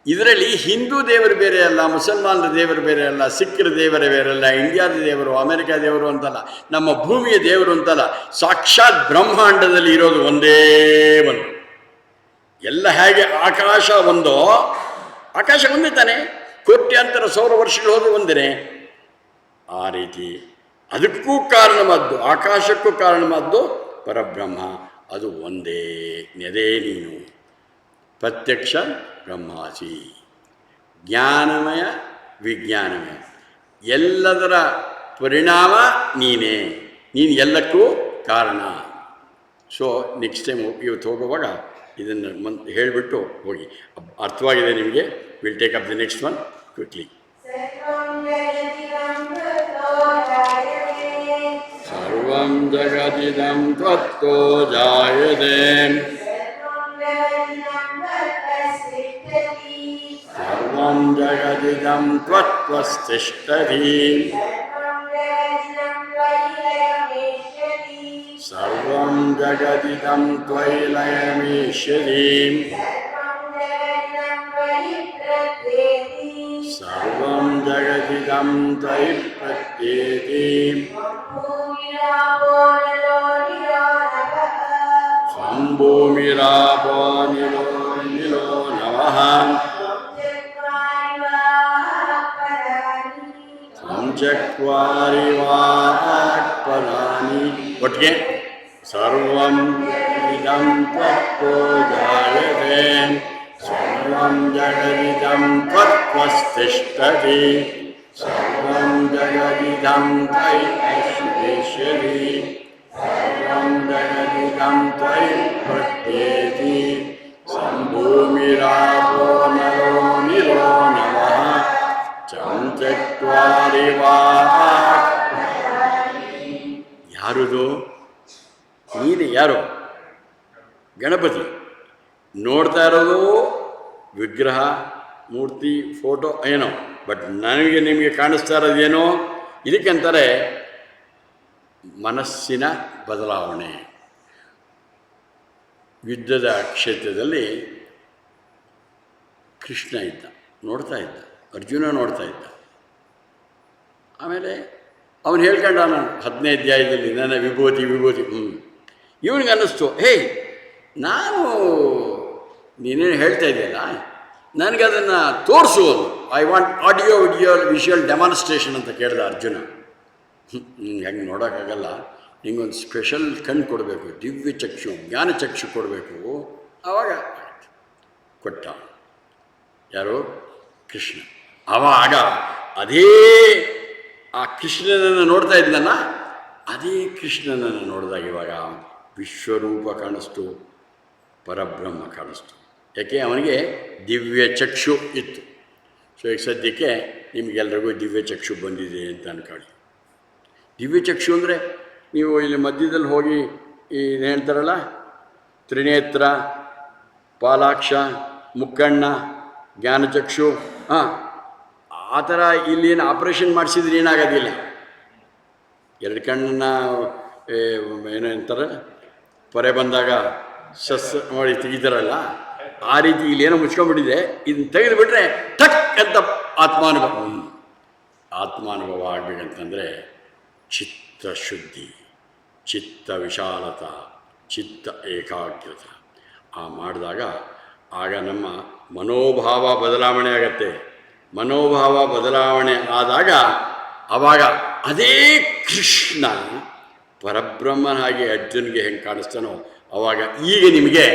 ಇದರಲ್ಲಿ ಹಿಂದೂ ದೇವರು ಬೇರೆ ಅಲ್ಲ, ಮುಸಲ್ಮಾನರ ದೇವರು ಬೇರೆ ಅಲ್ಲ, ಸಿಖ್ರ ದೇವರೇ ಬೇರೆ ಅಲ್ಲ, ಇಂಡಿಯಾದ ದೇವರು, ಅಮೆರಿಕ ದೇವರು ಅಂತಲ್ಲ, ನಮ್ಮ ಭೂಮಿಯ ದೇವರು ಅಂತಲ್ಲ. ಸಾಕ್ಷಾತ್ ಬ್ರಹ್ಮಾಂಡದಲ್ಲಿ ಇರೋದು ಒಂದೇ ಒಂದು. ಎಲ್ಲ ಹೇಗೆ ಆಕಾಶ ಒಂದೋ, ಆಕಾಶ ಒಂದೇ ತಾನೆ, ಕೋಟ್ಯಾಂತರ ಸೌರ ವರ್ಷಗಳು ಹೋದ್ರೆ ಒಂದೇ. ಆ ರೀತಿ ಅದಕ್ಕೂ ಕಾರಣವಾದ್ದು, ಆಕಾಶಕ್ಕೂ ಕಾರಣವಾದ್ದು ಪರಬ್ರಹ್ಮ. ಅದು ಒಂದೇ ನೆದೇ ನೀನು. ಪ್ರತ್ಯಕ್ಷ ಬ್ರಹ್ಮಾಸಿ, ಜ್ಞಾನಮಯ ವಿಜ್ಞಾನಮಯ, ಎಲ್ಲದರ ಪರಿಣಾಮ ನೀನೇ, ನೀನು ಎಲ್ಲಕ್ಕೂ ಕಾರಣ. ಸೊ ನೆಕ್ಸ್ಟ್ ಟೈಮ್ ಇವತ್ತು ಹೋಗುವಾಗ ಇದನ್ನು ಹೇಳಿಬಿಟ್ಟು ಹೋಗಿ. ಅರ್ಥವಾಗಿದೆ ನಿಮಗೆ? Will take up the next one quickly. ಸರ್ವಂ ಜಗದಿದಂ ತ್ವತ್ತೋ ಜಾಯತೆ, ಸರ್ವಂ ಜಗದಿದಂ ತ್ವತ್ವಸ್ತಿಷ್ಠತಿ, ಸರ್ವಂ ಜಗದಿದಂ ತ್ವಯಿ ಲಯಮೇಷ್ಯತಿ, ಸರ್ವಂ ಜಗದಿದಂ ತ್ವಯಿ ಪ್ರತ್ಯೇತಿ, ಸ್ವಂ ಭೂಮಿರಾಪೋ ನಿಲೋ ನಿಲೋ ನವಃ, ಸ್ವಂ ಚಕ್ವಾರಿ ವಾಕ್ಪದಾನಿ. ಒಟ್ಟಿಗೆ ಸರ್ವಂ ಇದಂ ತ್ವತ್ತೋ ಜಾಯತೆ, ಸರ್ವಂ ಜಗದಿದಂ ತ್ವತ್ವಸ್ತಿಷ್ಠತಿ, ಸರ್ವಂ ಜಗದಿದಂ ತ್ವಯಿ ಐಶ್ವೇಷ್ಯತಿ, ಸರ್ವಂ ಜಗದಿದಂ ತ್ವಯಿ ಪ್ರತ್ಯೇತಿ, ಸಂಭೂಮಿರಾಪೋ ನರೋ ನಿರೋ ನವಃ, ಚಂ ಚಕ್ವಾರಿ ವಾಕ್ಪದಾನಿ. ಯಾರುದು? ನೀನೇ. ಯಾರು? ಗಣಪತಿ. ನೋಡ್ತಾ ಇರೋದು ವಿಗ್ರಹ, ಮೂರ್ತಿ, ಫೋಟೋ ಏನೋ, ಬಟ್ ನನಗೆ ನಿಮಗೆ ಕಾಣಿಸ್ತಾ ಇರೋದೇನೋ. ಇದಕ್ಕಂತಾರೆ ಮನಸ್ಸಿನ ಬದಲಾವಣೆ. ಯುದ್ಧದ ಕ್ಷೇತ್ರದಲ್ಲಿ ಕೃಷ್ಣ ಇದ್ದ, ನೋಡ್ತಾ ಇದ್ದ, ಅರ್ಜುನ ನೋಡ್ತಾ ಇದ್ದ. ಆಮೇಲೆ ಅವನು ಹೇಳ್ಕೊಂಡ, ನಾನು 15ನೇ ಅಧ್ಯಾಯದಲ್ಲಿ ನನ್ನ ವಿಭೂತಿ ಇವನಿಗೆ ಅನ್ನಿಸ್ತು, ಹೇಯ್ ನಾನು ನೀನೇನು ಹೇಳ್ತಾ ಇದೆಯಲ್ಲ, ನನಗೆ ಅದನ್ನು ತೋರಿಸುವುದು, I want audio visual demonstration ಅಂತ ಕೇಳಿದ ಅರ್ಜುನ. ನಿಂಗೆ ಹೆಂಗೆ ನೋಡೋಕ್ಕಾಗಲ್ಲ, ನಿಂಗೊಂದು ಸ್ಪೆಷಲ್ ಕಣ್ಣು ಕೊಡಬೇಕು, ದಿವ್ಯ ಚಕ್ಷು, ಜ್ಞಾನ ಚಕ್ಷು ಕೊಡಬೇಕು. ಆವಾಗ ಕೊಟ್ಟ. ಯಾರು? ಕೃಷ್ಣ. ಆವಾಗ ಅದೇ ಆ ಕೃಷ್ಣನನ್ನು ನೋಡ್ತಾ ಇದ್ನಲ್ಲ, ಅದೇ ಕೃಷ್ಣನನ್ನು ನೋಡಿದಾಗ ಇವಾಗ ವಿಶ್ವರೂಪ ಕಾಣಿಸ್ತು, ಪರಬ್ರಹ್ಮ ಕಾಣಿಸ್ತು. ಯಾಕೆ? ಅವನಿಗೆ ದಿವ್ಯ ಚಕ್ಷು ಇತ್ತು. ಸೊ ಈಗ ಸದ್ಯಕ್ಕೆ ನಿಮಗೆಲ್ಲರಿಗೂ ದಿವ್ಯ ಚಕ್ಷು ಬಂದಿದೆ ಅಂತ ಅನ್ಕೊಳ್ಳಿ. ದಿವ್ಯ ಚಕ್ಷು ಅಂದರೆ ನೀವು ಇಲ್ಲಿ ಮಧ್ಯದಲ್ಲಿ ಹೋಗಿ ಏನು ಹೇಳ್ತಾರಲ್ಲ, ತ್ರಿನೇತ್ರ, ಪಾಲಾಕ್ಷ, ಮುಕ್ಕಣ್ಣ, ಜ್ಞಾನಚಕ್ಷು, ಆ ಥರ ಇಲ್ಲೇನು ಆಪ್ರೇಷನ್ ಮಾಡಿಸಿದ್ರೆ ಏನಾಗೋದಿಲ್ಲ. ಎರಡು ಕಣ್ಣನ್ನು ಏನು ಅಂತಾರೆ, ಪೊರೆ ಬಂದಾಗ ಮಾಡಿ ತೆಗಿತಾರಲ್ಲ, ಆ ರೀತಿ ಇಲ್ಲೇನೋ ಮುಚ್ಕೊಂಡ್ಬಿಟ್ಟಿದೆ. ಇದನ್ನು ತೆಗೆದುಬಿಟ್ರೆ ಟಕ್ ಅಂತ ಆತ್ಮಾನುಭವ ಆಗಬೇಕಂತಂದರೆ ಚಿತ್ತಶುದ್ಧಿ, ಚಿತ್ತ ವಿಶಾಲತ, ಚಿತ್ತ ಏಕಾಗ್ರತೆ ಮಾಡಿದಾಗ ಆಗ ನಮ್ಮ ಮನೋಭಾವ ಬದಲಾವಣೆ ಆಗತ್ತೆ. ಮನೋಭಾವ ಬದಲಾವಣೆ ಆದಾಗ ಆವಾಗ ಅದೇ ಕೃಷ್ಣ ಪರಬ್ರಹ್ಮನಾಗಿ ಅರ್ಜುನ್ಗೆ ಹೆಂಗೆ ಕಾಣಿಸ್ತಾನೋ ಆವಾಗ ಈಗ ನಿಮಗೆ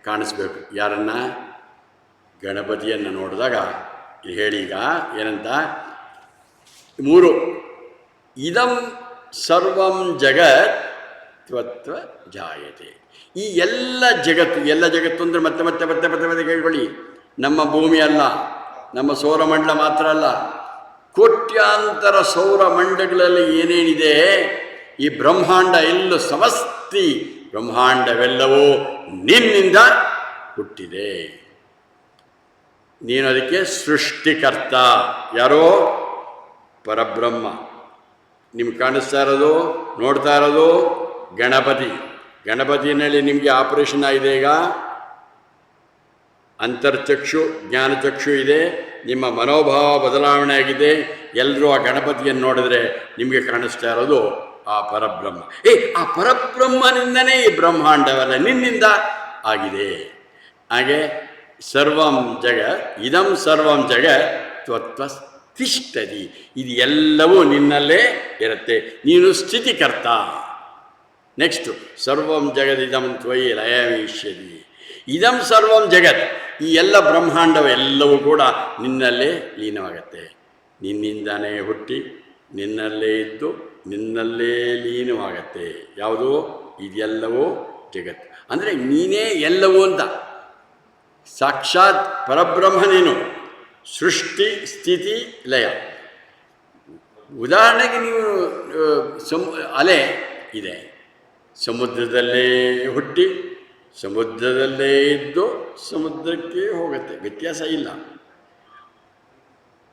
ಕಾಣಿಸ್ಬೇಕು. ಯಾರನ್ನ? ಗಣಪತಿಯನ್ನು ನೋಡಿದಾಗ ಹೇಳೀಗ ಏನಂತ? 3 ಇದಂ ಸರ್ವಂ ಜಗತ್ ತ್ವತ್ವ ಜಾಯತೆ. ಈ ಎಲ್ಲ ಜಗತ್ತು ಅಂದರೆ ಮತ್ತೆ ಕೇಳ್ಕೊಳ್ಳಿ, ನಮ್ಮ ಭೂಮಿ ಅಲ್ಲ, ನಮ್ಮ ಸೌರಮಂಡಲ ಮಾತ್ರ ಅಲ್ಲ, ಕೋಟ್ಯಾಂತರ ಸೌರಮಂಡಲಗಳಲ್ಲಿ ಏನೇನಿದೆ, ಈ ಬ್ರಹ್ಮಾಂಡ ಎಲ್ಲ ಸಮಸ್ತಿ ಬ್ರಹ್ಮಾಂಡವೆಲ್ಲವೂ ನಿನ್ನಿಂದ ಹುಟ್ಟಿದೆ. ನೀನು ಅದಕ್ಕೆ ಸೃಷ್ಟಿಕರ್ತ. ಯಾರೋ ಪರಬ್ರಹ್ಮ. ನಿಮ್ಗೆ ಕಾಣಿಸ್ತಾ ಇರೋದು, ನೋಡ್ತಾ ಇರೋದು ಗಣಪತಿ. ಗಣಪತಿನಲ್ಲಿ ನಿಮಗೆ ಆಪರೇಷನ್ ಆಗಿದೆ. ಈಗ ಅಂತರ್ಚಕ್ಷು ಜ್ಞಾನಚಕ್ಷು ಇದೆ, ನಿಮ್ಮ ಮನೋಭಾವ ಬದಲಾವಣೆ ಆಗಿದೆ. ಎಲ್ಲರೂ ಆ ಗಣಪತಿಯನ್ನು ನೋಡಿದ್ರೆ ನಿಮಗೆ ಕಾಣಿಸ್ತಾ ಇರೋದು ಆ ಪರಬ್ರಹ್ಮ. ಆ ಪರಬ್ರಹ್ಮನಿಂದನೇ ಈ ಬ್ರಹ್ಮಾಂಡವೆಲ್ಲ ನಿನ್ನಿಂದ ಆಗಿದೆ. ಹಾಗೆ ಸರ್ವಂ ಜಗ ಇದಂ ಸರ್ವಂ ಜಗ ತ್ವತ್ವ ತಿಷ್ಠತಿ. ಇದು ಎಲ್ಲವೂ ನಿನ್ನಲ್ಲೇ ಇರುತ್ತೆ, ನೀನು ಸ್ಥಿತಿಕರ್ತ. ನೆಕ್ಸ್ಟು ಸರ್ವಂ ಜಗದಿದಂ ತ್ವಯಿ ಲಯಮಿಷ್ಯತಿ. ಇದಂ ಸರ್ವಂ ಜಗತ್, ಈ ಎಲ್ಲ ಬ್ರಹ್ಮಾಂಡವೆಲ್ಲವೂ ಕೂಡ ನಿನ್ನಲ್ಲೇ ಲೀನವಾಗತ್ತೆ. ನಿನ್ನಿಂದನೇ ಹುಟ್ಟಿ ನಿನ್ನಲ್ಲೇ ಇದ್ದು ನಿನ್ನಲ್ಲೇ ಲೀನವಾಗತ್ತೆ. ಯಾವುದು? ಇದೆಲ್ಲವೂ ಜಗತ್ತು. ಅಂದರೆ ನೀನೇ ಎಲ್ಲವೂ ಅಂತ. ಸಾಕ್ಷಾತ್ ಪರಬ್ರಹ್ಮ ನೀನು. ಸೃಷ್ಟಿ ಸ್ಥಿತಿ ಲಯ. ಉದಾಹರಣೆಗೆ ನೀವು ಅಲೆ ಇದೆ, ಸಮುದ್ರದಲ್ಲೇ ಹುಟ್ಟಿ ಸಮುದ್ರದಲ್ಲೇ ಇದ್ದು ಸಮುದ್ರಕ್ಕೆ ಹೋಗುತ್ತೆ, ವ್ಯತ್ಯಾಸ ಇಲ್ಲ.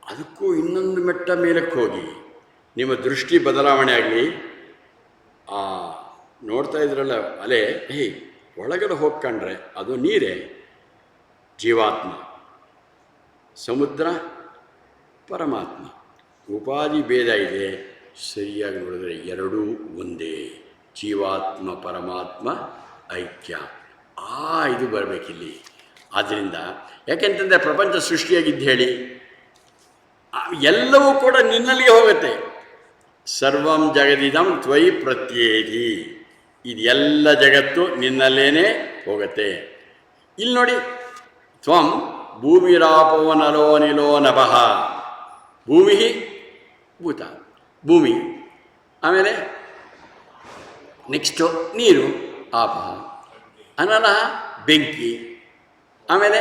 ಅದಕ್ಕೂ ಇನ್ನೊಂದು ಮೆಟ್ಟ ಮೇಲಕ್ಕೆ ಹೋಗಿ ನಿಮ್ಮ ದೃಷ್ಟಿ ಬದಲಾವಣೆ ಆಗಲಿ. ನೋಡ್ತಾ ಇದ್ರಲ್ಲ ಅಲೆ, ಒಳಗಡೆ ಹೋಗ್ಕೊಂಡ್ರೆ ಅದು ನೀರೇ, ಜೀವಾತ್ಮ. ಸಮುದ್ರ ಪರಮಾತ್ಮ. ಉಪಾಧಿ ಭೇದ ಇದೆ, ಸರಿಯಾಗಿ ನೋಡಿದ್ರೆ ಎರಡೂ ಒಂದೇ. ಜೀವಾತ್ಮ ಪರಮಾತ್ಮ ಐಕ್ಯ. ಇದು ಬರಬೇಕಿಲ್ಲಿ. ಆದ್ದರಿಂದ ಯಾಕೆಂತಂದರೆ ಪ್ರಪಂಚ ಸೃಷ್ಟಿಯಾಗಿದ್ದು ಹೇಳಿ ಎಲ್ಲವೂ ಕೂಡ ನಿನ್ನಲ್ಲಿಗೆ ಹೋಗುತ್ತೆ. ಸರ್ವಂ ಜಗದಿದಂ ತ್ವಯಿ ಪ್ರತ್ಯೇತಿ. ಇದೆಲ್ಲ ಜಗತ್ತು ನಿನ್ನಲ್ಲೇನೆ ಹೋಗುತ್ತೆ. ಇಲ್ಲಿ ನೋಡಿ, ತ್ವಂ ಭೂಮಿರಾಪೋ ನಲೋ ನಿಲೋ ನಭಃ. ಭೂಮಿ ಭೂತ, ಭೂಮಿ. ಆಮೇಲೆ ನೆಕ್ಸ್ಟು ನೀರು, ಆಪಃ. ಅನಲ ಬೆಂಕಿ. ಆಮೇಲೆ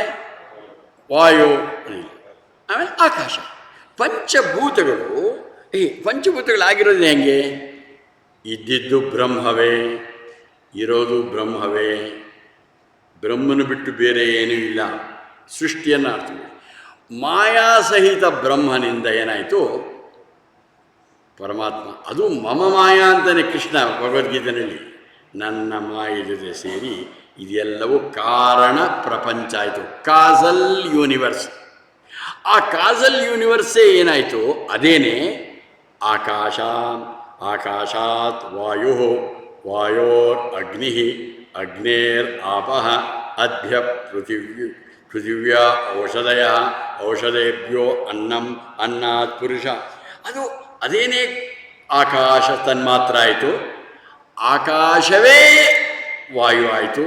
ವಾಯು, ಆಮೇಲೆ ಆಕಾಶ. ಪಂಚಭೂತಗಳು. ಪಂಚಭೂತಗಳಾಗಿರೋದು ಹೆಂಗೆ? ಇದ್ದಿದ್ದು ಬ್ರಹ್ಮವೇ, ಇರೋದು ಬ್ರಹ್ಮವೇ. ಬ್ರಹ್ಮನು ಬಿಟ್ಟು ಬೇರೆ ಏನೂ ಇಲ್ಲ. ಸೃಷ್ಟಿಯನ್ನು ಅರ್ಥ ಮಾಡಿ. ಮಾಯಾಸಹಿತ ಬ್ರಹ್ಮನಿಂದ ಏನಾಯಿತು? ಪರಮಾತ್ಮ. ಅದು ಮಮ ಮಾಯಾ ಅಂತಾನೆ ಕೃಷ್ಣ ಭಗವದ್ಗೀತೆಯಲ್ಲಿ. ನನ್ನ ಮಾಯ ಜೊತೆ ಸೇರಿ ಇದೆಲ್ಲವೂ ಕಾರಣ ಪ್ರಪಂಚ ಆಯಿತು. Castle universe. ಆ ಕಾಸಲ್ ಯೂನಿವರ್ಸೇ ಏನಾಯಿತು? ಅದೇನೇ ಆಕಾಶ. ಆಕಾಶಾತ್ ವಾಯು, ವಾಯೋರ್ ಅಗ್ನಿ, ಅಗ್ನೇರ್ ಆಪಃ, ಅದ್ಭ್ಯ ಪೃಥಿವ್ಯಾ ಔಷಧಯ, ಔಷಧೇಭ್ಯೋ ಅನ್ನಂ, ಅನ್ನಾತ್ ಪುರುಷ. ಅದು ಅದೇನೇ ಆಕಾಶ ತನ್ಮಾತ್ರ ಆಯಿತು. ಆಕಾಶವೇ ವಾಯು ಆಯಿತು.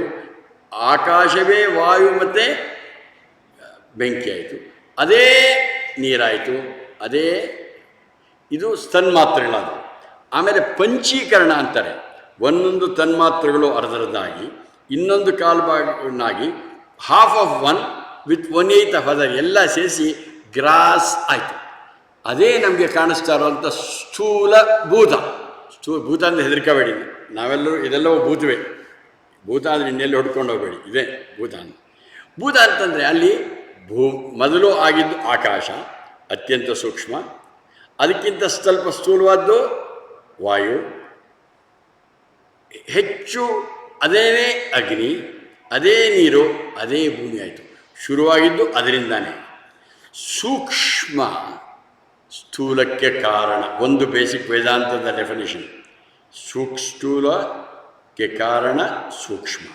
ಆಕಾಶವೇ ವಾಯು ಮತ್ತು ಬೆಂಕಿ ಆಯಿತು. ಅದೇ ನೀರಾಯಿತು. ಅದೇ ಇದು ತನ್ಮಾತ್ರೆಗಳದು. ಆಮೇಲೆ ಪಂಚೀಕರಣ ಅಂತಾರೆ. ಒಂದೊಂದು ತನ್ಮಾತ್ರೆಗಳು ಅರ್ಧರ್ಧಾಗಿ, ಇನ್ನೊಂದು ಕಾಲು ಭಾಗನಾಗಿ, half of one with 1/8 of other ಎಲ್ಲ ಸೇರಿಸಿ ಗ್ರಾಸ್ ಆಯಿತು. ಅದೇ ನಮಗೆ ಕಾಣಿಸ್ತಾ ಇರೋವಂಥ ಸ್ಥೂಲ ಭೂತ. ಭೂತ ಅಂದರೆ ಹೆದರ್ಕೋಬೇಡಿ, ನಾವೆಲ್ಲರೂ ಇದೆಲ್ಲವೂ ಭೂತವೇ. ಭೂತ ಅಂದರೆ ಇನ್ನೆಲ್ಲಿ ಹೊಡ್ಕೊಂಡು ಹೋಗಬೇಡಿ, ಇದೇ ಭೂತ. ಭೂತ ಅಂತಂದರೆ ಅಲ್ಲಿ ಮೊದಲು ಆಗಿದ್ದು ಆಕಾಶ, ಅತ್ಯಂತ ಸೂಕ್ಷ್ಮ. ಅದಕ್ಕಿಂತ ಸ್ವಲ್ಪ ಸ್ಥೂಲವಾದ್ದು ವಾಯು, ಹೆಚ್ಚು ಅದೇನೇ ಅಗ್ನಿ, ಅದೇ ನೀರು, ಅದೇ ಭೂಮಿ ಆಯಿತು. ಶುರುವಾಗಿದ್ದು ಅದರಿಂದಾನೇ. ಸೂಕ್ಷ್ಮ ಸ್ಥೂಲಕ್ಕೆ ಕಾರಣ. ಒಂದು ಬೇಸಿಕ್ ವೇದಾಂತದ ಡೆಫಿನೇಷನ್. ಸ್ಥೂಲಕ್ಕೆ ಕಾರಣ ಸೂಕ್ಷ್ಮ.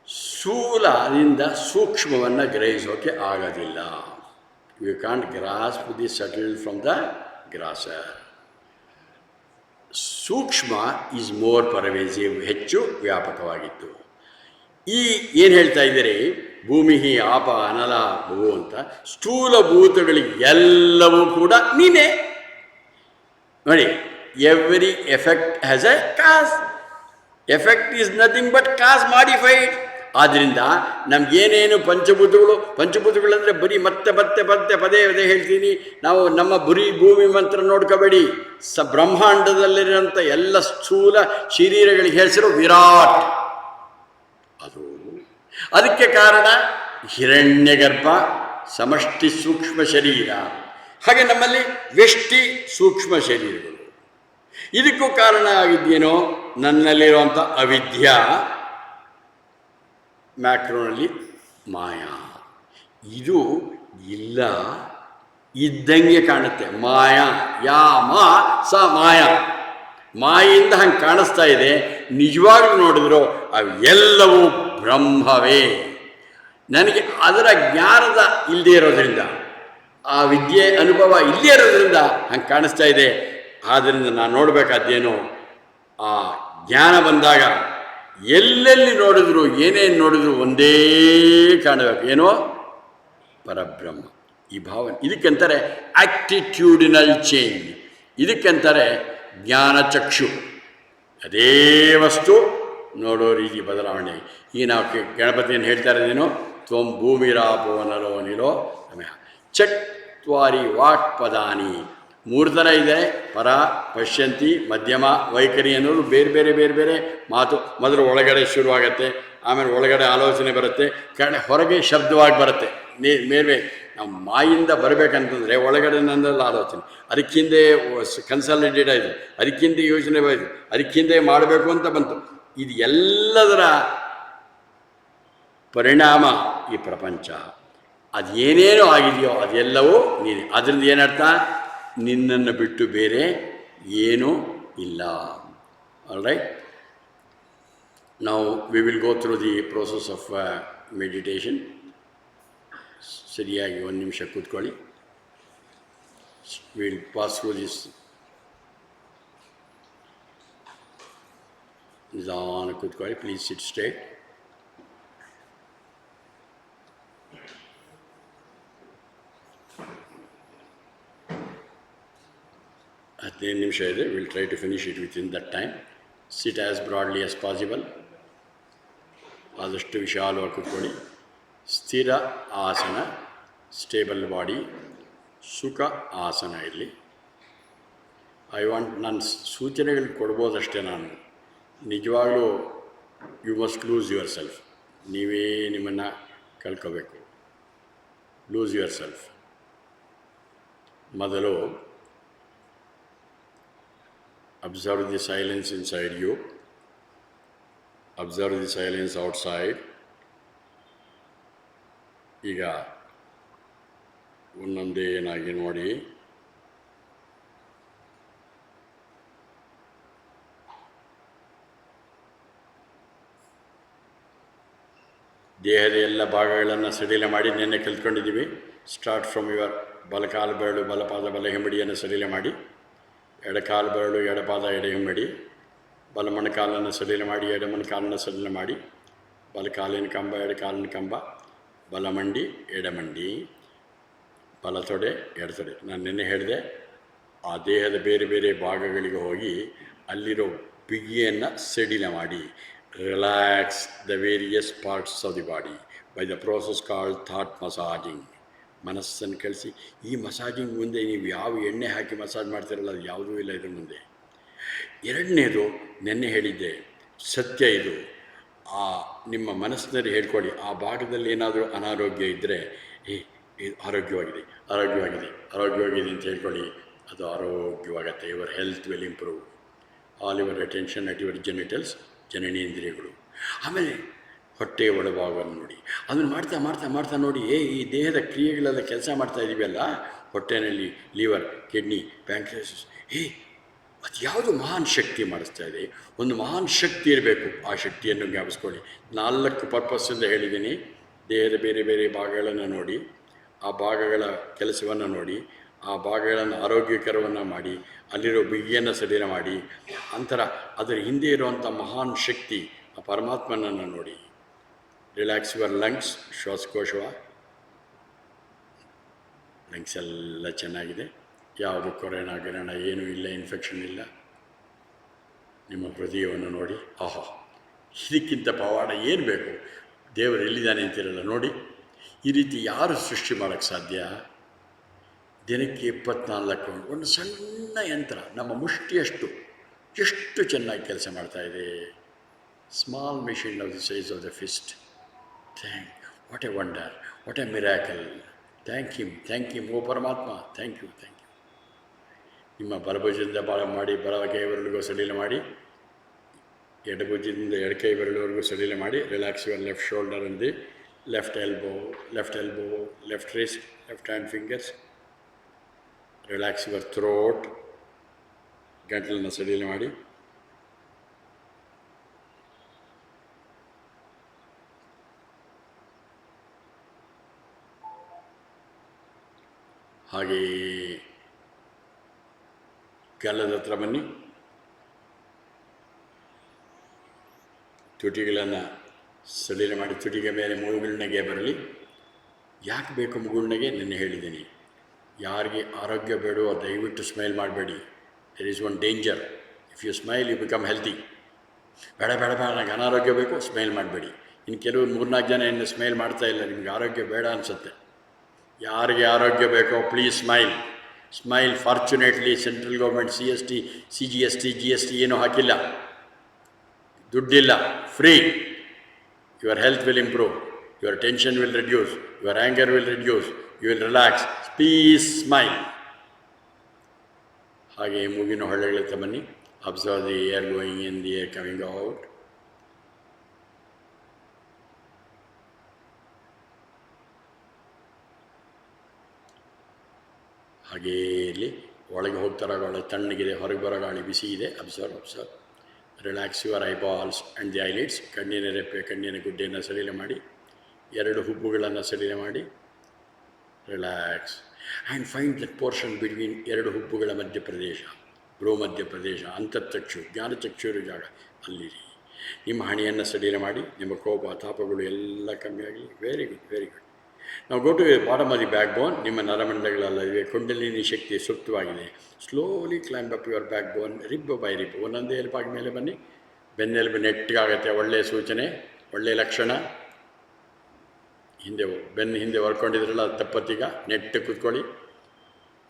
ಸ್ಥೂಲದಿಂದ ಸೂಕ್ಷ್ಮವನ್ನು ಗ್ರಹಿಸೋಕೆ ಆಗೋದಿಲ್ಲ. You can't grasp the subtle from the grosser. ಸೂಕ್ಷ್ಮ ಈಸ್ ಮೋರ್ ಪರ್ವೇಸಿವ್, ಹೆಚ್ಚು ವ್ಯಾಪಕವಾಗಿತ್ತು. ಏನು ಹೇಳ್ತಾ ಇದ್ದೀರಿ? ಭೂಮಿ ಆಪ ಅನಲ ಭೂ ಅಂತ ಸ್ಥೂಲಭೂತಗಳಿಗೆ ಎಲ್ಲವೂ ಕೂಡ ನೀನೇ ನೋಡಿ. Every effect has a cause. Effect is nothing but cause modified. ಆದ್ದರಿಂದ ನಮಗೇನೇನು ಪಂಚಭೂತಗಳಂದರೆ ಬರೀ ಮತ್ತೆ ಪದೇ ಪದೇ ಹೇಳ್ತೀನಿ, ನಾವು ನಮ್ಮ ಭೂಮಿ ಮಂತ್ರ ನೋಡ್ಕೋಬೇಡಿ. ಬ್ರಹ್ಮಾಂಡದಲ್ಲಿರೋಂಥ ಎಲ್ಲ ಸ್ಥೂಲ ಶರೀರಗಳಿಗೆ ಹೆಸರು ವಿರಾಟ್. ಅದಕ್ಕೆ ಕಾರಣ ಹಿರಣ್ಯಗರ್ಭ ಸಮಷ್ಟಿ ಸೂಕ್ಷ್ಮ ಶರೀರ, ಹಾಗೆ ನಮ್ಮಲ್ಲಿ ವ್ಯಷ್ಟಿ ಸೂಕ್ಷ್ಮ ಶರೀರಗಳು. ಇದಕ್ಕೂ ಕಾರಣ ಆಗಿದ್ದೇನೋ ನನ್ನಲ್ಲಿರುವಂಥ ಅವಿದ್ಯಾ, ಮ್ಯಾಕ್ರೋನಲ್ಲಿ ಮಾಯಾ. ಇದು ಇಲ್ಲ ಇದ್ದಂಗೆ ಕಾಣುತ್ತೆ. ಮಾಯಾ ಯಾ ಮಾ ಸ ಮಾಯಾ, ಮಾಯಿಂದ ಹಂಗೆ ಕಾಣಿಸ್ತಾ ಇದೆ. ನಿಜವಾಗ್ಲೂ ನೋಡಿದ್ರು ಅವೆಲ್ಲವೂ ಬ್ರಹ್ಮವೇ. ನನಗೆ ಅದರ ಜ್ಞಾನದ ಇಲ್ಲದೇ ಇರೋದ್ರಿಂದ, ಆ ವಿದ್ಯೆ ಅನುಭವ ಇಲ್ಲದೇ ಇರೋದ್ರಿಂದ ಹಂಗೆ ಕಾಣಿಸ್ತಾ ಇದೆ. ಆದ್ದರಿಂದ ನಾನು ನೋಡಬೇಕಾದ್ದೇನು, ಆ ಜ್ಞಾನ ಬಂದಾಗ ಎಲ್ಲೆಲ್ಲಿ ನೋಡಿದ್ರು ಏನೇನು ನೋಡಿದ್ರು ಒಂದೇ ಕಾಣಬೇಕು, ಏನೋ ಪರಬ್ರಹ್ಮ. ಈ ಭಾವನೆ ಇದಕ್ಕಂತಾರೆ ಆ್ಯಕ್ಟಿಟ್ಯೂಡಿನಲ್ ಚೇಂಜ್, ಇದಕ್ಕಂತಾರೆ ಜ್ಞಾನಚಕ್ಷು. ಅದೇ ವಸ್ತು ನೋಡೋ ರೀತಿ ಬದಲಾವಣೆ. ಈಗ ನಾವು ಗಣಪತಿಯನ್ನು ಹೇಳ್ತಾ ಇರೋದೇನು, ತ್ವಂ ಭೂಮಿರಾಪೋ ನರೋ ನಿಲೋ ರಮ್ಯ ಚಟ್ವಾರಿ ವಾಕ್ಪದಾನಿ. 3 ಥರ ಇದೆ, ಪರ, ಪಶ್ಯಂತಿ, ಮಧ್ಯಮ, ವೈಖರಿ ಅನ್ನೋದು ಬೇರೆ ಬೇರೆ ಬೇರೆ ಬೇರೆ ಮಾತು. ಮೊದಲು ಒಳಗಡೆ ಶುರುವಾಗತ್ತೆ, ಆಮೇಲೆ ಒಳಗಡೆ ಆಲೋಚನೆ ಬರುತ್ತೆ, ಹೊರಗೆ ಶಬ್ದವಾಗಿ ಬರುತ್ತೆ. ಮೇಲ್ವೆ ನಾವು ಮಾಯಿಂದ ಬರಬೇಕಂತಂದರೆ ಒಳಗಡೆ ನನ್ನಲ್ಲಿ ಆಲೋಚನೆ, ಅದಕ್ಕಿಂದೆ ಕನ್ಸಾಲಿಡೇಟ್ ಆಯಿತು, ಅದಕ್ಕಿಂತ ಯೋಚನೆ ಬಂತು, ಅದಕ್ಕಿಂತ ಮಾಡಬೇಕು ಅಂತ ಬಂತು. ಇದು ಎಲ್ಲದರ ಪರಿಣಾಮ ಈ ಪ್ರಪಂಚ. ಅದೇನೇನೋ ಆಗಿದೆಯೋ ಅದೆಲ್ಲವೂ ನೀನು. ಅದರಿಂದ ಏನರ್ಥ, ನಿನ್ನನ್ನು ಬಿಟ್ಟು ಬೇರೆ ಏನೂ ಇಲ್ಲ. ಆಲ್ ರೈಟ್, ನಾವು we will go through the process of meditation. ಸರಿಯಾಗಿ 1 ನಿಮಿಷ ಕೂತ್ಕೊಳ್ಳಿ. Will pass through this. ನಿಧಾನ ಕೂತ್ಕೊಳ್ಳಿ. Please sit straight. 15 ನಿಮಿಷ ಇದೆ. Will try to finish it within that time. Sit as broadly as possible. ಆದಷ್ಟು ವಿಶಾಲವಾಗಿ ಕೂತ್ಕೊಳ್ಳಿ. ಸ್ಥಿರ ಆಸನ, ಸ್ಟೇಬಲ್ ಬಾಡಿ, ಸುಖ ಆಸನ ಇರಲಿ. ನಾನು ಸೂಚನೆಗಳು ಕೊಡ್ಬೋದಷ್ಟೇ. ನಾನು ನಿಜವಾಗ್ಲೂ you must lose yourself. ನೀವೇ ನಿಮ್ಮನ್ನು ಕಳ್ಕೋಬೇಕು. Lose yourself. ಮೊದಲು observe the silence inside you, observe the silence outside. ಈಗ ಒಂದೊಂದೇ ಏನಾಗಿ ನೋಡಿ. ದೇಹದ ಎಲ್ಲ ಭಾಗಗಳನ್ನು ಸಡಿಲ ಮಾಡಿ ನೆನ್ನೆ ಕಲ್ತ್ಕೊಂಡಿದ್ದೀವಿ. ಸ್ಟಾರ್ಟ್ ಫ್ರಮ್ ಯುವರ್ ಬಲಕಾಲು ಬೆರಳು, ಬಲಪಾದ, ಬಲ ಹಿಂಬಡಿಯನ್ನು ಸಡಿಲ ಮಾಡಿ. ಎಡಕಾಲು ಬೆರಳು, ಎಡಪಾದ, ಎಡ ಹಿಂಬಡಿ. ಬಲ ಮೊಣಕಾಲನ್ನು ಸಡಿಲ ಮಾಡಿ, ಎಡ ಮೊಣಕಾಲನ್ನು ಸಡಿಲ ಮಾಡಿ. ಬಲಕಾಲಿನ ಕಂಬ, ಎಡಕಾಲಿನ ಕಂಬ, ಬಲಮಂಡಿ, ಎಡಮಂಡಿ, ಬಲತೊಡೆ, ಎಡತೊಡೆ. ನಾನು ನಿನ್ನೆ ಹೇಳಿದೆ, ಆ ದೇಹದ ಬೇರೆ ಬೇರೆ ಭಾಗಗಳಿಗೆ ಹೋಗಿ ಅಲ್ಲಿರೋ ಬಿಗಿಯನ್ನು ಸಡಿಲ ಮಾಡಿ. Relax the various parts of the body by the process called thought massaging. ಮನಸ್ಸನ್ನು ಕಳಿಸಿ. ಈ ಮಸಾಜಿಂಗ್ ಮುಂದೆ ನೀವು ಯಾವ ಎಣ್ಣೆ ಹಾಕಿ ಮಸಾಜ್ ಮಾಡ್ತಿರಲ್ಲ, ಅದು ಯಾವುದೂ ಇಲ್ಲ ಇದ್ರ ಮುಂದೆ. ಎರಡನೇದು, ನೆನ್ನೆ ಹೇಳಿದ್ದೆ, ಸತ್ಯ ಇದು. ಆ ನಿಮ್ಮ ಮನಸ್ಸಿನಲ್ಲಿ ಹೇಳ್ಕೊಳ್ಳಿ, ಆ ಭಾಗದಲ್ಲಿ ಏನಾದರೂ ಅನಾರೋಗ್ಯ ಇದ್ದರೆ, ಇದು ಆರೋಗ್ಯವಾಗಿದೆ, ಆರೋಗ್ಯವಾಗಿದೆ, ಆರೋಗ್ಯವಾಗಿದೆ ಅಂತ ಹೇಳ್ಕೊಳ್ಳಿ. ಅದು ಆರೋಗ್ಯವಾಗತ್ತೆ. Your health will improve. All your attention at your genitals, ಜನನೇಂದ್ರಿಯಗಳು. ಆಮೇಲೆ ಹೊಟ್ಟೆಯ ಒಳಭಾಗವನ್ನು ನೋಡಿ. ಅದನ್ನು ಮಾಡ್ತಾ ಮಾಡ್ತಾ ಮಾಡ್ತಾ ನೋಡಿ, ಈ ದೇಹದ ಕ್ರಿಯೆಗಳೆಲ್ಲ ಕೆಲಸ ಮಾಡ್ತಾ ಇದ್ದೀವಲ್ಲ, ಹೊಟ್ಟೆಯಲ್ಲಿ ಲಿವರ್, ಕಿಡ್ನಿ, ಪ್ಯಾಂಕ್ರಿಯಾಸಿಸ್, ಅದು ಯಾವುದು ಮಹಾನ್ ಶಕ್ತಿ ಮಾಡಿಸ್ತಾ ಇದೆ. ಒಂದು ಮಹಾನ್ ಶಕ್ತಿ ಇರಬೇಕು. ಆ ಶಕ್ತಿಯನ್ನು ಜ್ಞಾಪಿಸ್ಕೊಳ್ಳಿ. 4 ಪರ್ಪಸ್ಸಿಂದ ಹೇಳಿದ್ದೀನಿ. ದೇಹದ ಬೇರೆ ಬೇರೆ ಭಾಗಗಳನ್ನು ನೋಡಿ, ಆ ಭಾಗಗಳ ಕೆಲಸವನ್ನು ನೋಡಿ, ಆ ಭಾಗಗಳನ್ನು ಆರೋಗ್ಯಕರವನ್ನು ಮಾಡಿ, ಅಲ್ಲಿರೋ ಬಿಗಿಯನ್ನು ಸಡಿಲ ಮಾಡಿ. ಅಂತರ ಅದರ ಹಿಂದೆ ಇರುವಂಥ ಮಹಾನ್ ಶಕ್ತಿ, ಆ ಪರಮಾತ್ಮನನ್ನು ನೋಡಿ. ರಿಲ್ಯಾಕ್ಸ್ ಯುವರ್ ಲಂಗ್ಸ್, ಶ್ವಾಸಕೋಶವ. ಲಂಗ್ಸ್ ಎಲ್ಲ ಚೆನ್ನಾಗಿದೆ, ಯಾವುದು ಕೊರೋನಾ ಗಿರೋಣ ಏನೂ ಇಲ್ಲ, ಇನ್ಫೆಕ್ಷನ್ ಇಲ್ಲ. ನಿಮ್ಮ ಹೃದಯವನ್ನು ನೋಡಿ. ಆಹಾ, ಇದಕ್ಕಿಂತ ಪವಾಡ ಏನು ಬೇಕು? ದೇವರು ಎಲ್ಲಿದ್ದಾನೆ ಅಂತಿರಲ್ಲ ನೋಡಿ. ಈ ರೀತಿ ಯಾರು ಸೃಷ್ಟಿ ಮಾಡೋಕ್ಕೆ ಸಾಧ್ಯ? ದಿನಕ್ಕೆ 24 ಒಂದು ಸಣ್ಣ ಯಂತ್ರ ನಮ್ಮ ಮುಷ್ಟಿಯಷ್ಟು ಎಷ್ಟು ಚೆನ್ನಾಗಿ ಕೆಲಸ ಮಾಡ್ತಾಯಿದೆ. Small machine of the size of the fist. What a wonder, what a miracle. Thank him ಓ ಪರಮಾತ್ಮ, ಥ್ಯಾಂಕ್ ಯು. ನಿಮ್ಮ ಬಲಭುಜದಿಂದ ಬಾಳ ಮಾಡಿ, ಬಲಗೈ ಬೆರಳಿಗೂ ಸಡಿಲ ಮಾಡಿ, ಎಡಭುಜದಿಂದ ಎಡಕೈ ಬೆರಳುವರೆಗೂ ಸಡಿಲ ಮಾಡಿ. Relax your left shoulder and the left elbow, left wrist, left hand fingers. Relax your throat, ಗಂಟಲನ್ನು ಸಡಿಲ ಮಾಡಿ. ಹಾಗೆಯೇ ಗಲ್ಲದ ಹತ್ರ ಬನ್ನಿ. ತುಟಿಗಳನ್ನು ಸಡಿಲ ಮಾಡಿ, ತುಟಿಗೆ ಮೇಲೆ ಮುಗುಳ್ನಗೆ ಬರಲಿ. ಯಾಕೆ ಬೇಕು ಮುಗುಳ್ನಗೆ? ನಿನ್ನೆ ಹೇಳಿದ್ದೀನಿ. ಯಾರಿಗೆ ಆರೋಗ್ಯ ಬೇಡವೋ ದಯವಿಟ್ಟು ಸ್ಮೈಲ್ ಮಾಡಬೇಡಿ. There is one danger. If you smile you become healthy. ಬೇಡ ನನಗೆ ಅನಾರೋಗ್ಯ ಬೇಕು, ಸ್ಮೈಲ್ ಮಾಡಬೇಡಿ. ಇನ್ನು ಕೆಲವು 3-4 ಜನ ಇನ್ನು ಸ್ಮೈಲ್ ಮಾಡ್ತಾಯಿಲ್ಲ, ನಿಮ್ಗೆ ಆರೋಗ್ಯ ಬೇಡ ಅನಿಸುತ್ತೆ. ಯಾರಿಗೆ ಆರೋಗ್ಯ ಬೇಕೋ please smile. Fortunately central government CST, CGST, GST ಏನೂ ಹಾಕಿಲ್ಲ, ದುಡ್ಡಿಲ್ಲ, free. Your health will improve, your tension will reduce, your anger will reduce, you will relax. Please smile. ಹಾಗೆ ಮೂಗಿನ ಹೊಳ್ಳೆಗಳತ್ತ ಬನ್ನಿ. Observe the air going in, the air coming out. ಹಾಗೇ ಇರಲಿ. ಒಳಗೆ ಹೋಗ್ತಾರ ಗಾಳಿ ತಣ್ಣಗಿದೆ, ಹೊರಗೆ ಬರೋ ಗಾಳಿ ಬಿಸಿ ಇದೆ. Observe. Relax your eyeballs and the eyelids. ಕಣ್ಣಿನ ರೆಪ್ಪೆ, ಕಣ್ಣಿನ ಗುಡ್ಡೆಯನ್ನು ಸಡಿಲ ಮಾಡಿ. 2 ಹುಬ್ಬುಗಳನ್ನು ಸಡಿಲ ಮಾಡಿ. Relax and find that portion between 2 ಹುಬ್ಬುಗಳ ಮಧ್ಯಪ್ರದೇಶ, ಭ್ರೂ ಮಧ್ಯಪ್ರದೇಶ, ಅಂತರ್ಚಕ್ಷು, ಜ್ಞಾನಚಕ್ಷುರ ಜಾಗ, ಅಲ್ಲಿರಿ. ನಿಮ್ಮ ಹಣೆಯನ್ನು ಸಡಿಲ ಮಾಡಿ. ನಿಮ್ಮ ಕೋಪ ತಾಪಗಳು ಎಲ್ಲ ಕಮ್ಮಿಯಾಗಲಿ. Very good. ನಾವು go to bottom of the backbone. ನಿಮ್ಮ ನರಮಂಡಲಗಳಲ್ಲಿವೆ. ಕುಂಡಲಿನಿ ಶಕ್ತಿ ಸುಪ್ತವಾಗಿದೆ. Slowly climb up your backbone, rib by rib. ಒಂದೊಂದೇ ಎಲುಬಾಗಿ ಮೇಲೆ ಬನ್ನಿ. ಬೆನ್ನೆಲುಬು ನೆಟ್ಟಗಾಗತ್ತೆ. ಒಳ್ಳೆಯ ಸೂಚನೆ, ಒಳ್ಳೆಯ ಲಕ್ಷಣ. ಬೆನ್ನು ಹಿಂದೆ ಹೊರ್ಕೊಂಡಿದ್ರಲ್ಲ, ಅದು ತಪ್ಪತ್ತೀಗ. ನೆಟ್ಟು ಕೂತ್ಕೊಳ್ಳಿ.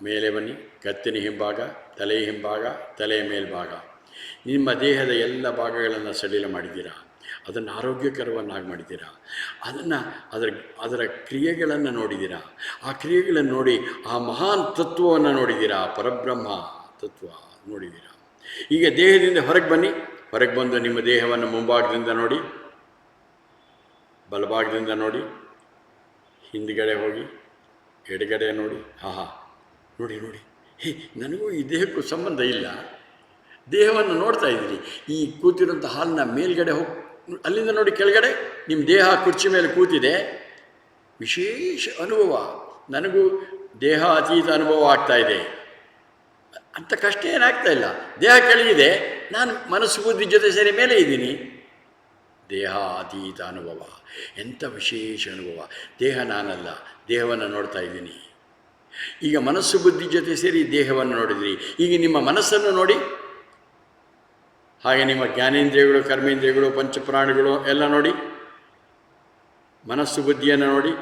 ಮೇಲೆ ಬನ್ನಿ. ಕತ್ತಿನ ಹಿಂಭಾಗ, ತಲೆಯ ಹಿಂಭಾಗ, ತಲೆಯ ಮೇಲ್ಭಾಗ. ನಿಮ್ಮ ದೇಹದ ಎಲ್ಲ ಭಾಗಗಳನ್ನು ಸಡಿಲ ಮಾಡಿದ್ದೀರಾ. ಅದನ್ನು ಆರೋಗ್ಯಕರವನ್ನಾಗಿ ಮಾಡಿದ್ದೀರಾ. ಅದರ ಕ್ರಿಯೆಗಳನ್ನು ನೋಡಿದ್ದೀರಾ. ಆ ಕ್ರಿಯೆಗಳನ್ನು ನೋಡಿ ಆ ಮಹಾನ್ ತತ್ವವನ್ನು ನೋಡಿದ್ದೀರಾ. ಪರಬ್ರಹ್ಮ ತತ್ವ ನೋಡಿದ್ದೀರಾ. ಈಗ ದೇಹದಿಂದ ಹೊರಗೆ ಬನ್ನಿ. ಹೊರಗೆ ಬಂದು ನಿಮ್ಮ ದೇಹವನ್ನು ಮುಂಭಾಗದಿಂದ ನೋಡಿ, ಬಲಭಾಗದಿಂದ ನೋಡಿ, ಹಿಂದುಗಡೆ ಹೋಗಿ, ಎಡಗಡೆ ನೋಡಿ. ನೋಡಿ. ನನಗೂ ಈ ದೇಹಕ್ಕೂ ಸಂಬಂಧ ಇಲ್ಲ. ದೇಹವನ್ನು ನೋಡ್ತಾ ಇದ್ದೀರಿ. ಈ ಕೂತಿರೋಂಥ ಹಾಲಿನ ಮೇಲ್ಗಡೆ ಹೋಗಿ ಅಲ್ಲಿಂದ ನೋಡಿ ಕೆಳಗಡೆ. ನಿಮ್ಮ ದೇಹ ಕುರ್ಚಿ ಮೇಲೆ ಕೂತಿದೆ. ವಿಶೇಷ ಅನುಭವ. ನನಗೂ ದೇಹ ಅತೀತ ಅನುಭವ ಆಗ್ತಾಯಿದೆ. ಅಂಥ ಕಷ್ಟ ಏನಾಗ್ತಾ ಇಲ್ಲ. ದೇಹ ಕೆಳಗಿದೆ, ನಾನು ಮನಸ್ಸು ಬುದ್ಧಿ ಜೊತೆ ಸೇರಿ ಮೇಲೆ ಇದ್ದೀನಿ. ದೇಹ ಅತೀತ ಅನುಭವ. ಎಂಥ ವಿಶೇಷ ಅನುಭವ. ದೇಹ ನಾನಲ್ಲ, ದೇಹವನ್ನು ನೋಡ್ತಾ ಇದ್ದೀನಿ. ಈಗ ಮನಸ್ಸು ಬುದ್ಧಿ ಜೊತೆ ಸೇರಿ ದೇಹವನ್ನು ನೋಡಿದ್ರಿ. ಈಗ ನಿಮ್ಮ ಮನಸ್ಸನ್ನು ನೋಡಿ. ಹಾಗೆ ನಿಮ್ಮ ಜ್ಞಾನೇಂದ್ರಿಯಗಳು, ಕರ್ಮೇಂದ್ರಿಯಗಳು, ಪಂಚಪ್ರಾಣಿಗಳು ಎಲ್ಲ ನೋಡಿ. ಮನಸ್ಸು ಬುದ್ಧಿಯನ್ನು ನೋಡಿ.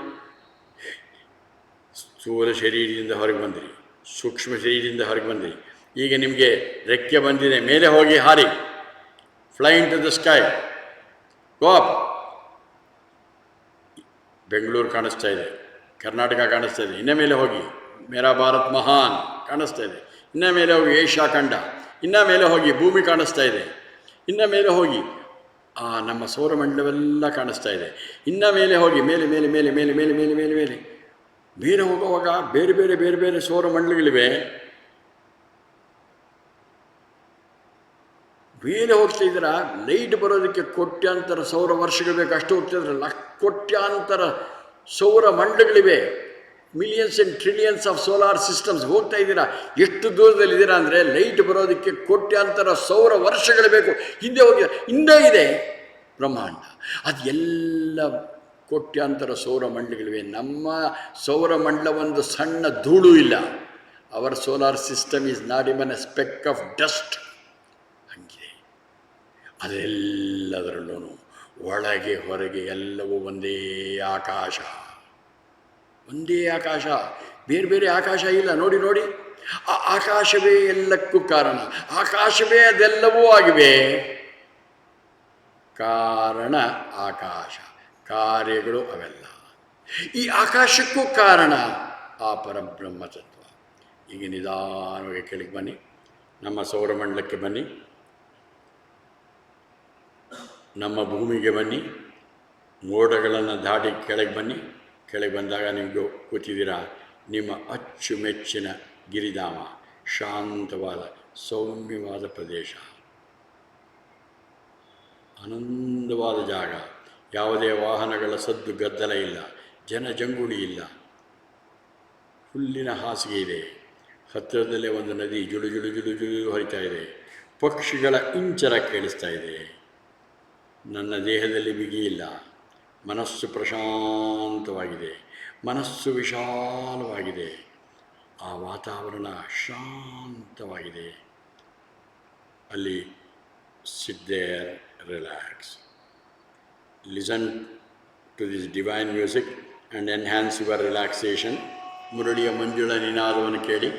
ಸ್ಥೂಲ ಶರೀರದಿಂದ ಹೊರಗೆ ಬಂದಿರಿ, ಸೂಕ್ಷ್ಮ ಶರೀರದಿಂದ ಹೊರಗೆ ಬಂದಿರಿ. ಈಗ ನಿಮಗೆ ರೆಕ್ಕೆ ಬಂದಿದೆ. ಮೇಲೆ ಹೋಗಿ ಹಾರಿ. Fly into the sky. Go up. Bengaluru ಕಾಣಿಸ್ತಾ ಇದೆ, ಕರ್ನಾಟಕ ಕಾಣಿಸ್ತಾ ಇದೆ. ಇನ್ನ ಮೇಲೆ ಹೋಗಿ ಮೇರಾ ಭಾರತ್ ಮಹಾನ್ ಕಾಣಿಸ್ತಾ ಇದೆ. ಇನ್ನ ಮೇಲೆ ಹೋಗಿ ಏಷ್ಯಾ ಖಂಡ. ಇನ್ನು ಮೇಲೆ ಹೋಗಿ ಭೂಮಿ ಕಾಣಿಸ್ತಾ ಇದೆ. ಇನ್ನು ಮೇಲೆ ಹೋಗಿ ನಮ್ಮ ಸೌರಮಂಡಲವೆಲ್ಲ ಕಾಣಿಸ್ತಾ ಇದೆ. ಇನ್ನು ಮೇಲೆ ಹೋಗಿ ಮೇಲೆ ಮೇಲೆ ಮೇಲೆ ಮೇಲೆ ಮೇಲೆ ಮೇಲೆ ಮೇಲೆ ಮೇಲೆ ಮೇಲೆ ಹೋಗುವಾಗ ಬೇರೆ ಬೇರೆ ಬೇರೆ ಬೇರೆ ಸೌರಮಂಡಲಗಳಿವೆ. ಮೇಲೆ ಹೋಗ್ತಾ ಇದ್ದೀರಾ. ಲೈಟ್ ಬರೋದಕ್ಕೆ ಕೋಟ್ಯಾಂತರ ಸೌರ ವರ್ಷಗಳು ಬೇಕು. ಅಷ್ಟು ಹೋಗ್ತಿದ್ರೆ ಕೋಟ್ಯಾಂತರ ಸೌರ ಮಂಡಲಗಳಿವೆ. Millions and trillions of solar systems ಹೋಗ್ತಾ ಇದ್ದೀರಾ. ಎಷ್ಟು ದೂರದಲ್ಲಿದ್ದೀರಾ ಅಂದರೆ ಲೈಟ್ ಬರೋದಕ್ಕೆ ಕೋಟ್ಯಾಂತರ ಸೌರ ವರ್ಷಗಳು ಬೇಕು. ಹಿಂದೆ ಹೋಗಿ ಹಿಂದೆ ಇದೆ ಬ್ರಹ್ಮಾಂಡ. ಅದು ಎಲ್ಲ ಕೋಟ್ಯಾಂತರ ಸೌರಮಂಡಲಗಳಿವೆ. ನಮ್ಮ ಸೌರಮಂಡಲ ಒಂದು ಸಣ್ಣ ಧೂಳು ಇಲ್ಲ. Our solar system is not even a speck of dust. ಹಂಗಿದೆ. ಅದೆಲ್ಲದರಲ್ಲೂ ಒಳಗೆ ಹೊರಗೆ ಎಲ್ಲವೂ ಒಂದೇ ಆಕಾಶ. ಒಂದೇ ಆಕಾಶ, ಬೇರೆ ಬೇರೆ ಆಕಾಶ ಇಲ್ಲ. ನೋಡಿ ನೋಡಿ, ಆ ಆಕಾಶವೇ ಎಲ್ಲಕ್ಕೂ ಕಾರಣ. ಆಕಾಶವೇ ಅದೆಲ್ಲವೂ ಆಗಿವೆ. ಕಾರಣ ಆಕಾಶ, ಕಾರ್ಯಗಳು ಅವೆಲ್ಲ. ಈ ಆಕಾಶಕ್ಕೂ ಕಾರಣ ಆ ಪರಬ್ರಹ್ಮ ತತ್ವ. ಈಗ ನಿಧಾನವಾಗಿ ಕೆಳಗೆ ಬನ್ನಿ, ನಮ್ಮ ಸೌರಮಂಡಲಕ್ಕೆ ಬನ್ನಿ, ನಮ್ಮ ಭೂಮಿಗೆ ಬನ್ನಿ, ಮೋಡಗಳನ್ನು ದಾಟಿ ಕೆಳಗೆ ಬನ್ನಿ. ಕೆಳಗೆ ಬಂದಾಗ ನಿಮಗೂ ಕೂತಿದ್ದೀರಾ ನಿಮ್ಮ ಅಚ್ಚುಮೆಚ್ಚಿನ ಗಿರಿಧಾಮ, ಶಾಂತವಾದ ಸೌಮ್ಯವಾದ ಪ್ರದೇಶ, ಆನಂದವಾದ ಜಾಗ. ಯಾವುದೇ ವಾಹನಗಳ ಸದ್ದು ಗದ್ದಲ ಇಲ್ಲ, ಜನಜಂಗುಳಿ ಇಲ್ಲ, ಹುಲ್ಲಿನ ಹಾಸಿಗೆ ಇದೆ. ಹತ್ತಿರದಲ್ಲೇ ಒಂದು ನದಿ ಜುಳು ಜುಳು ಜುಳು ಜುಳು ಹರಿತಾ ಇದೆ. ಪಕ್ಷಿಗಳ ಇಂಚರ ಕೇಳಿಸ್ತಾ ಇದೆ. ನನ್ನ ದೇಹದಲ್ಲಿ ಬಿಗಿಯಿಲ್ಲ, ಮನಸ್ಸು ಪ್ರಶಾಂತವಾಗಿದೆ, ಮನಸ್ಸು ವಿಶಾಲವಾಗಿದೆ, ಆ ವಾತಾವರಣ ಶಾಂತವಾಗಿದೆ. ಅಲ್ಲಿ sit there, relax, listen to this divine music and enhance your relaxation. ಮುರಳಿಯ ಮಂಜುಳ ನಿನಾದವನ್ನು ಕೇಳಿ.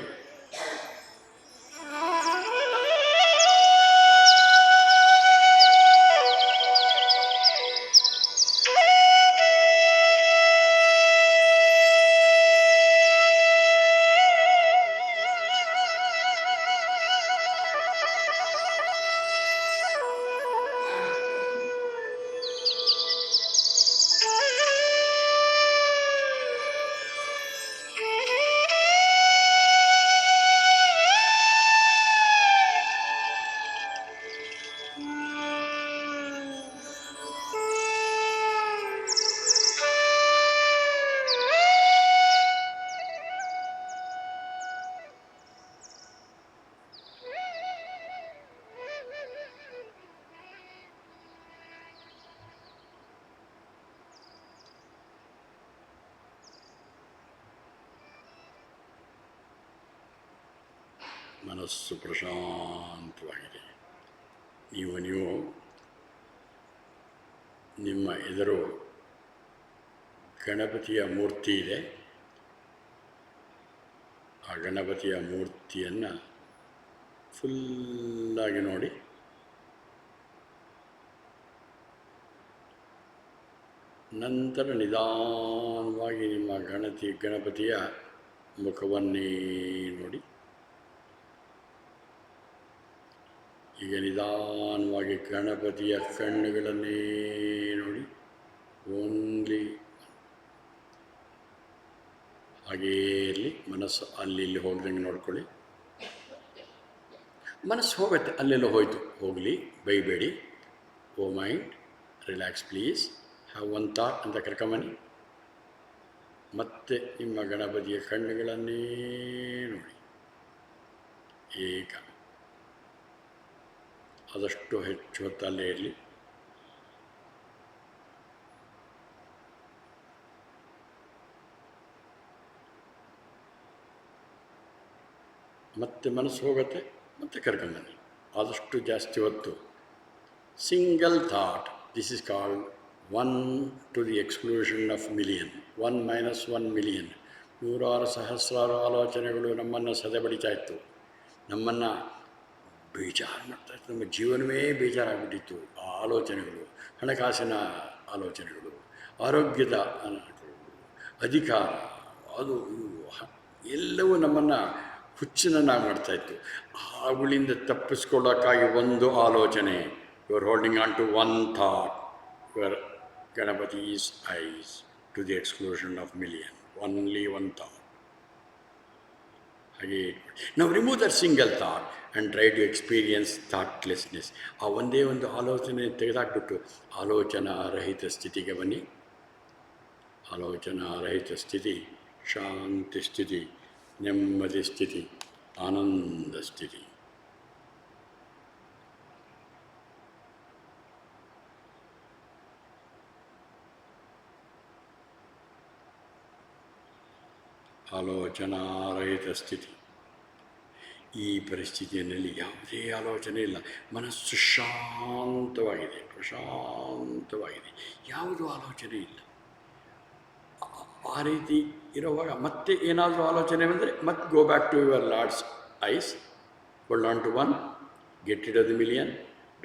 ಮನಸ್ಸು ಪ್ರಶಾಂತವಾಗಿದೆ. ನೀವು ನಿಮ್ಮ ಎದುರು ಗಣಪತಿಯ ಮೂರ್ತಿ ಇದೆ. ಆ ಗಣಪತಿಯ ಮೂರ್ತಿಯನ್ನು ಫುಲ್ಲಾಗಿ ನೋಡಿ. ನಂತರ ನಿಧಾನವಾಗಿ ನಿಮ್ಮ ಗಣಪತಿಯ ಮುಖವನ್ನೇ ನೋಡಿ. ಈಗ ನಿಧಾನವಾಗಿ ಗಣಪತಿಯ ಕಣ್ಣುಗಳನ್ನೇ ನೋಡಿ. ಓನ್ಲಿ ಹಾಗೇ ಇರಲಿ. ಮನಸ್ಸು ಅಲ್ಲಿ ಇಲ್ಲಿ ಹೋಗ್ದಂಗೆ ನೋಡ್ಕೊಳ್ಳಿ. ಮನಸ್ಸು ಹೋಗುತ್ತೆ, ಅಲ್ಲೆಲ್ಲ ಹೋಯ್ತು, ಹೋಗಲಿ, ಬೈಬೇಡಿ. O mind, relax please, have one thought ಅಂತ ಕರ್ಕೊಂಬನ್ನಿ. ಮತ್ತೆ ನಿಮ್ಮ ಗಣಪತಿಯ ಕಣ್ಣುಗಳನ್ನೇ ನೋಡಿ. ಏಕ ಆದಷ್ಟು ಹೆಚ್ಚು ಹೊತ್ತು ಅಲ್ಲೇ ಇರಲಿ. ಮತ್ತೆ ಮನಸ್ಸು ಹೋಗುತ್ತೆ, ಮತ್ತೆ ಕರ್ಕೊಂಬನ್ನಿ. ಆದಷ್ಟು ಜಾಸ್ತಿ ಹೊತ್ತು single thought. This is called 1 to the exclusion of million, 1 minus 1 million. ನೂರಾರು ಸಹಸ್ರಾರು ಆಲೋಚನೆಗಳು ನಮ್ಮನ್ನು ಸದೆಬಡಿತಾ ಇತ್ತು, ನಮ್ಮನ್ನು ಬೇಜಾರು ಮಾಡ್ತಾಯಿತ್ತು. ನಮ್ಮ ಜೀವನವೇ ಬೇಜಾರಾಗ್ಬಿಟ್ಟಿತ್ತು. ಆ ಆಲೋಚನೆಗಳು, ಹಣಕಾಸಿನ ಆಲೋಚನೆಗಳು, ಆರೋಗ್ಯದ ಅಧಿಕಾರ, ಅದು ಎಲ್ಲವೂ ನಮ್ಮನ್ನು ಹುಚ್ಚನನ್ನಾಗಿ ಮಾಡ್ತಾಯಿತ್ತು. ಅವುಗಳಿಂದ ತಪ್ಪಿಸ್ಕೊಳ್ಳೋಕ್ಕಾಗಿ ಒಂದು ಆಲೋಚನೆ. You are holding on to one thought. Your ಗಣಪತಿ's eyes to the exclusion of million. Only one thought. Again, now remove that single thought and try to experience thoughtlessness. ಆ ಒಂದೇ ಒಂದು ಆಲೋಚನೆ ತೆಗೆದಾಕ್ಬಿಟ್ಟು ಆಲೋಚನಾ ರಹಿತ ಸ್ಥಿತಿಗೆ ಬನ್ನಿ. ಆಲೋಚನಾ ರಹಿತ ಸ್ಥಿತಿ ಶಾಂತಿ ಸ್ಥಿತಿ, ನೆಮ್ಮದಿ ಸ್ಥಿತಿ, ಆನಂದ ಸ್ಥಿತಿ. ಆಲೋಚನಾರಹಿತ ಸ್ಥಿತಿ. ಈ ಪರಿಸ್ಥಿತಿಯಲ್ಲಿ ಯಾವುದೇ ಆಲೋಚನೆ ಇಲ್ಲ, ಮನಸ್ಸು ಶಾಂತವಾಗಿದೆ, ಪ್ರಶಾಂತವಾಗಿದೆ, ಯಾವುದೂ ಆಲೋಚನೆ ಇಲ್ಲ. ಆ ರೀತಿ ಇರುವಾಗ ಮತ್ತೆ ಏನಾದರೂ ಆಲೋಚನೆ ಬಂದರೆ ಮತ್ತೆ go back to your lord's eyes, hold on to one, get it off the million,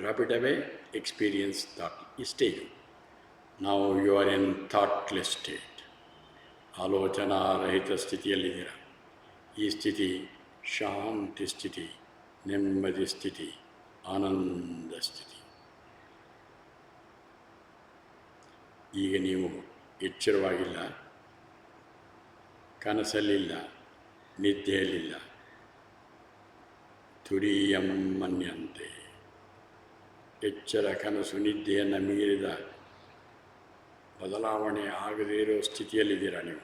drop it away, experience thought. ಈ ಸ್ಟೇಜ್ ನಾವು you are in thoughtless state. ಆಲೋಚನಾರಹಿತ ಸ್ಥಿತಿಯಲ್ಲಿದ್ದೀರ. ಈ ಸ್ಥಿತಿ ಶಾಂತಿ ಸ್ಥಿತಿ, ನೆಮ್ಮದಿ ಸ್ಥಿತಿ, ಆನಂದ ಸ್ಥಿತಿ. ಈಗ ನೀವು ಎಚ್ಚರವಾಗಿಲ್ಲ, ಕನಸಲ್ಲಿಲ್ಲ, ನಿದ್ದೆಯಲ್ಲಿಲ್ಲ. ತುರೀಯಮ್ಮನ್ಯಂತೆ ಎಚ್ಚರ ಕನಸು ನಿದ್ದೆಯನ್ನು ಮೀರಿದ ಬದಲಾವಣೆ ಆಗದೇ ಇರೋ ಸ್ಥಿತಿಯಲ್ಲಿದ್ದೀರ ನೀವು.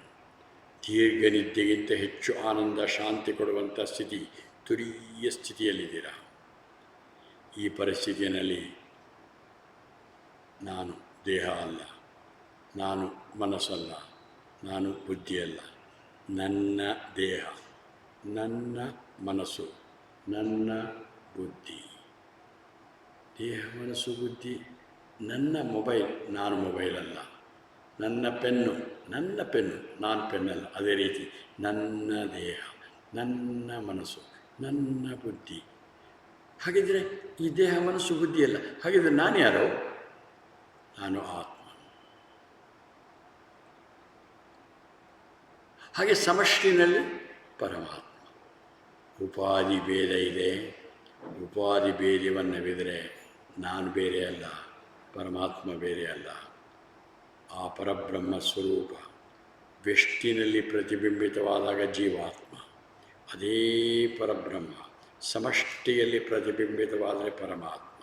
ದೀರ್ಘ ನಿದ್ದೆಗಿಂತ ಹೆಚ್ಚು ಆನಂದ ಶಾಂತಿ ಕೊಡುವಂಥ ಸ್ಥಿತಿ, ತುರೀಯ ಸ್ಥಿತಿಯಲ್ಲಿದ್ದೀರ. ಈ ಪರಿಸ್ಥಿತಿಯಲ್ಲಿ ನಾನು ದೇಹ ಅಲ್ಲ, ನಾನು ಮನಸ್ಸಲ್ಲ, ನಾನು ಬುದ್ಧಿಯಲ್ಲ. ನನ್ನ ದೇಹ, ನನ್ನ ಮನಸ್ಸು, ನನ್ನ ಬುದ್ಧಿ. ದೇಹ ಮನಸ್ಸು ಬುದ್ಧಿ. ನನ್ನ ಮೊಬೈಲ್, ನಾನು ಮೊಬೈಲಲ್ಲ. ನನ್ನ ಪೆನ್ನು, ನನ್ನ ಪೆನ್ನು, ನಾನು ಪೆನ್ನಲ್ಲ. ಅದೇ ರೀತಿ ನನ್ನ ದೇಹ, ನನ್ನ ಮನಸ್ಸು, ನನ್ನ ಬುದ್ಧಿ. ಹಾಗಿದ್ರೆ ಈ ದೇಹ ಮನಸ್ಸು ಬುದ್ಧಿಯಲ್ಲ. ಹಾಗಿದ್ರೆ ನಾನು ಯಾರು? ನಾನು ಆತ್ಮ. ಹಾಗೆ ಸಮಷ್ಟಿನಲ್ಲಿ ಪರಮಾತ್ಮ. ಉಪಾಧಿ ಭೇದ ಇದೆ. ಉಪಾಧಿ ಭೇದವನ್ನವಿದರೆ ನಾನು ಬೇರೆ ಅಲ್ಲ, ಪರಮಾತ್ಮ ಬೇರೆ ಅಲ್ಲ. ಆ ಪರಬ್ರಹ್ಮ ಸ್ವರೂಪ ವ್ಯಷ್ಟಿನಲ್ಲಿ ಪ್ರತಿಬಿಂಬಿತವಾದಾಗ ಜೀವಾತ್ಮ, ಅದೇ ಪರಬ್ರಹ್ಮ ಸಮಷ್ಟಿಯಲ್ಲಿ ಪ್ರತಿಬಿಂಬಿತವಾದರೆ ಪರಮಾತ್ಮ.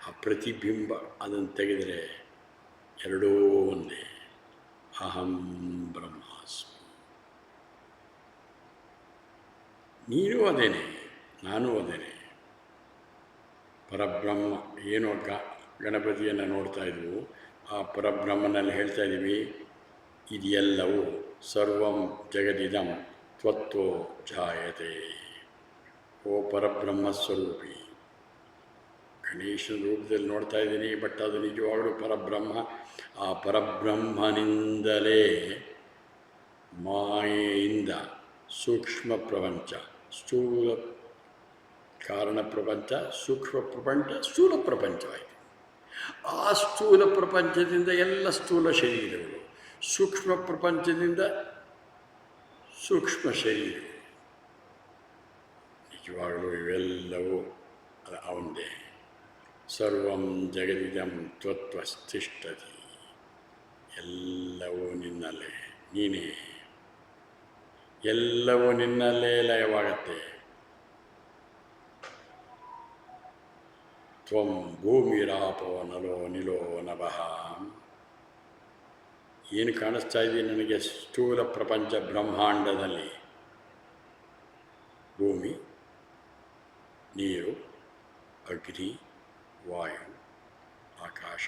ಆ ಪ್ರತಿಬಿಂಬ ಅದನ್ನು ತೆಗೆದರೆ ಎರಡೂ ಒಂದೇ. ಅಹಂ ಬ್ರಹ್ಮಾಸ್ಮಿ. ನೀನು ಅದೇನೆ, ನಾನು ಅದೇನೆ. ಪರಬ್ರಹ್ಮ ಏನೋ ಗಣಪತಿಯನ್ನು ನೋಡ್ತಾ ಇದ್ವು, ಆ ಪರಬ್ರಹ್ಮನಲ್ಲಿ ಹೇಳ್ತಾ ಇದ್ದೀವಿ, ಇದೆಲ್ಲವೂ ಸರ್ವಂ ಜಗದಿದಂ ತ್ವತ್ತೋ ಜಾಯತೆ. ಓ ಪರಬ್ರಹ್ಮ ಸ್ವರೂಪಿ, ಗಣೇಶನ ರೂಪದಲ್ಲಿ ನೋಡ್ತಾ ಇದ್ದೀನಿ, ಬಟ್ ಅದು ನಿಜವಾಗಲೂ ಪರಬ್ರಹ್ಮ. ಆ ಪರಬ್ರಹ್ಮನಿಂದಲೇ ಮಾಯೆಯಿಂದ ಸೂಕ್ಷ್ಮ ಪ್ರಪಂಚ, ಸ್ಥೂಲ ಕಾರಣ ಪ್ರಪಂಚ, ಸೂಕ್ಷ್ಮ ಪ್ರಪಂಚ, ಸ್ಥೂಲ ಪ್ರಪಂಚವಾಯಿತು. ಆ ಸ್ಥೂಲ ಪ್ರಪಂಚದಿಂದ ಎಲ್ಲ ಸ್ಥೂಲ ಶರೀರಗಳು, ಸೂಕ್ಷ್ಮ ಪ್ರಪಂಚದಿಂದ ಸೂಕ್ಷ್ಮ ಶರೀರಗಳು. ನಿಜವಾಗಲೂ ಇವೆಲ್ಲವೂ ಅವಂದೇ. ಸರ್ವಂ ಜಗದಿದಂ ತ್ವತ್ವಸ್ಥಿಷ್ಠತಿ. ಎಲ್ಲವೂ ನಿನ್ನಲ್ಲೇ, ನೀನೇ. ಎಲ್ಲವೂ ನಿನ್ನಲ್ಲೇ ಲಯವಾಗತ್ತೆ. ತ್ವಂ ಭೂಮಿರಾಪೋ ನಲೋ ನಿಲೋ ನಭಃ. ಏನು ಕಾಣಿಸ್ತಾ ಇದೆ ನನಗೆ ಸ್ಥೂಲ ಪ್ರಪಂಚ ಬ್ರಹ್ಮಾಂಡದಲ್ಲಿ? ಭೂಮಿ, ನೀರು, ಅಗ್ನಿ, ವಾಯು, ಆಕಾಶ.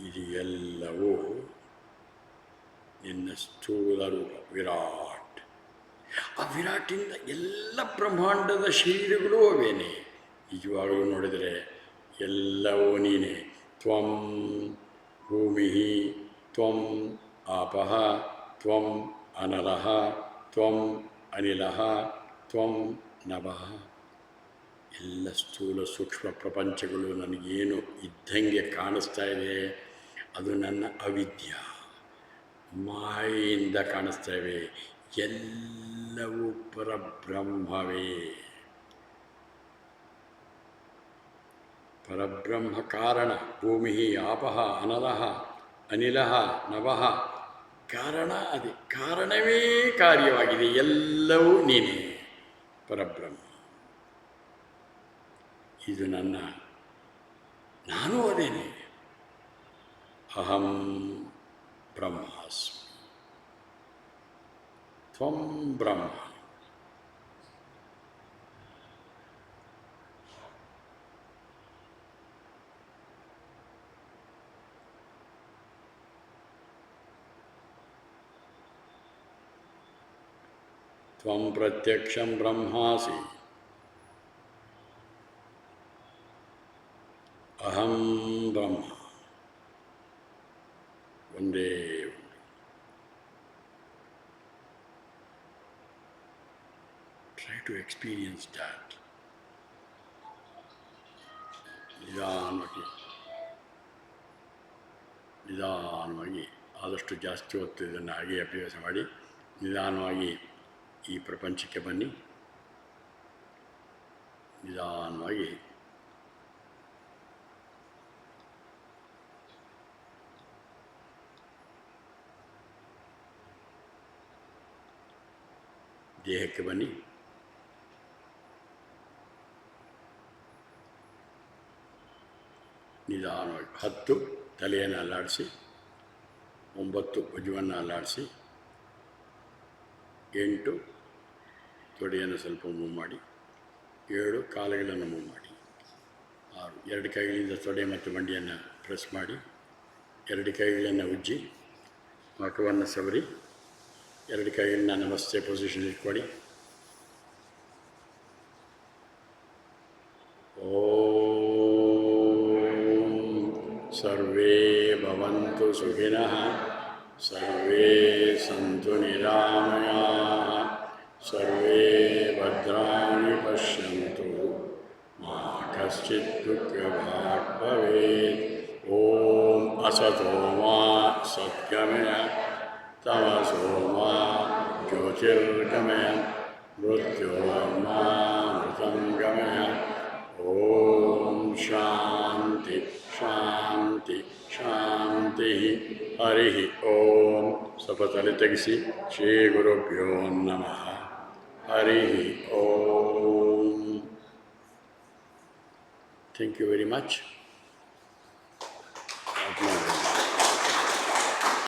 ಇದು ಎಲ್ಲವೂ ನಿನ್ನ ಸ್ಥೂಲ ರೂಪ ವಿರಾಟ್. ಆ ವಿರಾಟಿಂದ ಎಲ್ಲ ಬ್ರಹ್ಮಾಂಡದ ಶರೀರಗಳೂ ಅವೇನೆ. ನಿಜವಾಗಲೂ ನೋಡಿದರೆ ಎಲ್ಲವೂ ನೀನೇ. ತ್ವಂ ಭೂಮಿ, ತ್ವಂ ಆಪಃ, ತ್ವಂ ಅನಲಃ, ತ್ವಂ ಅನಿಲಃ, ತ್ವಂ ನಭಃ. ಎಲ್ಲ ಸ್ಥೂಲ ಸೂಕ್ಷ್ಮ ಪ್ರಪಂಚಗಳು ನನಗೇನು ಇದ್ದಂಗೆ ಕಾಣಿಸ್ತಾ ಇದೆ, ಅದು ನನ್ನ ಅವಿದ್ಯ, ಮಾಯೆಯಿಂದ ಕಾಣಿಸ್ತಾ ಇವೆ. ಎಲ್ಲವೂ ಪರಬ್ರಹ್ಮವೇ. ಪರಬ್ರಹ್ಮ ಕಾರಣ. ಭೂಮಿ ಆಪಃ ಅನಲಃ ಅನಿಲಃ ನಭಃ. ಕಾರಣ ಅದೇ, ಕಾರಣವೇ ಕಾರ್ಯವಾಗಿದೆ. ಎಲ್ಲವೂ ನೀನೇ ಪರಬ್ರಹ್ಮ. ಇದು ನನ್ನ, ನಾನು ಅದೇನೆ. ಅಹಂ ಬ್ರಹ್ಮಾಸ್ಮಿ, ತ್ವಂ ಬ್ರಹ್ಮ. ತ್ವಂ ಪ್ರತ್ಯಕ್ಷಂ ಬ್ರಹ್ಮಾಸಿ, ಅಹಂ ಬ್ರಹ್ಮ. ಒಂದೇ ಒಂದು. Try to experience that. ನಿಧಾನವಾಗಿ ನಿಧಾನವಾಗಿ ಆದಷ್ಟು ಜಾಸ್ತಿ ಹೊತ್ತು ಇದನ್ನು ಹಾಗೆ ಅಭ್ಯಾಸ ಮಾಡಿ ನಿಧಾನವಾಗಿ ಈ ಪ್ರಪಂಚಕ್ಕೆ ಬನ್ನಿ. ನಿಧಾನವಾಗಿ ದೇಹಕ್ಕೆ ಬನ್ನಿ. ನಿಧಾನವಾಗಿ 10 ತಲೆಯನ್ನು ಅಲ್ಲಾಡಿಸಿ, 9 ಭುಜವನ್ನು ಅಲ್ಲಾಡಿಸಿ, 8 ತೊಡೆಯನ್ನು ಸ್ವಲ್ಪ ಮೂವ್ ಮಾಡಿ, 7 ಕಾಲುಗಳನ್ನು ಮೂವ್ ಮಾಡಿ, 6 2 ಕೈಗಳಿಂದ ತೊಡೆ ಮತ್ತು ಮಂಡಿಯನ್ನು ಪ್ರೆಸ್ ಮಾಡಿ, 2 ಕೈಗಳನ್ನು ಉಜ್ಜಿ ಮಖವನ್ನು ಸವರಿ, 2 ಕೈಗಳನ್ನ ನಮಸ್ತೆ ಪೊಸಿಷನ್ ಇಟ್ಕೊಳ್ಳಿ. ಸರ್ವೇ ಭವಂತು ಸುಖಿನಃ, ಸರ್ವೇ ಸಂತು ನಿರಾಮಯಾಃ, ಸರ್ವೇ ಭದ್ರಾಣಿ ಪಶ್ಯಂತು, ಮಾ ಕಶ್ಚಿತ್ ದುಃಖಭಾಗ್ ಭವೇತ್. ಓಂ ಅಸತೋ ಮಾ ಸದ್ಗಮಯ, ತಮಸೋ ಮಾ ಜ್ಯೋತಿರ್ಗಮಯ, ಮೃತ್ಯೋರ್ಮಾ ಮೃತಂ ಗಮಯ. ಓಂ ಶಾಂತಿ ಶಾಂತಿ ಶಾಂತಿ. ಹರಿ ಓಂ. ಸ್ವಲ್ಪ ತಲೆ ತೆಗೆಸಿ. ಶ್ರೀ ಗುರುಭ್ಯೋ ನಮಃ. Hari Om. Thank you very much.